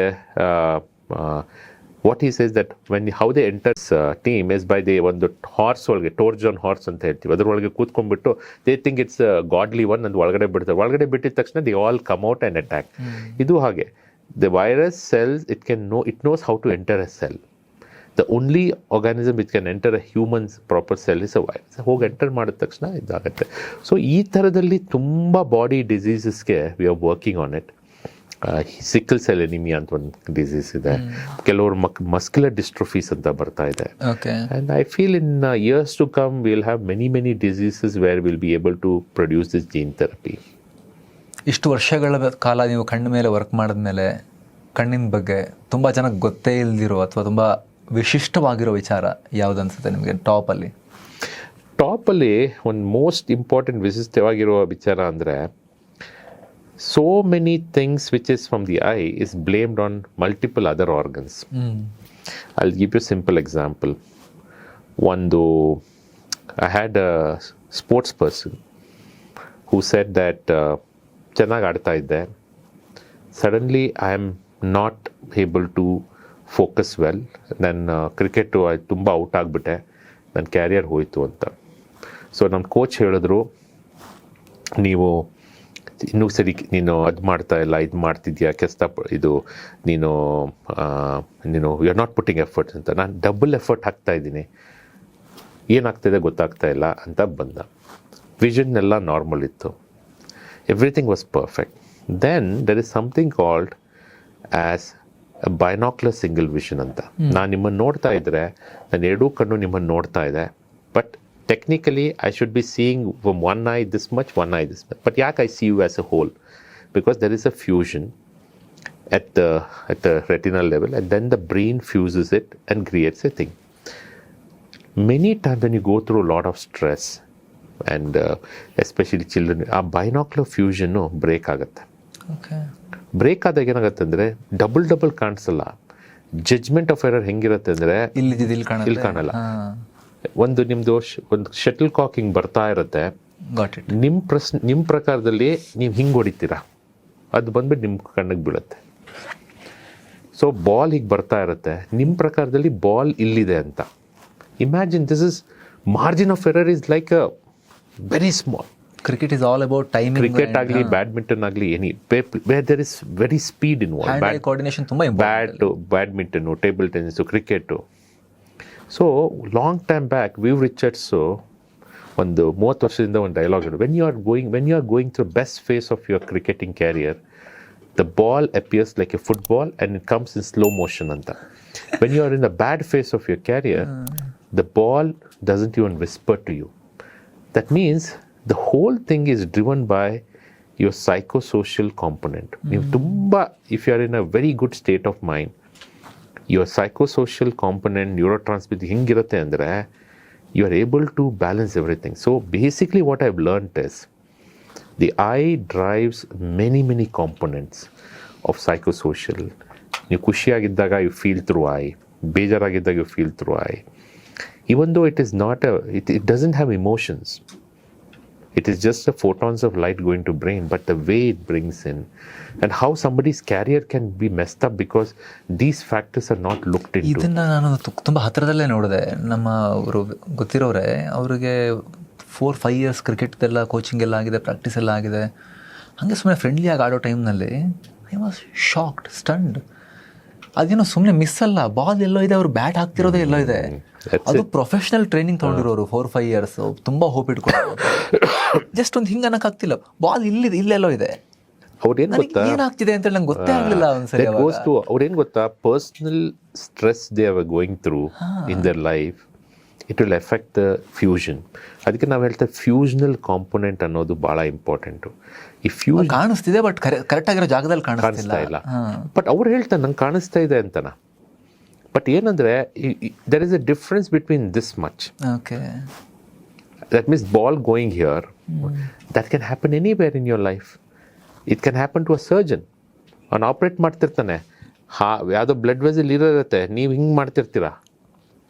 what he says that when how they enters team is by they ಒಂದು ಹಾರ್ಸ್ ಒಳಗೆ, ಟೋರ್ಜಾನ್ ಹಾರ್ಸ್ ಅಂತ ಹೇಳ್ತೀವಿ, ಅದ್ರೊಳಗೆ ಕೂತ್ಕೊಂಡ್ಬಿಟ್ಟು they think it's godly one ಅಂತ ಒಳಗಡೆ ಬಿಡ್ತಾರೆ. ಒಳಗಡೆ ಬಿಟ್ಟಿದ ತಕ್ಷಣ they all come out and attack. ಇದು ಹಾಗೆ the virus cells, it knows how to enter a cell. The only organism which can enter a human's proper cell is a virus. ಹೋಗಿ enter ಮಾಡಿದ ತಕ್ಷಣ ಇದಾಗುತ್ತೆ. ಸೊ ಈ ಥರದಲ್ಲಿ ತುಂಬ body ಡಿಸೀಸಸ್ಗೆ we are working on it. Sickle cell anaemia ಅಂತ ಒಂದು ಡಿಸೀಸ್ ಇದೆ, ಕೆಲವರು ಮಸ್ಕ್ಯುಲರ್ ಡಿಸ್ಟ್ರೋಫೀಸ್ ಅಂತ ಬರ್ತಾ ಇದೆ. And I feel in years to come will have many diseases where will be able to produce this gene therapy. ಇಷ್ಟು ವರ್ಷಗಳ ಕಾಲ ನೀವು ಕಣ್ಣ ಮೇಲೆ ವರ್ಕ್ ಮಾಡಿದ್ಮೇಲೆ ಕಣ್ಣಿನ ಬಗ್ಗೆ ತುಂಬ ಜನಕ್ಕೆ ಗೊತ್ತೇ ಇಲ್ದಿರೋ ಅಥವಾ ತುಂಬ ವಿಶಿಷ್ಟವಾಗಿರೋ ವಿಚಾರ ಯಾವ್ದು ಅನ್ಸುತ್ತೆ ನಿಮಗೆ? ಟಾಪಲ್ಲಿ ಒಂದು ಮೋಸ್ಟ್ ಇಂಪಾರ್ಟೆಂಟ್ ವಿಶಿಷ್ಟವಾಗಿರುವ ವಿಚಾರ ಅಂದರೆ, so many things which is from the eye is blamed on multiple other organs. I will give you simple example. I had a sports person who said that ಚೆನ್ನಾಗಿ ಆಡ್ತಾ ಇದ್ದೆ, suddenly I am not able to focus well, ನನ್ನ cricket ತುಂಬ out ಆಗಿಬಿಟ್ಟೆ, ನನ್ನ career ಹೋಯಿತು ಅಂತ. So ನಮ್ಮ ಕೋಚ್ ಹೇಳಿದ್ರು, ನೀವು ಇನ್ನೂ ಸರಿ ನೀನು ಅದು ಮಾಡ್ತಾ ಇಲ್ಲ, ಇದು ಮಾಡ್ತಿದ್ಯಾ, ನೀನು you are not putting efforts ಅಂತ. ನಾನು ಡಬಲ್ ಎಫರ್ಟ್ ಹಾಕ್ತಾ ಇದ್ದೀನಿ, ಏನಾಗ್ತಾಯಿದೆ ಗೊತ್ತಾಗ್ತಾ ಇಲ್ಲ ಅಂತ ಬಂದ. ವಿಷನ್ ಎಲ್ಲ ನಾರ್ಮಲ್ ಇತ್ತು, everything was perfect. Then there is something called as a binocular single vision ಅಂತ. ನಾನು ನಿಮ್ಮನ್ನು ನೋಡ್ತಾ ಇದ್ರೆ, ನಾನು ಎರಡೂ ಕಣ್ಣು ನಿಮ್ಮನ್ನು ನೋಡ್ತಾ ಇದೆ, but technically I should be seeing from one eye this much, one eye this much. But ಯಾಕೆ I see you as a whole? Because there is a fusion at the retinal level, and then the brain fuses it and creates a thing. Many times when you go through a lot of stress, and especially children, ಆ binocular ಫ್ಯೂಷನ್ನು break ಆಗುತ್ತೆ. Break ಆದಾಗ ಏನಾಗುತ್ತೆ ಅಂದರೆ, double ಕಾಣಿಸಲ್ಲ. Judgment of error ಹೆಂಗಿರುತ್ತೆ ಅಂದರೆ, ಇಲ್ಲಿ ಕಾಣಲ್ಲ. ನಿಮ್ಮದು ಒಂದು ಶಟಲ್ ಕಾಕ್ ಹಿಂಗೆ ಬರ್ತಾ ಇರುತ್ತೆ, ನಿಮ್ಮ ಪ್ರಕಾರದಲ್ಲಿ ನೀವು ಹಿಂಗೆ ಹೊಡಿತೀರಾ, ಅದು ಬಂದ್ಬಿಟ್ಟು ನಿಮ್ಮ ಕಣ್ಣಿಗೆ ಬೀಳುತ್ತೆ. ಸೊ ಬಾಲ್ ಹೀಗೆ ಬರ್ತಾ ಇರುತ್ತೆ, ನಿಮ್ಮ ಪ್ರಕಾರದಲ್ಲಿ ಬಾಲ್ ಇಲ್ಲಿದೆ ಅಂತ imagine. This is margin of error is like a very small. Cricket is all about timing. Cricket ಆಗಲಿ ಬ್ಯಾಡ್ಮಿಂಟನ್ ಆಗಲಿ anywhere there is very speed in coordination ತುಂಬ badminton, table tennis, cricket. So long time back we've ಒಂದು 30 ವರ್ಷದಿಂದ ಒಂದು dialogue ಇದೆ, when you are going through best phase of your cricketing career, the ball appears like a football and it comes in slow motion anta. When you are in the bad phase of your career, the ball doesn't even whisper to you. That means the whole thing is driven by your psychosocial component. If you are in a very good state of mind, your psychosocial component, neurotransmitter hingirutte andre you are able to balance everything. So basically what I've learned is the eye drives many components of psychosocial. ನೀವು ಖುಷಿಯಾಗಿದ್ದಾಗ you feel through eye, ಬೇಜಾರಾಗಿದ್ದಾಗ you feel through eye. Even though it is not it doesn't have emotions. It is just the photons of light going to brain, but the way it brings in and how somebody's career can be messed up because these factors are not looked into. ಇದನ್ನ ನಾನು ತುಂಬ ಹತ್ತಿರದಲ್ಲೇ ನೋಡಿದೆ. ನಮ್ಮ ಅವರು ಗೊತ್ತಿರೋರೆ, ಅವರಿಗೆ 4-5 years ಕ್ರಿಕೆಟ್ದೆಲ್ಲ coaching ಎಲ್ಲ ಆಗಿದೆ, ಪ್ರಾಕ್ಟೀಸ್ ಎಲ್ಲ ಆಗಿದೆ. ಹಾಗೆ ಸುಮ್ಮನೆ ಫ್ರೆಂಡ್ಲಿಯಾಗಿ ಆಡೋ ಟೈಮ್ನಲ್ಲಿ ಐ ವಾಸ್ ಶಾಕ್ಡ್, ಸ್ಟಂಡ್. ಅದೇನೋ ಸುಮ್ಮನೆ ಮಿಸ್ ಅಲ್ಲ, ಬಾಲ್ ಎಲ್ಲೋ ಇದೆ, ಅವ್ರು ಬ್ಯಾಟ್ ಹಾಕ್ತಿರೋದೇ ಎಲ್ಲೋ ಇದೆ. ಅದು ಪ್ರೊಫೆಷ್ನಲ್ ಟ್ರೈನಿಂಗ್ ತೊಗೊಂಡಿರೋರು 4-5 years, ತುಂಬ ಹೋಪ್ ಇಟ್ಕೊಂಡು ಜಸ್ಟ್ ಒಂದು ಹಿಂಗೆ ಅನ್ನಕ್ಕಾಗ್ತಿಲ್ಲ, ಬಾಲ್ ಇಲ್ಲೆಲ್ಲೋ ಇದೆ, ಅವ್ರೇನು ಗೊತ್ತಾ ಏನಾಗ್ತಿದೆ ಅಂತ ನಂಗೆ ಗೊತ್ತೇ ಆಗಲಿಲ್ಲ ಒಂದ್ಸರಿ. ಅವ್ರೇನು ಗೊತ್ತಾ, personal stress they are going through in their life, it will effect the fusion. ಅದಕ್ಕೆ ನಾವು ಹೇಳ್ತೇವೆ ಫ್ಯೂಷನಲ್ ಕಾಂಪೊನೆಂಟ್ ಅನ್ನೋದು ಭಾಳ ಇಂಪಾರ್ಟೆಂಟು. ಈ ಫ್ಯೂಷನ್ ಕಾಣಿಸ್ತಿದೆ ಬಟ್ ಕರೆಕ್ಟ್ ಆಗಿರೋ ಜಾಗದಲ್ಲಿ ಕಾಣಿಸ್ತಾ ಇಲ್ಲ. ಬಟ್ ಅವ್ರು ಹೇಳ್ತಾರೆ ನಂಗೆ ಕಾಣಿಸ್ತಾ ಇದೆ ಅಂತನ. ಬಟ್ ಏನಂದರೆ there is a difference between this much. Okay, that means ball going here, that can happen anywhere in your life. It can happen to a surgeon. ಅವ್ನು ಆಪ್ರೇಟ್ ಮಾಡ್ತಿರ್ತಾನೆ, ಯಾವುದೋ ಬ್ಲಡ್ ವೆಸಲ್ ಇರುತ್ತೆ, ನೀವು ಹಿಂಗೆ ಮಾಡ್ತಿರ್ತೀರಾ.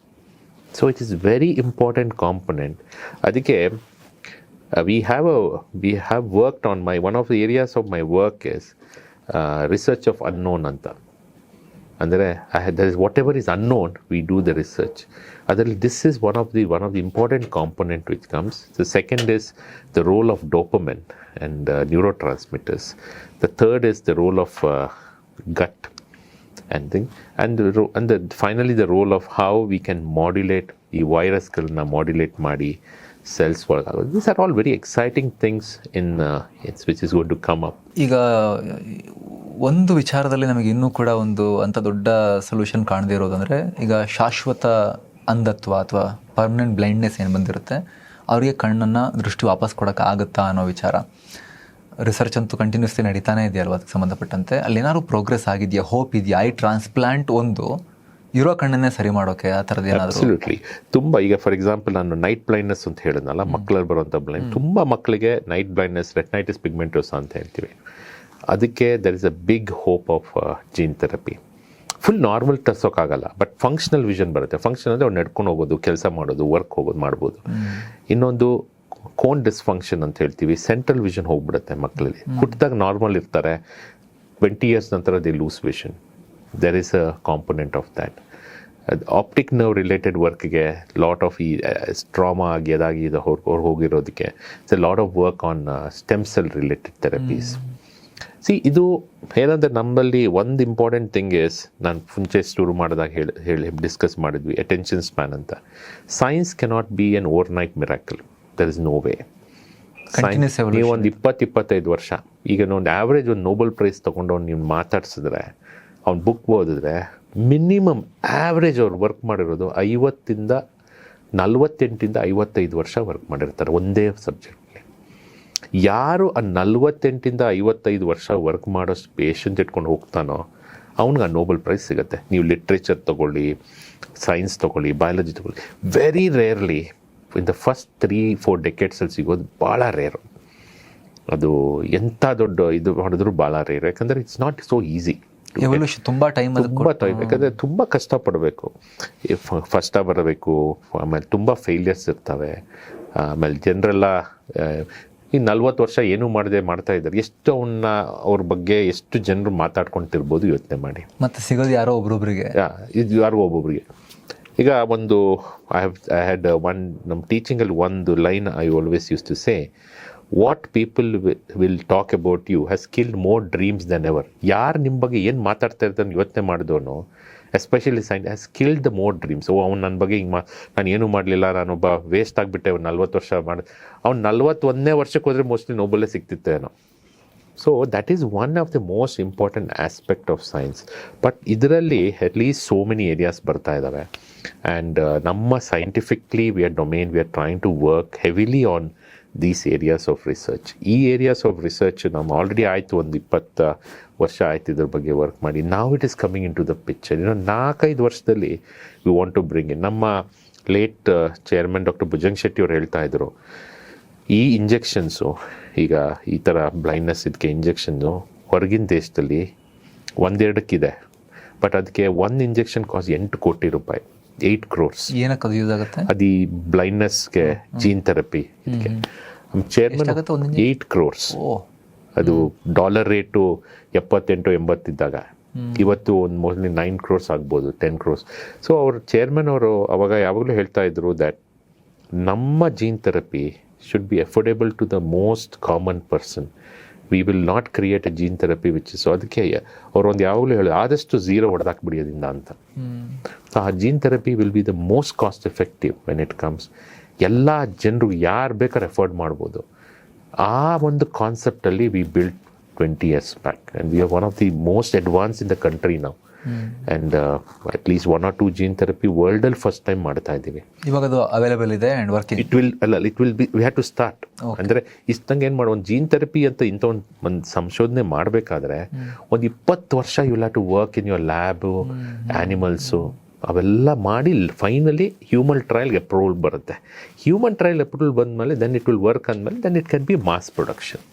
So it is very important component. ಅದಕ್ಕೆ we have worked on one of the areas of my work is research of unknown ಅಂತ. ಅಂದರೆ there is whatever is unknown, we do the research. ಅದರಲ್ಲಿ this is one of the important component which comes. The second is the role of dopamine and neurotransmitters. The third is the role of gut and thing, and finally the role of how we can modulate ಈ ವೈರಸ್ಗಳನ್ನ modulate ಮಾಡಿ cells work ಆಗೋದು. These are all very exciting things in which is going to come up. ಈಗ ಒಂದು ವಿಚಾರದಲ್ಲಿ ನಮಗೆ ಇನ್ನೂ ಕೂಡ ಒಂದು ಅಂಥ ದೊಡ್ಡ ಸೊಲ್ಯೂಷನ್ ಕಾಣದೇ ಇರೋದಂದರೆ, ಈಗ ಶಾಶ್ವತ ಅಂಧತ್ವ ಅಥವಾ ಪರ್ಮನೆಂಟ್ ಬ್ಲೈಂಡ್ನೆಸ್ ಏನು ಬಂದಿರುತ್ತೆ, ಅವರಿಗೆ ಕಣ್ಣನ್ನು ದೃಷ್ಟಿ ವಾಪಸ್ ಕೊಡೋಕ್ಕಾಗುತ್ತಾ ಅನ್ನೋ ವಿಚಾರ. ರಿಸರ್ಚ್ ಅಂತೂ ಕಂಟಿನ್ಯೂಸ್ಲಿ ನಡೀತಾನೆ ಇದೆಯಲ್ವ ಅದಕ್ಕೆ ಸಂಬಂಧಪಟ್ಟಂತೆ. ಅಲ್ಲಿ ಏನಾದ್ರು ಪ್ರೋಗ್ರೆಸ್ ಆಗಿದೆಯಾ, ಹೋಪ್ ಇದೆಯಾ? ಐ ಟ್ರಾನ್ಸ್ಪ್ಲಾಂಟ್ ಒಂದು ಇರೋ ಕಣ್ಣನ್ನೇ ಸರಿ ಮಾಡೋಕೆ ಆ ಥರದ್ದು ಏನಾದರೂ? ಅಬ್ಸಲ್ಯೂಟ್ಲಿ. ತುಂಬ ಈಗ ಫಾರ್ ಎಕ್ಸಾಂಪಲ್ ನಾನು ನೈಟ್ ಬ್ಲೈಂಡ್ನೆಸ್ ಅಂತ ಹೇಳಿದ್ನಲ್ಲ, ಮಕ್ಕಳಲ್ಲಿ ಬರುವಂಥ ಬ್ಲೈಂಡ್, ತುಂಬ ಮಕ್ಕಳಿಗೆ ನೈಟ್ ಬ್ಲೈಂಡ್ನೆಸ್, ರೆಟ್ನೈಟಿಸ್ ಪಿಗ್ಮೆಂಟೋಸಾ ಅಂತ ಹೇಳ್ತೀವಿ. ಅದಕ್ಕೆ there is a big hope of gene therapy. Full normal ತರ್ಸೋಕ್ಕಾಗಲ್ಲ, ಬಟ್ ಫಂಕ್ಷನಲ್ ವಿಷನ್ ಬರುತ್ತೆ. ಫಂಕ್ಷನ್ ಅಂದರೆ ಅವ್ರು ನಡ್ಕೊಂಡು ಹೋಗೋದು, ಕೆಲಸ ಮಾಡೋದು, ವರ್ಕ್ ಹೋಗೋದು ಮಾಡ್ಬೋದು. ಇನ್ನೊಂದು ಕೋನ್ ಡಿಸ್ಫಂಕ್ಷನ್ ಅಂತ ಹೇಳ್ತೀವಿ, ಸೆಂಟ್ರಲ್ ವಿಷನ್ ಹೋಗ್ಬಿಡುತ್ತೆ ಮಕ್ಕಳಲ್ಲಿ. ಹುಟ್ಟಿದಾಗ ನಾರ್ಮಲ್ ಇರ್ತಾರೆ, 20 years ನಂತರ they lose vision. there is a component of that. Optic nerve related ವರ್ಕ್ಗೆ ಲಾಟ್ ಆಫ್ ಈ ಟ್ರಾಮಾ ಆಗಿ ಅದಾಗಿ ಹೋಗಿರೋದಕ್ಕೆ it's a lot of work on stem cell related therapies. ಇದು ಏನಂದರೆ ನಮ್ಮಲ್ಲಿ ಒಂದು ಇಂಪಾರ್ಟೆಂಟ್ ಥಿಂಗ್ ಇಸ್, ನಾನು ಮುಂಚೆ ಶುರು ಮಾಡಿದಾಗ ಹೇಳಿ ಡಿಸ್ಕಸ್ ಮಾಡಿದ್ವಿ, ಅಟೆನ್ಷನ್ ಸ್ಪ್ಯಾನ್ ಅಂತ. Science cannot be an overnight miracle. There is no way. ನೀವು ಒಂದು 20-25 ವರ್ಷ, ಈಗ ಒಂದು ಆವ್ರೇಜ್ ಒಂದು ನೋಬೆಲ್ ಪ್ರೈಸ್ ತೊಗೊಂಡು ನೀವು ಮಾತಾಡ್ಸಿದ್ರೆ, ಅವ್ನು ಬುಕ್ ಓದಿದ್ರೆ ಮಿನಿಮಮ್ ಆವ್ರೇಜ್ ಅವ್ರು ವರ್ಕ್ ಮಾಡಿರೋದು 48 55 ವರ್ಷ ವರ್ಕ್ ಮಾಡಿರ್ತಾರೆ ಒಂದೇ ಸಬ್ಜೆಕ್ಟ್ಗೆ. ಯಾರು ಆ 48 55 ವರ್ಷ ವರ್ಕ್ ಮಾಡೋಷ್ಟು ಪೇಷನ್ಸ್ ಇಟ್ಕೊಂಡು ಹೋಗ್ತಾನೋ ಅವ್ನಿಗೆ ಆ ನೋಬೆಲ್ ಪ್ರೈಸ್ ಸಿಗುತ್ತೆ. ನೀವು ಲಿಟ್ರೇಚರ್ ತೊಗೊಳ್ಳಿ, ಸೈನ್ಸ್ ತೊಗೊಳ್ಳಿ, ಬಯಾಲಜಿ ತೊಗೊಳ್ಳಿ, very rarely in the first 3-4 ಡೆಕೆಡ್ಸಲ್ಲಿ ಸಿಗೋದು ಭಾಳ ರೇರು. ಅದು ಎಂಥ ದೊಡ್ಡ ಇದು ಮಾಡಿದ್ರು ಭಾಳ ರೇರು, ಯಾಕಂದರೆ ಇಟ್ಸ್ ನಾಟ್ ಸೋ ಈಸಿ. ತುಂಬ ಟೈಮ್, ಯಾಕಂದರೆ ತುಂಬ ಕಷ್ಟಪಡಬೇಕು, ಫಸ್ಟಾಗಿ ಬರಬೇಕು, ಆಮೇಲೆ ತುಂಬ ಫೇಲಿಯರ್ಸ್ ಇರ್ತವೆ, ಆಮೇಲೆ ಜನರೆಲ್ಲ ಈ 40 ವರ್ಷ ಏನೂ ಮಾಡದೆ ಮಾಡ್ತಾ ಇದ್ದಾರೆ, ಎಷ್ಟು ಅವನ್ನ ಅವ್ರ ಬಗ್ಗೆ ಎಷ್ಟು ಜನರು ಮಾತಾಡ್ಕೊತಿರ್ಬೋದು ಯೋಚನೆ ಮಾಡಿ. ಮತ್ತೆ ಸಿಗೋದು ಯಾರೋ ಒಬ್ರೊಬ್ರಿಗೆ. ಇದು ಯಾರಿಗೂ ಒಬ್ಬೊಬ್ರಿಗೆ. ಈಗ ಒಂದು ಐ ಹ್ಯಾಡ್ ನಮ್ಮ ಟೀಚಿಂಗಲ್ಲಿ ಒಂದು line I always use to say, what people will talk about you has killed more dreams than ever. ಯಾರು ನಿಮ್ಮ ಬಗ್ಗೆ ಏನು ಮಾತಾಡ್ತಾ ಇರ್ತಾನೆ ಯೋಚನೆ ಮಾಡಿದವನು, especially science, has killed the more dreams. ಅವ್ನು ನನ್ನ ಬಗ್ಗೆ ಹಿಂಗೆ ನಾನು ಏನೂ ಮಾಡಲಿಲ್ಲ, ನಾನೊಬ್ಬ ವೇಸ್ಟ್ ಆಗಿಬಿಟ್ಟೆ, ಅವ್ನು 40 ವರ್ಷ ಮಾಡಿ, ಅವ್ನು 41ನೇ ವರ್ಷಕ್ಕೆ ಹೋದರೆ ಮೋಸ್ಟ್ಲಿ ನೋಬಲ್ಲೇ ಸಿಗ್ತಿತ್ತೇನೋ. So that is one of the most important aspect of science. But ಇದರಲ್ಲಿ ಅಟ್ಲೀಸ್ಟ್ ಸೋ ಮೆನಿ ಏರಿಯಾಸ್ ಬರ್ತಾ ಇದ್ದಾವೆ. ಆ್ಯಂಡ್ ನಮ್ಮ scientifically we are domain, we are trying to work heavily on these areas of research. ಈ areas of research ನಮ್ಮ already ಆಯಿತು, ಒಂದು 20 ವರ್ಷ ಆಯ್ತು ಇದ್ರ ಬಗ್ಗೆ ವರ್ಕ್ ಮಾಡಿ. ನಾವು it is coming into the picture. 4-5 ವರ್ಷದಲ್ಲಿ we want to bring in. ನಮ್ಮ late chairman doctor Bhujang Shetty ಅವ್ರು ಹೇಳ್ತಾ ಇದ್ರು, ಈ ಇಂಜೆಕ್ಷನ್ಸು ಈಗ ಈ ಥರ ಬ್ಲೈಂಡ್ನೆಸ್ ಇದಕ್ಕೆ ಇಂಜೆಕ್ಷನ್ನು ಹೊರಗಿನ ದೇಶದಲ್ಲಿ 1-2 ಬಟ್ ಅದಕ್ಕೆ ಒಂದು ಇಂಜೆಕ್ಷನ್ ಕಾಸ್ಟ್ 8 ಕೋಟಿ ರೂಪಾಯಿ, 8 crores. ಏನಕ್ಕೆ ಅದು ಯೂಸ್ ಆಗುತ್ತೆ? ಅದು ಈ ಬ್ಲೈಂಡ್ನೆಸ್ಗೆ ಜೀನ್ ಥೆರಪಿ ಇದಕ್ಕೆ ಚೇರ್ಮನ್ 8 crores. ಅದು ಡಾಲರ್ ರೇಟು 78-80 ಇದ್ದಾಗ ಇವತ್ತು ಒಂದು ಮೋಸ್ಟ್ಲಿ 9 crores ಆಗ್ಬೋದು, 10 crores. ಸೊ ಅವ್ರ ಚೇರ್ಮನ್ ಅವರು ಅವಾಗ ಯಾವಾಗಲೂ ಹೇಳ್ತಾ ಇದ್ರು ದ್ಯಾಟ್ ನಮ್ಮ gene therapy should be affordable to the most common person. We will not create a gene therapy which is, so ಅದಕ್ಕೆ ಅವ್ರು ಒಂದು ಯಾವಾಗಲೂ ಹೇಳಿ ಆದಷ್ಟು 0 ಹೊಡೆದಾಕ್ಬಿಡಿ ಅದರಿಂದ ಅಂತ. ಆ gene therapy will be the most cost effective when it comes. ಎಲ್ಲ ಜನರು ಯಾರು ಬೇಕಾದ್ರೆ ಅಫೋರ್ಡ್ ಮಾಡ್ಬೋದು. ಆ ಒಂದು ಕಾನ್ಸೆಪ್ಟಲ್ಲಿ we build 20 years back and we are one of the most advanced in the country now. And at least 1 or 2 gene therapy world ಅಲ್ಲಿ first time ಮಾಡ್ತಾ ಇದ್ದೀವಿ. ಇವಾಗ ಅದು ಅವೈಲೇಬಲ್ ಇದೆ and working. It will be, we have to start. ಅಂದರೆ ಇಷ್ಟಂಗೆ ಏನು ಮಾಡೋ, ಒಂದು ಜೀನ್ ಥೆರಪಿ ಅಂತ ಇಂಥ ಒಂದು ಸಂಶೋಧನೆ ಮಾಡಬೇಕಾದ್ರೆ ಒಂದು 20 ವರ್ಷ you will have to work in your lab, animals, ಅವೆಲ್ಲ ಮಾಡಿ ಫೈನಲಿ ಹ್ಯೂಮನ್ ಟ್ರಯಲ್ಗೆ ಅಪ್ರೂವಲ್ ಬರುತ್ತೆ. ಹ್ಯೂಮನ್ ಟ್ರಯಲ್ ಅಪ್ರೂವಲ್ ಬಂದಮೇಲೆ ದೆನ್ ಇಟ್ ವಿಲ್ ವರ್ಕ್ ಅಂದಮೇಲೆ then it can be mass production.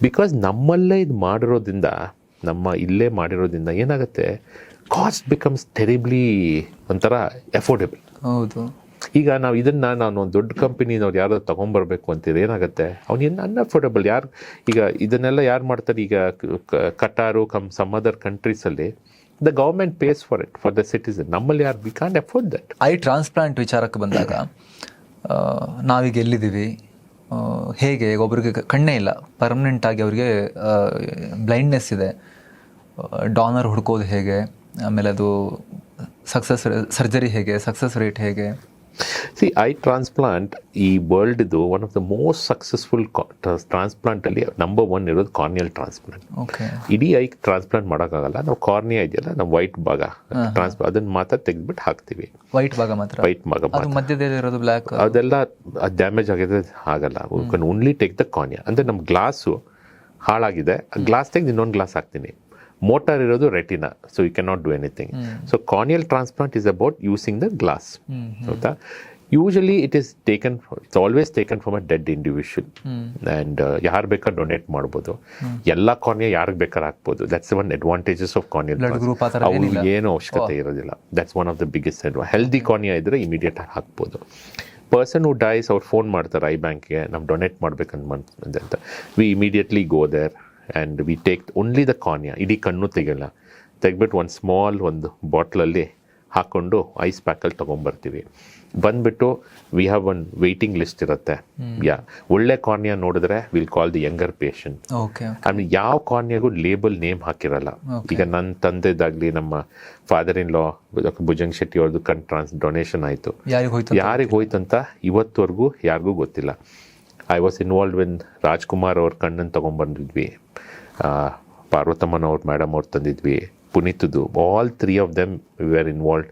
Because ನಮ್ಮಲ್ಲೇ ಇದು ಮಾಡಿರೋದ್ರಿಂದ, ಇಲ್ಲೇ ಮಾಡಿರೋದ್ರಿಂದ ಏನಾಗುತ್ತೆ, ಕಾಸ್ಟ್ ಬಿಕಮ್ಸ್ ಟೆರಿಬ್ಲಿ ಒಂಥರ ಅಫೋರ್ಡೆಬಲ್. ಹೌದು. ಈಗ ನಾವು ನಾನು ಒಂದು ದೊಡ್ಡ ಕಂಪನಿನವ್ರು ಯಾರಾದ್ರು ತೊಗೊಂಬರ್ಬೇಕು ಅಂತೀರಿ, ಏನಾಗುತ್ತೆ ಅವ್ನು ಅನ್ಅಫೋರ್ಡೆಬಲ್. ಈಗ ಇದನ್ನೆಲ್ಲ ಯಾರು ಮಾಡ್ತಾರೆ, ಈಗ ಕಟಾರು ಸಮ್ ಅದರ್ ಕಂಟ್ರೀಸಲ್ಲಿ the government pays for it for the citizen. ನಮ್ಮಲ್ಲಿ ಯಾರು we can't afford that. Eye transplant ವಿಚಾರಕ್ಕೆ ಬಂದಾಗ ನಾವೀಗ ಎಲ್ಲಿದ್ದೀವಿ, ಹೇಗೆ ಒಬ್ಬರಿಗೆ ಕಣ್ಣೇ ಇಲ್ಲ, ಪರ್ಮನೆಂಟ್ ಆಗಿ ಅವರಿಗೆ ಬ್ಲೈಂಡ್ನೆಸ್ ಇದೆ, ಡಾನರ್ ಹುಡ್ಕೋದು ಹೇಗೆ, ಆಮೇಲೆ ಅದು ಸರ್ಜರಿ ಹೇಗೆ, ಸಕ್ಸಸ್ ರೇಟ್ ಹೇಗೆ? ಸಿ, ಐ ಟ್ರಾನ್ಸ್ಪ್ಲಾಂಟ್ ಈ ವರ್ಲ್ಡ್ದು one of the most successful ಟ್ರಾನ್ಸ್ಪ್ಲಾಂಟಲ್ಲಿ ನಂಬರ್ 1 ಇರೋದು ಕಾರ್ನಿಯಲ್ ಟ್ರಾನ್ಸ್ಪ್ಲಾಂಟ್. ಇಡೀ ಐ ಟ್ರಾನ್ಸ್ಪ್ಲಾಂಟ್ ಮಾಡೋಕ್ಕಾಗಲ್ಲ. ನಾವು ಕಾರ್ನಿಯಾ ಇದೆಯಲ್ಲ, ನಾವು ವೈಟ್ ಭಾಗ ಅದನ್ನು ಮಾತ್ರ ತೆಗೆದ್ಬಿಟ್ಟು ಹಾಕ್ತೀವಿ. ವೈಟ್ ಭಾಗ ಮಾತ್ರ, ವೈಟ್ ಭಾಗ ಮಧ್ಯದಲ್ಲಿರೋದು ಬ್ಲ್ಯಾಕ್ ಅದೆಲ್ಲ ಡ್ಯಾಮೇಜ್ ಆಗಿದೆ, ಆಗಲ್ಲ. Only take the cornea. ಅಂದರೆ ನಮ್ಮ ಗ್ಲಾಸು ಹಾಳಾಗಿದೆ, ಗ್ಲಾಸ್ ತೆಗೆದು ಇನ್ನೊಂದು ಗ್ಲಾಸ್ ಹಾಕ್ತೀನಿ. ಮೋಟಾರ್ ಇರೋದು retina, so you can not do anything. So corneal transplant is about using the glass. ಹೌದಾ? Usually it's always taken from a dead individual and ಯಾರು ಬೇಕಾದ್ರೆ ಡೊನೇಟ್ ಮಾಡ್ಬೋದು. ಎಲ್ಲ ಕಾರ್ನಿಯಾ ಯಾರಿಗೆ ಬೇಕಾದ್ರೆ ಹಾಕ್ಬೋದು. That's one advantages of corneal. ಅವ್ರಿಗೆ ಏನು ಅವಶ್ಯಕತೆ ಇರೋದಿಲ್ಲ. That's one of the biggest advantage. Healthy cornea ಇದ್ದರೆ ಇಮಿಡಿಯೇಟ್ ಆಗಿ ಹಾಕ್ಬೋದು. ಪರ್ಸನ್ ಹೂ ಡೈಸ್ ಅವ್ರು ಫೋನ್ ಮಾಡ್ತಾರೆ ಐ ಬ್ಯಾಂಕ್ಗೆ, ನಾವು ಡೊನೇಟ್ ಮಾಡ್ಬೇಕಂತ. V immediately go there and we take only the cornea. ಇಡೀ ಕಣ್ಣು ತೆಗೆಯಲ್ಲ, ತೆಗ್ಬಿಟ್ಟು ಒಂದು ಸ್ಮಾಲ್ ಬಾಟ್ಲಲ್ಲಿ ಹಾಕ್ಕೊಂಡು ಐಸ್ ಪ್ಯಾಕಲ್ಲಿ ತೊಗೊಂಬರ್ತೀವಿ. ಬಂದುಬಿಟ್ಟು we have one waiting list ಇರುತ್ತೆ. ಒಳ್ಳೆ ಕಾರ್ನಿಯಾ ನೋಡಿದ್ರೆ will call the younger patient. ಆಮೇಲೆ ಯಾವ ಕಾರ್ನಿಯಾಗೂ ಲೇಬಲ್ ನೇಮ್ ಹಾಕಿರಲ್ಲ. ಈಗ ನನ್ನ ತಂದೆದಾಗಲಿ ನಮ್ಮ ಫಾದರ್ ಇನ್ ಲಾ ಭುಜಂಗ್ ಶೆಟ್ಟಿ ಅವ್ರದ್ದು ಡೊನೇಷನ್ ಆಯಿತು, ಯಾರಿಗೆ ಹೋಯ್ತಂತ ಇವತ್ತುವರೆಗೂ ಯಾರಿಗೂ ಗೊತ್ತಿಲ್ಲ. I was involve in Rajkumar ಅವ್ರ ಕಣ್ಣನ್ನು ತೊಗೊಂಬಂದಿದ್ವಿ, ಪಾರ್ವತಮ್ಮನವ್ರ ಮೇಡಮ್ ಅವ್ರು ತಂದಿದ್ವಿ, ಪುನೀತ್ದು. All 3 of them were involved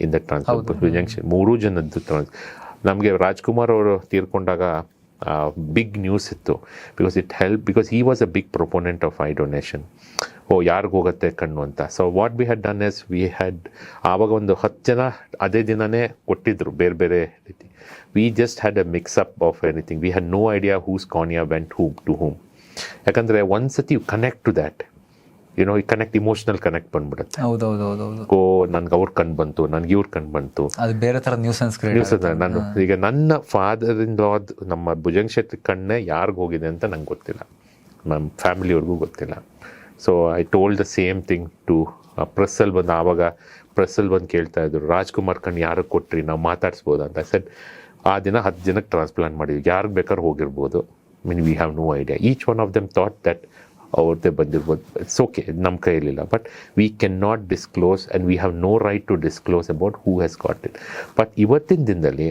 in the transplant. Junction 3 ಜನದ್ದು ನಮಗೆ ರಾಜ್ಕುಮಾರ್ ಅವರು ತೀರ್ಕೊಂಡಾಗ ಬಿಗ್ ನ್ಯೂಸ್ ಇತ್ತು. Because he was a big proponent of eye donation. ಯಾರಿಗೂ ಹೋಗುತ್ತೆ ಕಣ್ಣು ಅಂತ. So what we had done as we had ಆವಾಗ ಒಂದು 10 ಜನ ಅದೇ ದಿನವೇ ಕೊಟ್ಟಿದ್ರು ಬೇರೆ ಬೇರೆ ರೀತಿ. We just had a mix up of anything. We had no idea whose cornea went to whom. ಯಾಕಂದರೆ ಒಂದು ಸತಿ you connect to that, you know emotional connect ಬಂದ್ಬಿಡುತ್ತೆ. ಹೌದೌದೌದೌದು. ನನ್ಗೆ ಅವ್ರ ಕಣ್ ಬಂತು, ನನ್ಗೆ ಇವ್ರ ಕಣ್ ಬಂತು, ಅದು ಬೇರೆ ಥರ ನ್ಯೂಸೆನ್ಸ್ ನಾನು ಈಗ ನನ್ನ ಫಾದರ್ ಇನ್ ಲಾ ನಮ್ಮ ಭುಜಂಗ್ ಶೆಟ್ಟಿ ಕಣ್ಣೇ ಯಾರಿಗೂ ಹೋಗಿದೆ ಅಂತ ನಂಗೆ ಗೊತ್ತಿಲ್ಲ, ನಮ್ಮ ಫ್ಯಾಮಿಲಿಯವ್ರಿಗೂ ಗೊತ್ತಿಲ್ಲ. So I told the same thing to ಪ್ರೆಸ್ಸಲ್ಲಿ ಬಂದು, ಆವಾಗ ಪ್ರೆಸ್ಸಲ್ಲಿ ಬಂದು ಕೇಳ್ತಾ ಇದ್ರು, ರಾಜ್ಕುಮಾರ್ ಕಣ್ಣು ಯಾರಿಗೆ ಕೊಟ್ರಿ, ನಾವು ಮಾತಾಡ್ಸ್ಬೋದು ಅಂತ. ಸೆಡ್ ಆ ದಿನ 10 ಜನಕ್ಕೆ ಟ್ರಾನ್ಸ್ಪ್ಲಾಂಟ್ ಮಾಡಿದ್ವಿ, ಯಾರಿಗೆ ಬೇಕಾದ್ರೂ ಹೋಗಿರ್ಬೋದು. We have no idea. Each one of them thought that ಅವ್ರದ್ದೇ ಬಂದಿರ್ಬೋದು. ಇಟ್ಸ್ ಓಕೆ, ನಮ್ಮ ಕೈಯಲ್ಲಿಲ್ಲ. But we can not disclose and we have no right to disclose about who has got it. But ಇವತ್ತಿನ ದಿನದಲ್ಲಿ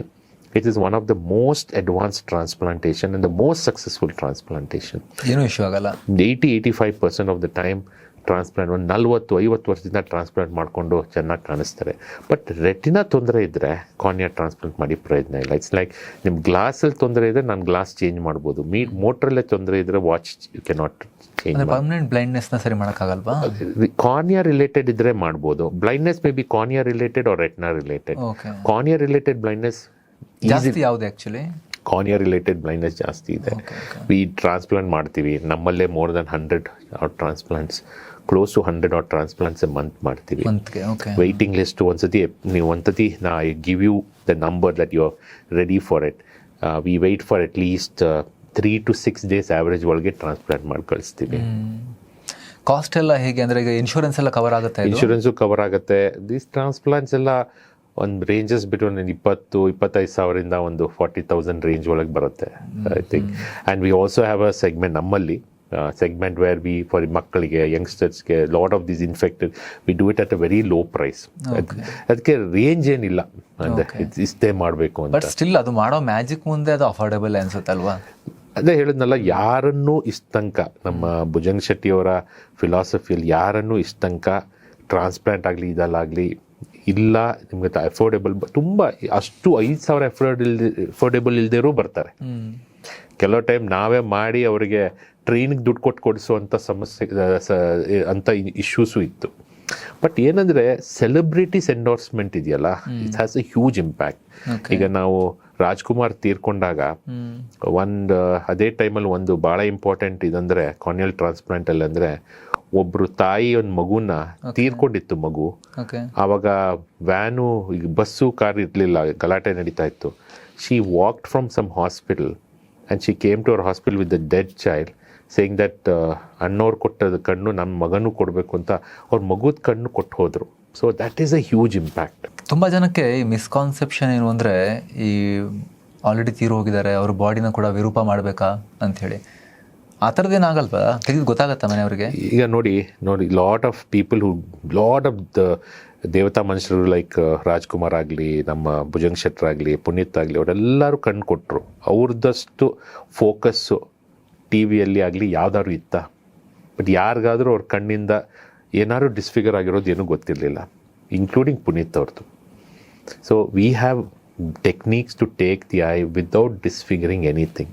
it is one of the most advanced transplantation and the most successful transplantation. ಏನೂ issue ಆಗಲ್ಲ. 80-85% of the time transplant ಒಂದು 40-50 ವರ್ಷದಿಂದ transplant ಮಾಡಿಕೊಂಡು ಚೆನ್ನಾಗಿ ಕಾಣಿಸ್ತಾರೆ. But retina ತೊಂದರೆ ಇದ್ದರೆ ಕಾರ್ನಿಯಾ ಟ್ರಾನ್ಸ್ಪ್ಲಾಂಟ್ ಮಾಡಿ ಪ್ರಯೋಜನ ಇಲ್ಲ. ಇಟ್ಸ್ ಲೈಕ್ ನಿಮ್ಮ ಗ್ಲಾಸಲ್ಲಿ ತೊಂದರೆ ಇದ್ದರೆ ನಾನು ಗ್ಲಾಸ್ ಚೇಂಜ್ ಮಾಡ್ಬೋದು, ಮೋಟ್ರಲ್ಲೇ ತೊಂದರೆ ಇದ್ದರೆ which you cannot change. Permanent ಬ್ಲೈಂಡ್ನೆಸ್ನ ಸರಿ ಮಾಡೋಕ್ಕಾಗಲ್ವಾ? ಕಾರ್ನಿಯಾ ರಿಲೇಟೆಡ್ ಇದ್ದರೆ ಮಾಡ್ಬೋದು. Blindness may be cornea related or retina related. Cornea related blindness ಜಾಸ್ತಿ ಯಾವುದು ಆ್ಯಕ್ಚುಲಿ? ಕಾರ್ನಿಯಾ ರಿಲೇಟೆಡ್ ಬ್ಲೈಂಡ್ನೆಸ್ ಜಾಸ್ತಿ ಇದೆ. ವಿ ಟ್ರಾನ್ಸ್ಪ್ಲಾಂಟ್ ಮಾಡ್ತೀವಿ, ನಮ್ಮಲ್ಲೇ more than 100 transplants, close to 100 transplants a month ಮಾಡ್ತೀವಿ. ವೆಯ್ಟಿಂಗ್ ಲಿಸ್ಟ್ ಒಂದ್ಸತಿ ನಾ I give you the number that you are ready for it. We wait for at least 3 to 6 days average ಒಳಗೆ ಟ್ರಾನ್ಸ್ಪ್ಲಾಂಟ್ ಮಾಡಿ ಕಳಿಸ್ತೀವಿ. Cost ಎಲ್ಲ ಹೇಗೆ ಅಂದರೆ ಈಗ ಇನ್ಶೂರೆನ್ಸ್ ಎಲ್ಲ ಕವರ್ ಆಗುತ್ತೆ? ಇನ್ಶೂರೆನ್ಸು ಕವರ್ ಆಗುತ್ತೆ. ದೀಸ್ ಟ್ರಾನ್ಸ್ಪ್ಲಾಂಟ್ಸ್ ಎಲ್ಲ ಒಂದು ರೇಂಜಸ್ ಬಿಟ್ವೀನ್ 20-25 ಸಾವಿರದಿಂದ ಒಂದು 40,000 ರೇಂಜ್ ಒಳಗೆ ಬರುತ್ತೆ, I think. And we also have a segment ನಮ್ಮಲ್ಲಿ, ಸೆಗ್ಮೆಂಟ್ ವೇರ್ ವಿ ಫಾರ್ ಮಕ್ಕಳಿಗೆ, ಯಂಗ್ಸ್ಟರ್ಸ್ಗೆ, lot of these infected we do it at a very low price. ಅದಕ್ಕೆ ರೇಂಜ್ ಏನಿಲ್ಲ, ಅಂದರೆ ಇಷ್ಟೇ ಮಾಡಬೇಕು ಅಂತ. ಬಟ್ ಸ್ಟಿಲ್ ಅದು ಮಾಡೋ ಮ್ಯಾಜಿಕ್ ಮುಂದೆ ಅದು ಅಫೋರ್ಡೆಬಲ್ ಅನ್ಸುತ್ತಲ್ವಾ? ಅದೇ ಹೇಳಿದ್ನಲ್ಲ, ಯಾರನ್ನೂ ಇಷ್ಟಂಕ ನಮ್ಮ ಭುಜಂಗ್ ಶೆಟ್ಟಿಯವರ ಫಿಲಾಸಫಿಯಲ್ಲಿ ಯಾರನ್ನೂ ಇಷ್ಟಂಕ ಟ್ರಾನ್ಸ್ಪ್ಲಾಂಟ್ ಆಗಲಿ ಇದಲ್ಲಾಗಲಿ ಇಲ್ಲ, ನಿಮಗೆ ಅಫೋರ್ಡೆಬಲ್ ತುಂಬ ಅಷ್ಟು 5,000 ಅಫೋರ್ಡೆಬಲ್ ಇಲ್ದೇರೂ ಬರ್ತಾರೆ. ಕೆಲವು ಟೈಮ್ ನಾವೇ ಮಾಡಿ ಅವರಿಗೆ ಟ್ರೈನಿಗೆ ದುಡ್ಡು ಕೊಡಿಸುವಂಥ ಸಮಸ್ಯೆ ಅಂಥ ಇಶ್ಯೂಸು ಇತ್ತು. ಬಟ್ ಏನಂದರೆ ಸೆಲೆಬ್ರಿಟೀಸ್ ಎಂಡೋರ್ಸ್ಮೆಂಟ್ ಇದೆಯಲ್ಲ, it has a huge impact. ಈಗ ನಾವು ರಾಜ್ಕುಮಾರ್ ತೀರ್ಕೊಂಡಾಗ ಅದೇ ಟೈಮಲ್ಲಿ ಒಂದು ಭಾಳ ಇಂಪಾರ್ಟೆಂಟ್ ಇದಂದರೆ ಕಾರ್ನಿಯಲ್ ಟ್ರಾನ್ಸ್ಪ್ಲಾಂಟಲ್ಲಿ ಅಂದರೆ, ಒಬ್ಬರು ತಾಯಿ ಒಂದು ಮಗುನ ತೀರ್ಕೊಂಡಿತ್ತು ಮಗು. ಆವಾಗ ವ್ಯಾನು, ಈಗ ಬಸ್ಸು ಕಾರ್ ಇರಲಿಲ್ಲ, ಗಲಾಟೆ ನಡೀತಾ ಇತ್ತು. She walked from some hospital and she came to our hospital with the dead child saying that ಅಣ್ಣವ್ರು ಕೊಟ್ಟದ ಕಣ್ಣು ನಮ್ಮ ಮಗನೂ ಕೊಡಬೇಕು ಅಂತ ಅವ್ರ ಮಗುದ ಕಣ್ಣು ಕೊಟ್ಟು ಹೋದರು. So that is a huge impact. ತುಂಬ ಜನಕ್ಕೆ ಈ ಮಿಸ್ಕಾನ್ಸೆಪ್ಷನ್ ಏನು ಅಂದರೆ, ಈ ಆಲ್ರೆಡಿ ತೀರು ಹೋಗಿದ್ದಾರೆ, ಅವ್ರ ಬಾಡಿನ ಕೂಡ ವಿರೂಪ ಮಾಡಬೇಕಾ ಅಂಥೇಳಿ, ಆ ಥರದ್ದೇನಾಗಲ್ವಾ? ತೆಗೆದು ಗೊತ್ತಾಗತ್ತಾ ಮನೆಯವ್ರಿಗೆ? ಈಗ ನೋಡಿ lot of people lot of the ದೇವತಾ ಮನುಷ್ಯರು ಲೈಕ್ ರಾಜ್ಕುಮಾರ್ ಆಗಲಿ, ನಮ್ಮ ಭುಜಂಗ್ ಶೆಟ್ಟರ್ ಆಗಲಿ, ಪುನೀತ್ ಆಗಲಿ, ಅವರೆಲ್ಲರೂ ಕಣ್ಣು ಕೊಟ್ಟರು. ಅವ್ರದ್ದಷ್ಟು ಫೋಕಸ್ಸು ಟಿ ವಿಯಲ್ಲಿ ಆಗಲಿ ಯಾವ್ದಾದ್ರು ಇತ್ತ? ಬಟ್ ಯಾರಿಗಾದರೂ ಅವ್ರ ಕಣ್ಣಿಂದ ಏನಾದ್ರು ಡಿಸ್ಫಿಗರ್ ಆಗಿರೋದು ಏನೂ ಗೊತ್ತಿರಲಿಲ್ಲ, ಇನ್ಕ್ಲೂಡಿಂಗ್ ಪುನೀತ್ ಅವ್ರದ್ದು. So we have techniques to take the eye without disfiguring anything,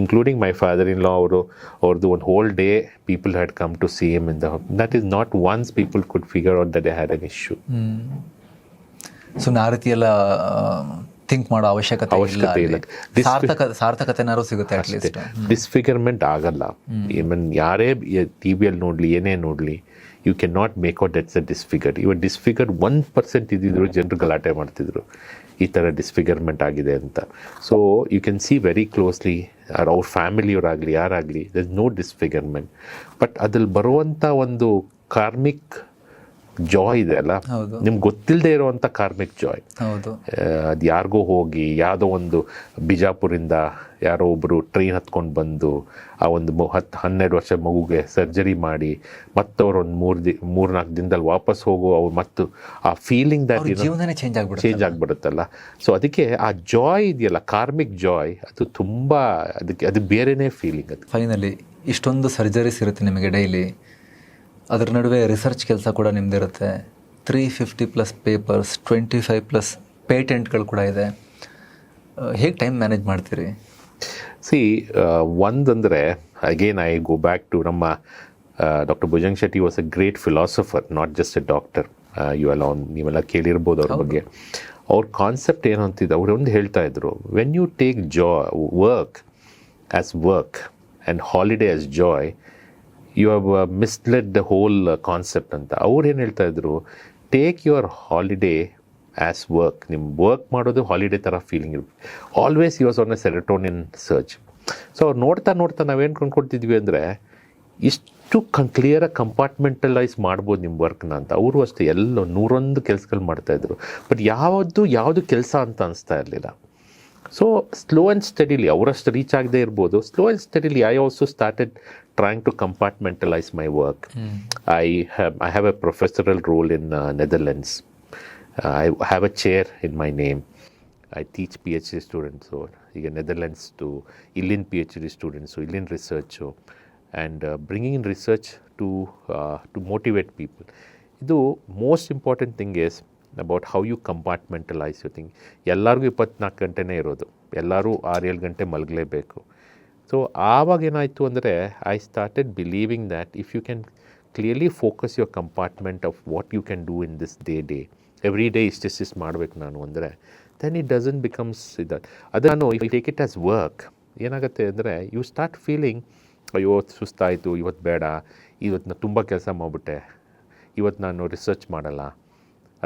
including my father-in-law. Or one whole day people had come to see him in the home. That is not once people could figure out that they had an issue. So ಆ ರೀತಿ ಎಲ್ಲ think ಮಾಡೋ ಅವಶ್ಯಕತೆ ಇಲ್ಲ. ಸಾರ್ಥಕತೆನಾರು ಸಿಗುತ್ತೆ at least. Disfigurement ಆಗಲ್ಲ. Even ಯಾರೇ ಟಿ ವಿಯಲ್ಲಿ ನೋಡಲಿ, ಏನೇ ನೋಡಲಿ, you can not make out that's a disfigure. Even disfigure 1% ಇದ್ದಿದ್ರು ಜನರು ಗಲಾಟೆ ಮಾಡ್ತಿದ್ರು, ಈ ಥರ ಡಿಸ್ಫಿಗರ್ಮೆಂಟ್ ಆಗಿದೆ ಅಂತ. So you can see very closely, ಅವ್ರ ಫ್ಯಾಮಿಲಿಯವರಾಗಲಿ ಯಾರಾಗಲಿ, there is no disfigurement. But ಅದ್ರಲ್ಲಿ ಬರುವಂಥ ಒಂದು ಕಾರ್ಮಿಕ್ ಜಾಯ್ ಇದೆ ಅಲ್ಲ, ನಿಮ್ಗೆ ಗೊತ್ತಿಲ್ಲದೆ ಇರುವಂಥ ಕಾರ್ಮಿಕ್ ಜಾಯ್. ಅದು ಯಾರಿಗೋ ಹೋಗಿ ಯಾವುದೋ ಒಂದು ಬಿಜಾಪುರಿಂದ ಯಾರೋ ಒಬ್ಬರು ಟ್ರೈನ್ ಹತ್ಕೊಂಡು ಬಂದು ಆ ಒಂದು 12 ವರ್ಷ ಮಗುಗೆ ಸರ್ಜರಿ ಮಾಡಿ ಮತ್ತವ್ರು ಒಂದು 3-4 ದಿನದಲ್ಲಿ ವಾಪಸ್ ಹೋಗೋ ಅವ್ರು ಮತ್ತು ಆ ಫೀಲಿಂಗ್ ದಟ್ ಚೇಂಜ್ ಆಗಿಬಿಡುತ್ತಲ್ಲ. ಸೊ ಅದಕ್ಕೆ ಆ ಜಾಯ್ ಇದೆಯಲ್ಲ, ಕಾರ್ಮಿಕ್ ಜಾಯ್, ಅದು ತುಂಬ ಅದು ಬೇರೆನೇ ಫೀಲಿಂಗ್. ಅದು ಫೈನಲಿ ಇಷ್ಟೊಂದು ಸರ್ಜರೀಸ್ ಇರುತ್ತೆ ನಿಮಗೆ ಡೈಲಿ, ಅದರ ನಡುವೆ ರಿಸರ್ಚ್ ಕೆಲಸ ಕೂಡ ನಿಮ್ದಿರುತ್ತೆ. 350+ ಪೇಪರ್ಸ್, 25+ ಪೇಟೆಂಟ್ಗಳು ಕೂಡ ಇದೆ. ಹೇಗೆ ಟೈಮ್ ಮ್ಯಾನೇಜ್ ಮಾಡ್ತೀರಿ? ಒಂದಂದರೆ again I go back to ನಮ್ಮ doctor Bhujang Shetty was a great philosopher, not just a doctor. ನೀವೆಲ್ಲ ಕೇಳಿರ್ಬೋದು ಅವ್ರ ಬಗ್ಗೆ. ಅವ್ರ ಕಾನ್ಸೆಪ್ಟ್ ಏನು ಅಂತಿದ್ದು, ಅವ್ರು ಒಂದು ಹೇಳ್ತಾ ಇದ್ರು, when you take work as work and holiday as joy, you have misled the whole concept ಅಂತ. ಅವ್ರು ಏನು ಹೇಳ್ತಾ ಇದ್ರು, take your holiday as work. ನಿಮ್ಮ ವರ್ಕ್ ಮಾಡೋದು ಹಾಲಿಡೇ ಥರ ಫೀಲಿಂಗ್ ಇರುತ್ತೆ. Always you was on a serotonin search. So ಅವ್ರು ನೋಡ್ತಾ ನೋಡ್ತಾ ನಾವೇನು ಕೊಂಡ್ಕೊಡ್ತಿದ್ವಿ ಅಂದರೆ, ಇಷ್ಟು ಕ್ಲಿಯರಾಗಿ ಕಂಪಾರ್ಟ್ಮೆಂಟಲೈಸ್ ಮಾಡ್ಬೋದು ನಿಮ್ಮ ವರ್ಕ್ನ ಅಂತ. ಅವರು ಅಷ್ಟೇ ಎಲ್ಲೋ 101 ಕೆಲಸಗಳು ಮಾಡ್ತಾಯಿದ್ರು. ಬಟ್ ಯಾವುದು ಕೆಲಸ ಅಂತ ಅನಿಸ್ತಾ ಇರಲಿಲ್ಲ. ಸೊ ಸ್ಲೋ ಆ್ಯಂಡ್ ಸ್ಟಡಿಲಿ, ಅವರಷ್ಟು ರೀಚ್ ಆಗದೆ ಇರ್ಬೋದು, slow and steadily I also started trying to compartmentalize my work. I have a professorial role in Netherlands. I have a chair in my name. I teach PhD students. So ಈಗ Netherlands to Illin PhD students, so Illin research, and bringing in research to motivate people. ಇದು most important thing is about how you compartmentalize your thing. ಎಲ್ಲರಿಗೂ 24 ಗಂಟೆನೇ ಇರೋದು, ಎಲ್ಲರೂ 6-7 ಗಂಟೆ ಮಲಗಲೇಬೇಕು. So ಆವಾಗ ಏನಾಯಿತು ಅಂದರೆ, I started believing that if you can clearly focus your compartment of what you can do in this day every day ಇಷ್ಟು ಮಾಡಬೇಕು ನಾನು ಅಂದರೆ, ದೆನ್ ಇಟ್ ಡಸಂಟ್ ಬಿಕಮ್ಸ್ ಅದು ನಾನು ಟೇಕ್ ಇಟ್ ಆಸ್ ವರ್ಕ್. ಏನಾಗುತ್ತೆ ಅಂದರೆ, ಯು ಸ್ಟಾರ್ಟ್ ಫೀಲಿಂಗ್, ಅಯ್ಯೋ ಸುಸ್ತಾಯಿತು, ಇವತ್ತು ಬೇಡ, ಇವತ್ತು ನಾನು ತುಂಬ ಕೆಲಸ ಮಾಡಿಬಿಟ್ಟೆ, ಇವತ್ತು ನಾನು ರಿಸರ್ಚ್ ಮಾಡಲ್ಲ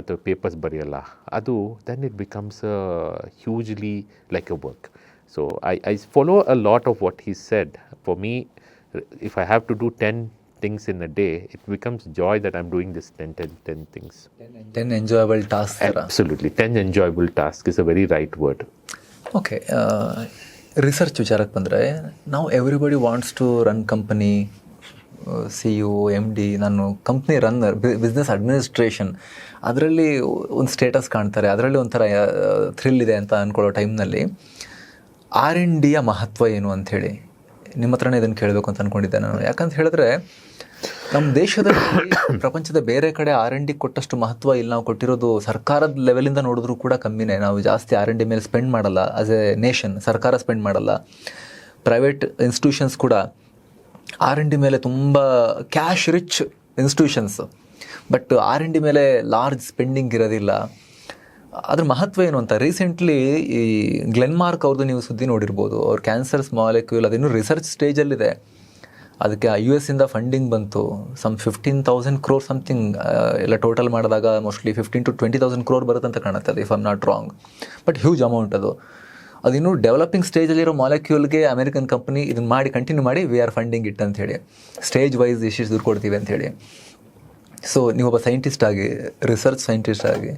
ಅಥವಾ ಪೇಪರ್ಸ್ ಬರೆಯಲ್ಲ. ಅದು then it becomes hugely like a work. So I follow a lot of what he said. For me, if I have to do 10 things in a day, it becomes joy that I'm doing this 10 things. 10 enjoyable tasks. Absolutely. 10 enjoyable tasks is a very right word. Okay. Research ವಿಚಾರಕ್ಕೆ ಬಂದರೆ, ನಾವು everybody wants to run company, CEO, MD, ನಾನು company runner, business administration, ಅದರಲ್ಲಿ ಒಂದು status ಕಾಣ್ತಾರೆ, ಅದರಲ್ಲಿ ಒಂಥರ thrill ಇದೆ ಅಂತ ಅಂದ್ಕೊಳ್ಳೋ ಟೈಮ್ನಲ್ಲಿ R&Dಯ ಮಹತ್ವ ಏನು ಅಂಥೇಳಿ ನಿಮ್ಮ ಹತ್ರನೇ ಇದನ್ನು ಕೇಳಬೇಕು ಅಂತ ಅಂದ್ಕೊಂಡಿದ್ದೆ ನಾನು. ಯಾಕಂತ ಹೇಳಿದ್ರೆ, ನಮ್ಮ ದೇಶದಲ್ಲಿ ಪ್ರಪಂಚದ ಬೇರೆ ಕಡೆ R&D ಕೊಟ್ಟಷ್ಟು ಮಹತ್ವ ಇಲ್ಲಿ ನಾವು ಕೊಟ್ಟಿರೋದು ಸರ್ಕಾರದ ಲೆವೆಲಿಂದ ನೋಡಿದ್ರೂ ಕೂಡ ಕಮ್ಮಿನೇ. ನಾವು ಜಾಸ್ತಿ R&D ಮೇಲೆ ಸ್ಪೆಂಡ್ ಮಾಡಲ್ಲ. ಆಸ್ ಎ ನೇಷನ್ ಸರ್ಕಾರ ಸ್ಪೆಂಡ್ ಮಾಡಲ್ಲ. ಪ್ರೈವೇಟ್ ಇನ್ಸ್ಟಿಟ್ಯೂಷನ್ಸ್ ಕೂಡ R&D ಮೇಲೆ ತುಂಬ cash rich institutions, but R&D ಮೇಲೆ ಲಾರ್ಜ್ ಸ್ಪೆಂಡಿಂಗ್ ಇರೋದಿಲ್ಲ. ಅದ್ರ ಮಹತ್ವ ಏನು ಅಂತ ರೀಸೆಂಟ್ಲಿ ಈ ಗ್ಲೆನ್ಮಾರ್ಕ್ ಅವ್ರದ್ದು ನೀವು ಸುದ್ದಿ ನೋಡಿರ್ಬೋದು. ಅವ್ರ ಕ್ಯಾನ್ಸರ್ಸ್ ಮಾಲಿಕ್ಯೂಲ್ ಅದಿನ್ನೂ ರಿಸರ್ಚ್ ಸ್ಟೇಜಲ್ಲಿದೆ. ಅದಕ್ಕೆ US ಇಂದ ಫಂಡಿಂಗ್ ಬಂತು, ಸಮ್ 15,000 crore ಸಮಥಿಂಗ್, ಎಲ್ಲ ಟೋಟಲ್ ಮಾಡಿದಾಗ ಮೋಸ್ಟ್ಲಿ 15,000 to 20,000 crore ಬರುತ್ತೆ ಅಂತ ಕಾಣುತ್ತೆ, ಅದು if I'm not wrong. But huge amount ಅದು. ಅದಿನ್ನೂ ಡೆವಲಪಿಂಗ್ ಸ್ಟೇಜಲ್ಲಿರೋ ಮಾಲಿಕ್ಯೂಲ್ಗೆ ಅಮೆರಿಕನ್ ಕಂಪ್ನಿ ಇದನ್ನು ಮಾಡಿ ಕಂಟಿನ್ಯೂ ಮಾಡಿ ವಿ ಆರ್ ಫಂಡಿಂಗ್ ಇಟ್ ಅಂಥೇಳಿ, ಸ್ಟೇಜ್ ವೈಸ್ ಇಷ್ಟು ದುಡ್ಡು ಕೊಡ್ತೀವಿ ಅಂಥೇಳಿ. ಸೊ ನೀವೊಬ್ಬ ಸೈಂಟಿಸ್ಟ್ ಆಗಿ, ರಿಸರ್ಚ್ ಸೈಂಟಿಸ್ಟ್ ಆಗಿ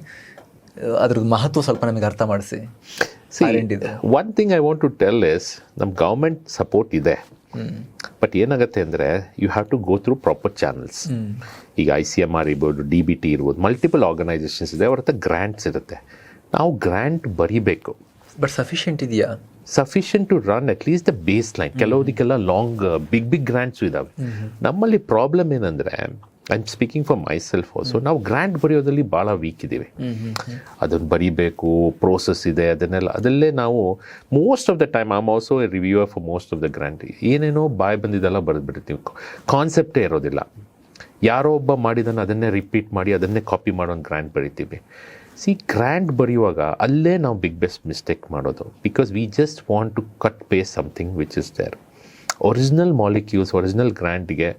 ಅದ್ರದ್ದು ಮಹತ್ವ ಸ್ವಲ್ಪ ನಮಗೆ ಅರ್ಥ ಮಾಡಿಸಿ. One thing I want to tell is, ನಮ್ಮ ಗೌರ್ಮೆಂಟ್ ಸಪೋರ್ಟ್ ಇದೆ, ಬಟ್ ಏನಾಗುತ್ತೆ ಅಂದರೆ you have to go through proper channels. ಈಗ ICMR ಇರ್ಬೋದು, DBT ಇರ್ಬೋದು, ಮಲ್ಟಿಪಲ್ ಆರ್ಗನೈಸೇಷನ್ಸ್ ಇದೆ, ಅವ್ರ ಹತ್ರ ಗ್ರ್ಯಾಂಟ್ಸ್ ಇರುತ್ತೆ. ನಾವು ಗ್ರ್ಯಾಂಟ್ ಬರೀಬೇಕು. ಬಟ್ ಸಫಿಷಿಯೆಂಟ್ ಇದೆಯಾ? Sufficient to run at least the baseline. ಕೆಲವುದಕ್ಕೆಲ್ಲ ಲಾಂಗ್ ಬಿಗ್ ಗ್ರ್ಯಾಂಟ್ಸು ಇದ್ದಾವೆ. ನಮ್ಮಲ್ಲಿ ಪ್ರಾಬ್ಲಮ್ ಏನಂದರೆ, I am speaking for myself also, ನಾವು ಗ್ರ್ಯಾಂಟ್ ಬರೆಯೋದಲ್ಲಿ ಭಾಳ ವೀಕ್ ಇದ್ದೀವಿ. ಅದನ್ನು ಬರೀಬೇಕು, ಪ್ರೋಸೆಸ್ ಇದೆ, ಅದಲ್ಲೇ ನಾವು most of the time I am also A reviewer for most of the grant. ಏನೇನೋ ಬಾಯ್ ಬಂದಿದ್ದೆಲ್ಲ ಬರೆದ್ಬಿಡ್ತೀವಿ, ಕಾನ್ಸೆಪ್ಟೇ ಇರೋದಿಲ್ಲ. ಯಾರೋ ಒಬ್ಬ ಮಾಡಿದನ್ನು ಅದನ್ನೇ ರಿಪೀಟ್ ಮಾಡಿ ಅದನ್ನೇ ಕಾಪಿ ಮಾಡೋ ಗ್ರ್ಯಾಂಟ್ ಬರಿತೀವಿ. ಗ್ರ್ಯಾಂಟ್ ಬರೆಯುವಾಗ ಅಲ್ಲೇ ನಾವು ಬೆಸ್ಟ್ ಮಿಸ್ಟೇಕ್ ಮಾಡೋದು, because we just want to cut paste something which is there. Original molecules, original ಗ್ರ್ಯಾಂಟ್ಗೆ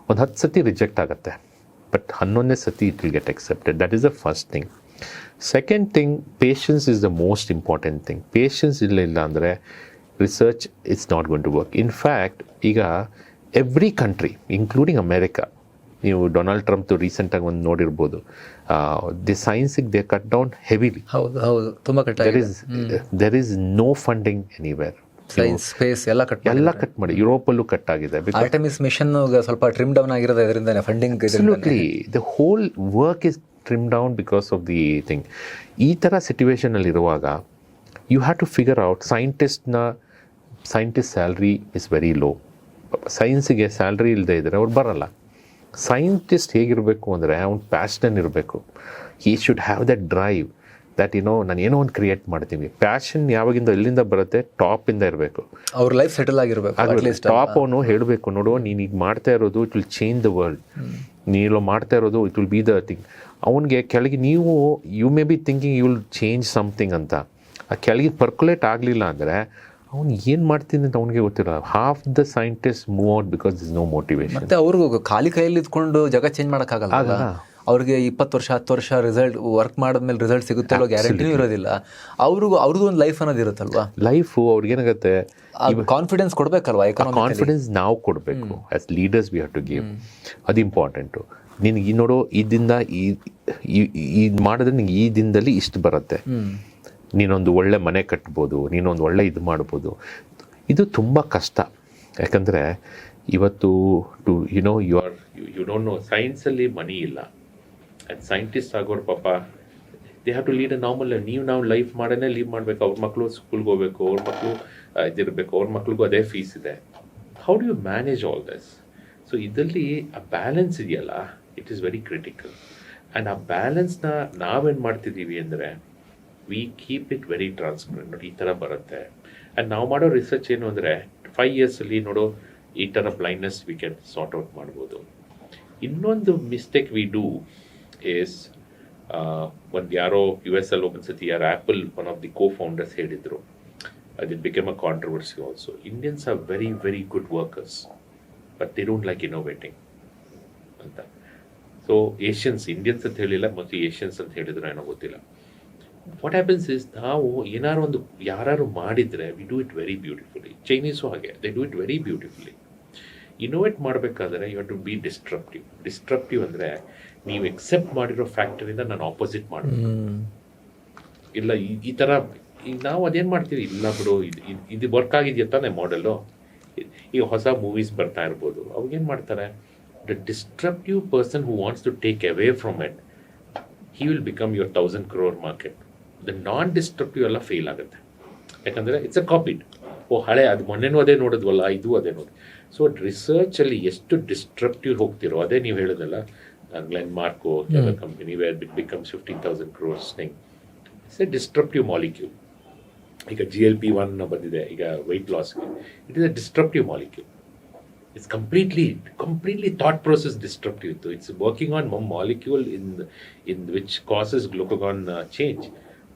ಒಂದು 10 ಸತಿ ರಿಜೆಕ್ಟ್ ಆಗುತ್ತೆ, ಬಟ್ 11ನೇ ಸತಿ it will get accepted. That is the first thing. Second thing, patience is the most important thing. Patience ಇಲ್ಲ ಅಂದರೆ research it's not going to work. In fact ಈಗ every country including America, ನೀವು Donald Trump ರೀಸೆಂಟಾಗಿ ಒಂದು ನೋಡಿರ್ಬೋದು, the ಸೈನ್ಸಿಗೆ they cut down heavily. ಹೌದು, ತುಂಬ cut. There is no funding anywhere. Space ಎಲ್ಲ ಕಟ್ ಮಾಡಿ. ಯುರೋಪಲ್ಲೂ ಕಟ್ ಆಗಿದೆ. ಆರ್ಟೆಮಿಸ್ ಮಿಷನ್ ಸ್ವಲ್ಪ ಟ್ರಿಮ್ ಡೌನ್ ಆಗಿರೋದು ಇದರಿಂದ, funding. Absolutely, the whole work is trim down because of the thing. ಈ ಥರ ಸಿಚುವೇಶನಲ್ಲಿ ಇರುವಾಗ you have to figure out, scientist salary is very low. ಸೈನ್ಸಿಗೆ ಸ್ಯಾಲ್ರಿ ಇಲ್ಲದೆ ಇದ್ದರೆ ಅವ್ರು ಬರಲ್ಲ. ಸೈಂಟಿಸ್ಟ್ ಹೇಗಿರಬೇಕು ಅಂದರೆ ಅವ್ನು ಪ್ಯಾಷನ್ ಇರಬೇಕು. He should have that drive, that ನಾನು ಏನೋ ಒಂದು ಕ್ರಿಯೇಟ್ ಮಾಡ್ತೀವಿ. ಪ್ಯಾಷನ್ ಯಾವಾಗಿಂದ ಎಲ್ಲಿಂದ ಬರುತ್ತೆ? ಟಾಪಿಂದ ಇರಬೇಕು. ಅವ್ರ ಲೈಫ್ ಸೆಟಲ್ ಆಗಿರಬೇಕು. ಟಾಪ್ ಅವನು ಹೇಳಬೇಕು, ನೋಡು ನೀನು ಈಗ ಮಾಡ್ತಾ ಇರೋದು it will change the world. ನೀನು ಮಾಡ್ತಾ ಇರೋದು it will be the thing. ಅವನಿಗೆ ಕೆಳಗೆ ನೀವು you may be thinking you will change something ಅಂತ, ಆ ಕೆಳಗೆ ಪರ್ಕ್ಯುಲೇಟ್ ಆಗಲಿಲ್ಲ ಅಂದರೆ ಅವ್ನು ಏನು ಮಾಡ್ತೀನಿ ಅಂತ ಅವ್ನಿಗೆ ಗೊತ್ತಿಲ್ಲ. Half the scientist move out because this no motivation. ಮತ್ತೆ ಅವ್ರಿಗೂ ಖಾಲಿ ಕೈಯಲ್ಲಿ ಇದ್ಕೊಂಡು ಜಗ ಚೇಂಜ್ ಮಾಡೋಕ್ಕಾಗಲ್ಲ. ಅವ್ರಿಗೆ 20 ವರ್ಷ 10 ವರ್ಷ ರಿಸಲ್ಟ್ ವರ್ಕ್ ಮಾಡಿದ್ಮೇಲೆ ರಿಸಲ್ಟ್ ಸಿಗುತ್ತೆ ಅನ್ನೋ ಗ್ಯಾರಂಟಿನೂ ಇರೋದಿಲ್ಲ. ಅವ್ರದ್ದು ಒಂದು ಲೈಫ್ ಅನ್ನೋದು ಇರುತ್ತಲ್ವಾ. ಲೈಫು ಅವ್ರಿಗೇನಾಗುತ್ತೆ, ಕಾನ್ಫಿಡೆನ್ಸ್ ಕೊಡಬೇಕಲ್ವಾ. ಕಾನ್ಫಿಡೆನ್ಸ್ ನಾವು ಕೊಡಬೇಕು. As leaders we have to give. ಅದು ಇಂಪಾರ್ಟೆಂಟು. ನಿನಗೆ ನೋಡೋ ಇದರಿಂದ ಈ ಮಾಡಿದ್ರೆ ನಿಂಗೆ ಈ ದಿನದಲ್ಲಿ ಇಷ್ಟು ಬರುತ್ತೆ, ನೀನೊಂದು ಒಳ್ಳೆ ಮನೆ ಕಟ್ಬೋದು, ನೀನೊಂದು ಒಳ್ಳೆ ಇದು ಮಾಡ್ಬೋದು. ಇದು ತುಂಬ ಕಷ್ಟ. ಯಾಕಂದರೆ ಇವತ್ತು ಯು ಡೋಂಟ್ ನೋ, ಸೈನ್ಸಲ್ಲಿ ಮನಿ ಇಲ್ಲ. ಆ್ಯಂಡ್ ಸೈಂಟಿಸ್ಟ್ ಆಗೋರು ಪಾಪ they have to lead a normal. ನಾವು ಲೈಫ್ ಮಾಡೇ ಲೀವ್ ಮಾಡಬೇಕು. ಅವ್ರ ಮಕ್ಕಳು ಸ್ಕೂಲ್ಗೆ ಹೋಗ್ಬೇಕು, ಅವ್ರ ಮಕ್ಕಳು ಇದಿರಬೇಕು, ಅವ್ರ ಮಕ್ಳಿಗೂ ಅದೇ ಫೀಸ್ ಇದೆ. How do you manage all this? So ಇದರಲ್ಲಿ ಆ ಬ್ಯಾಲೆನ್ಸ್ ಇದೆಯಲ್ಲ, it is very critical. And ಆ ಬ್ಯಾಲೆನ್ಸ್ನ ನಾವೇನು ಮಾಡ್ತಿದ್ದೀವಿ ಅಂದರೆ we keep it very transparent. ನೋಡಿ, ಈ ಥರ ಬರುತ್ತೆ. ಆ್ಯಂಡ್ ನಾವು ಮಾಡೋ ರಿಸರ್ಚ್ ಏನು ಅಂದರೆ 5 yearsಲ್ಲಿ ನೋಡೋ ಈ ಥರ blindness we can sort out ಮಾಡ್ಬೋದು. ಇನ್ನೊಂದು ಮಿಸ್ಟೇಕ್ ವಿ ಡೂ ಈಸ್, ಒಂದು ಯಾರೋ US ಅಲ್ಲಿ ಒಂದು ಸತಿ ಯಾರು ಆ್ಯಪಲ್ ಒನ್ ಆಫ್ ದಿ ಕೋ-ಫೌಂಡರ್ಸ್ ಹೇಳಿದರು, it became a controversy also. Indians are very, very good workers, but they don't like innovating. ಅಂತ. ಸೊ Indians ಅಂತ ಹೇಳಿಲ್ಲ, ಮತ್ತು ಏಷ್ಯನ್ಸ್ ಅಂತ ಹೇಳಿದ್ರು ಏನೋ ಗೊತ್ತಿಲ್ಲ. ವಾಟ್ ಹ್ಯಾಪನ್ಸ್ ಇಸ್, ನಾವು ಏನಾರು ಒಂದು ಯಾರು ಮಾಡಿದರೆ we do it very beautifully. Chinese ಹಾಗೆ, they do it very beautifully. Innovate ಮಾಡಬೇಕಾದ್ರೆ you have to be disruptive ಅಂದರೆ ನೀವು ಎಕ್ಸೆಪ್ಟ್ ಮಾಡಿರೋ ಫ್ಯಾಕ್ಟರಿಂದ ನಾನು ಆಪೋಸಿಟ್ ಮಾಡಬೇಕು. ಇಲ್ಲ ಈ ಥರ ಈಗ ನಾವು ಅದೇನು ಮಾಡ್ತೀವಿ, ಇಲ್ಲ ಬಿಡು ಇದು ವರ್ಕ್ ಆಗಿದೆಯಾ ತಾನೇ ಮಾಡೆಲ್ಲು. ಈಗ ಹೊಸ ಮೂವೀಸ್ ಬರ್ತಾ ಇರ್ಬೋದು, ಅವಾಗೇನು ಮಾಡ್ತಾರೆ, the disruptive person who wants to take away from it, he will become your 1000 crore market. The non disruptive ಎಲ್ಲ ಫೇಲ್ ಆಗುತ್ತೆ. ಯಾಕಂದರೆ ಇಟ್ಸ್ ಅ ಕಾಪಿಡ್. ಹಳೆ ಅದು ಮೊನ್ನೆನೂ ಅದೇ ನೋಡಿದ್ವಲ್ಲ, ಇದು ಅದೇ ನೋಡಿ. ಸೊ ರಿಸರ್ಚಲ್ಲಿ ಎಷ್ಟು ಡಿಸ್ಟ್ರಪ್ಟಿವ್ ಹೋಗ್ತಿರೋ, ಅದೇ ನೀವು ಹೇಳೋದಲ್ಲ, Glenmark company where it becomes 15,000 crores thing. It's a disruptive molecule. ಈಗ GLP-1 ಬಂದಿದೆ ಈಗ ವೆಯ್ಟ್ ಲಾಸ್ಗೆ. It is a disruptive molecule. It's completely thought process disruptive ಇತ್ತು. It's working on molecule in which causes glucagon change.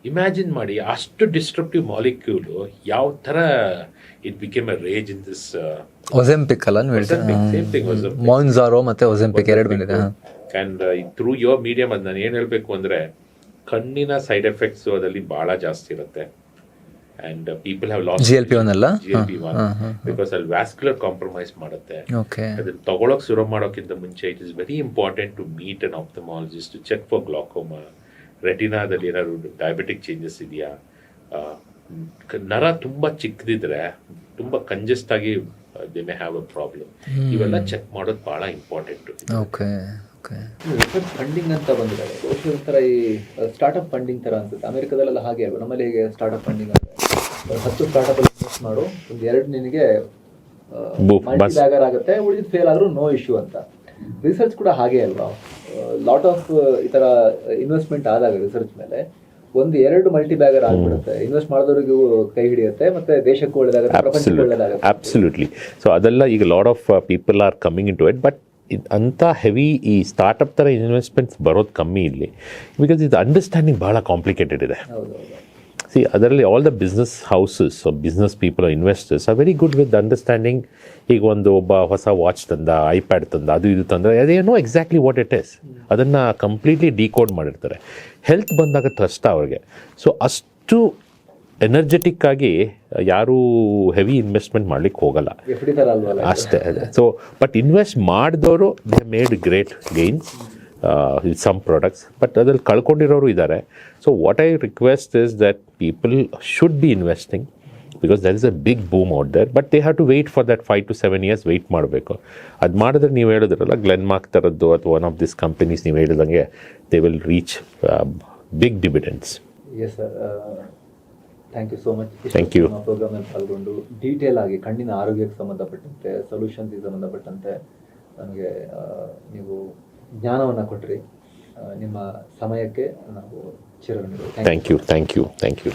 Imagine ಮಾಡಿ, ಅಷ್ಟು disruptive molecule ಯಾವ ಥರ it became a rage in this. Ozempic ಅಲ್ಲ, Mounjaro ಮತ್ತೆ ಒಜೆಂಪಿಕ್ ಎರಡು ಬಂದಿದೆ. ಆ್ಯಂಡ್ ಥ್ರೂ ಯುವರ್ ಮೀಡಿಯಮ್ ಅದು ನಾನು ಏನು ಹೇಳಬೇಕು ಅಂದರೆ, ಕಣ್ಣಿನ ಸೈಡ್ ಎಫೆಕ್ಟ್ಸು ಅದರಲ್ಲಿ ಭಾಳ ಜಾಸ್ತಿ ಇರುತ್ತೆ. And people have lost GLP-1 ಅಲ್ಲ, GLP-1 because ಅಲ್ಲಿ ವ್ಯಾಸ್ಕ್ಯುಲರ್ ಕಾಂಪ್ರಮೈಸ್ ಮಾಡುತ್ತೆ. ಅದನ್ನ ತಗೊಳಕ್ ಶುರು ಮಾಡೋಕ್ಕಿಂತ ಮುಂಚೆ it is very important to meet an ophthalmologist to check for glaucoma. ರೆಟಿನಾದಲ್ಲಿ ಏನಾದ್ರು ಡಯಾಬಿಟಿಕ್ ಚೇಂಜಸ್ ಇದೆಯಾ, ನರ ತುಂಬ ಚಿಕ್ಕದಿದ್ರೆ, ತುಂಬ ಕಂಜೆಸ್ಟ್ ಆಗಿ they may have a problem. ಇವೆಲ್ಲ ಚೆಕ್ ಮಾಡೋದು ಭಾಳ ಇಂಪಾರ್ಟೆಂಟು. ರಿಸರ್ಚ್ ಫಂಡಿಂಗ್ ಅಂತ ಬಂದಿದೆ, ಒಂಥರ ಈ ಸ್ಟಾರ್ಟ್ಅಪ್ ಫಂಡಿಂಗ್ ಥರ ಅನ್ಸುತ್ತೆ. ಅಮೆರಿಕದಲ್ಲೆಲ್ಲ ಹಾಗೆ ಅಲ್ವಾ? ನಮ್ಮಲ್ಲಿ ಹೇಗೆ ಸ್ಟಾರ್ಟ್ಅಪ್ ಫಂಡಿಂಗ್ ಅಂದರೆ 10 ಸ್ಟಾರ್ಟ್ಅಪ್ ಇನ್ವೆಸ್ಟ್ ಮಾಡು, ಒಂದು 2 ನಿನಗೆ ಮಲ್ಟಿ ಬ್ಯಾಗರ್ ಆಗುತ್ತೆ, ಉಳಿದು ಫೇಲ್ ಆದರೂ ನೋ ಇಶ್ಯೂ ಅಂತ. ರಿಸರ್ಚ್ ಕೂಡ ಹಾಗೆ ಅಲ್ವಾ? ಲಾಟ್ ಆಫ್ ಈ ಥರ ಇನ್ವೆಸ್ಟ್ಮೆಂಟ್ ಆದಾಗ ರಿಸರ್ಚ್ ಮೇಲೆ 1-2 ಮಲ್ಟಿ ಬ್ಯಾಗರ್ ಆಗಿಬಿಡುತ್ತೆ. ಇನ್ವೆಸ್ಟ್ ಮಾಡಿದವರಿಗೂ ಕೈ ಹಿಡಿಯುತ್ತೆ, ಮತ್ತೆ ದೇಶಕ್ಕೂ ಒಳ್ಳೆದಾಗುತ್ತೆ, ಪ್ರಪಂಚಕ್ಕೂ ಒಳ್ಳೆದಾಗುತ್ತೆ. ಅಬ್ಸಲ್ಯೂಟ್ಲಿ. ಸೊ ಅದೆಲ್ಲ ಈಗ lot of people are coming into it. But ಅಂಥ ಹೆವಿ ಈ ಸ್ಟಾರ್ಟಪ್ ಥರ ಇನ್ವೆಸ್ಟ್ಮೆಂಟ್ಸ್ ಬರೋದು ಕಮ್ಮಿ ಇಲ್ಲಿ, ಬಿಕಾಸ್ ಇದು ಅಂಡರ್ಸ್ಟ್ಯಾಂಡಿಂಗ್ ಭಾಳ ಕಾಂಪ್ಲಿಕೇಟೆಡ್ ಇದೆ. ಸಿ ಅದರಲ್ಲಿ all the business houses, business people, investors are very good with understanding. ಈಗ ಒಬ್ಬ ಹೊಸ ವಾಚ್ ತಂದ, ಐಪ್ಯಾಡ್ ತಂದ, ಅದು ಇದು ತಂದರೆ ಅದೇ no exactly what it is, ಅದನ್ನು ಕಂಪ್ಲೀಟ್ಲಿ ಡಿಕೋಡ್ ಮಾಡಿರ್ತಾರೆ. ಹೆಲ್ತ್ ಬಂದಾಗ ಕಷ್ಟ ಅವ್ರಿಗೆ. ಸೊ ಅಷ್ಟು ಎನರ್ಜೆಟಿಕ್ ಆಗಿ ಯಾರೂ ಹೆವಿ ಇನ್ವೆಸ್ಟ್ಮೆಂಟ್ ಮಾಡ್ಲಿಕ್ಕೆ ಹೋಗಲ್ಲ ಅಷ್ಟೇ. ಸೊ ಬಟ್ ಇನ್ವೆಸ್ಟ್ ಮಾಡಿದವರು they made great gains some products, but ಅದ್ರಲ್ಲಿ ಕಳ್ಕೊಂಡಿರೋರು ಇದ್ದಾರೆ. So what I request is that people should be investing, because there is a big boom out there. But they have to wait for that 5 to 7 years wait ಮಾಡಬೇಕು. ಅದು ಮಾಡಿದ್ರೆ ನೀವು ಹೇಳಿದ್ರಲ್ಲ Glenn mark ಥರದ್ದು ಅಥವಾ ಒನ್ ಆಫ್ ದಿಸ್ ಕಂಪನೀಸ್ ನೀವು ಹೇಳಿದಂಗೆ they will reach big dividends. Yes sir, thank you so much. Thank you. ಪ್ರೋಗ್ರಾಮಲ್ಲಿ ಪಾಲ್ಗೊಂಡು ಡೀಟೇಲ್ ಆಗಿ ಕಣ್ಣಿನ ಆರೋಗ್ಯಕ್ಕೆ ಸಂಬಂಧಪಟ್ಟಂತೆ, ಸೊಲ್ಯೂಷನ್ಸ್ಗೆ ಸಂಬಂಧಪಟ್ಟಂತೆ ನಮಗೆ ನೀವು ಜ್ಞಾನವನ್ನು ಕೊಟ್ಟರಿ. ನಿಮ್ಮ ಸಮಯಕ್ಕೆ ನಾವು ಚಿರಋಣಿಗಳು. Thank you.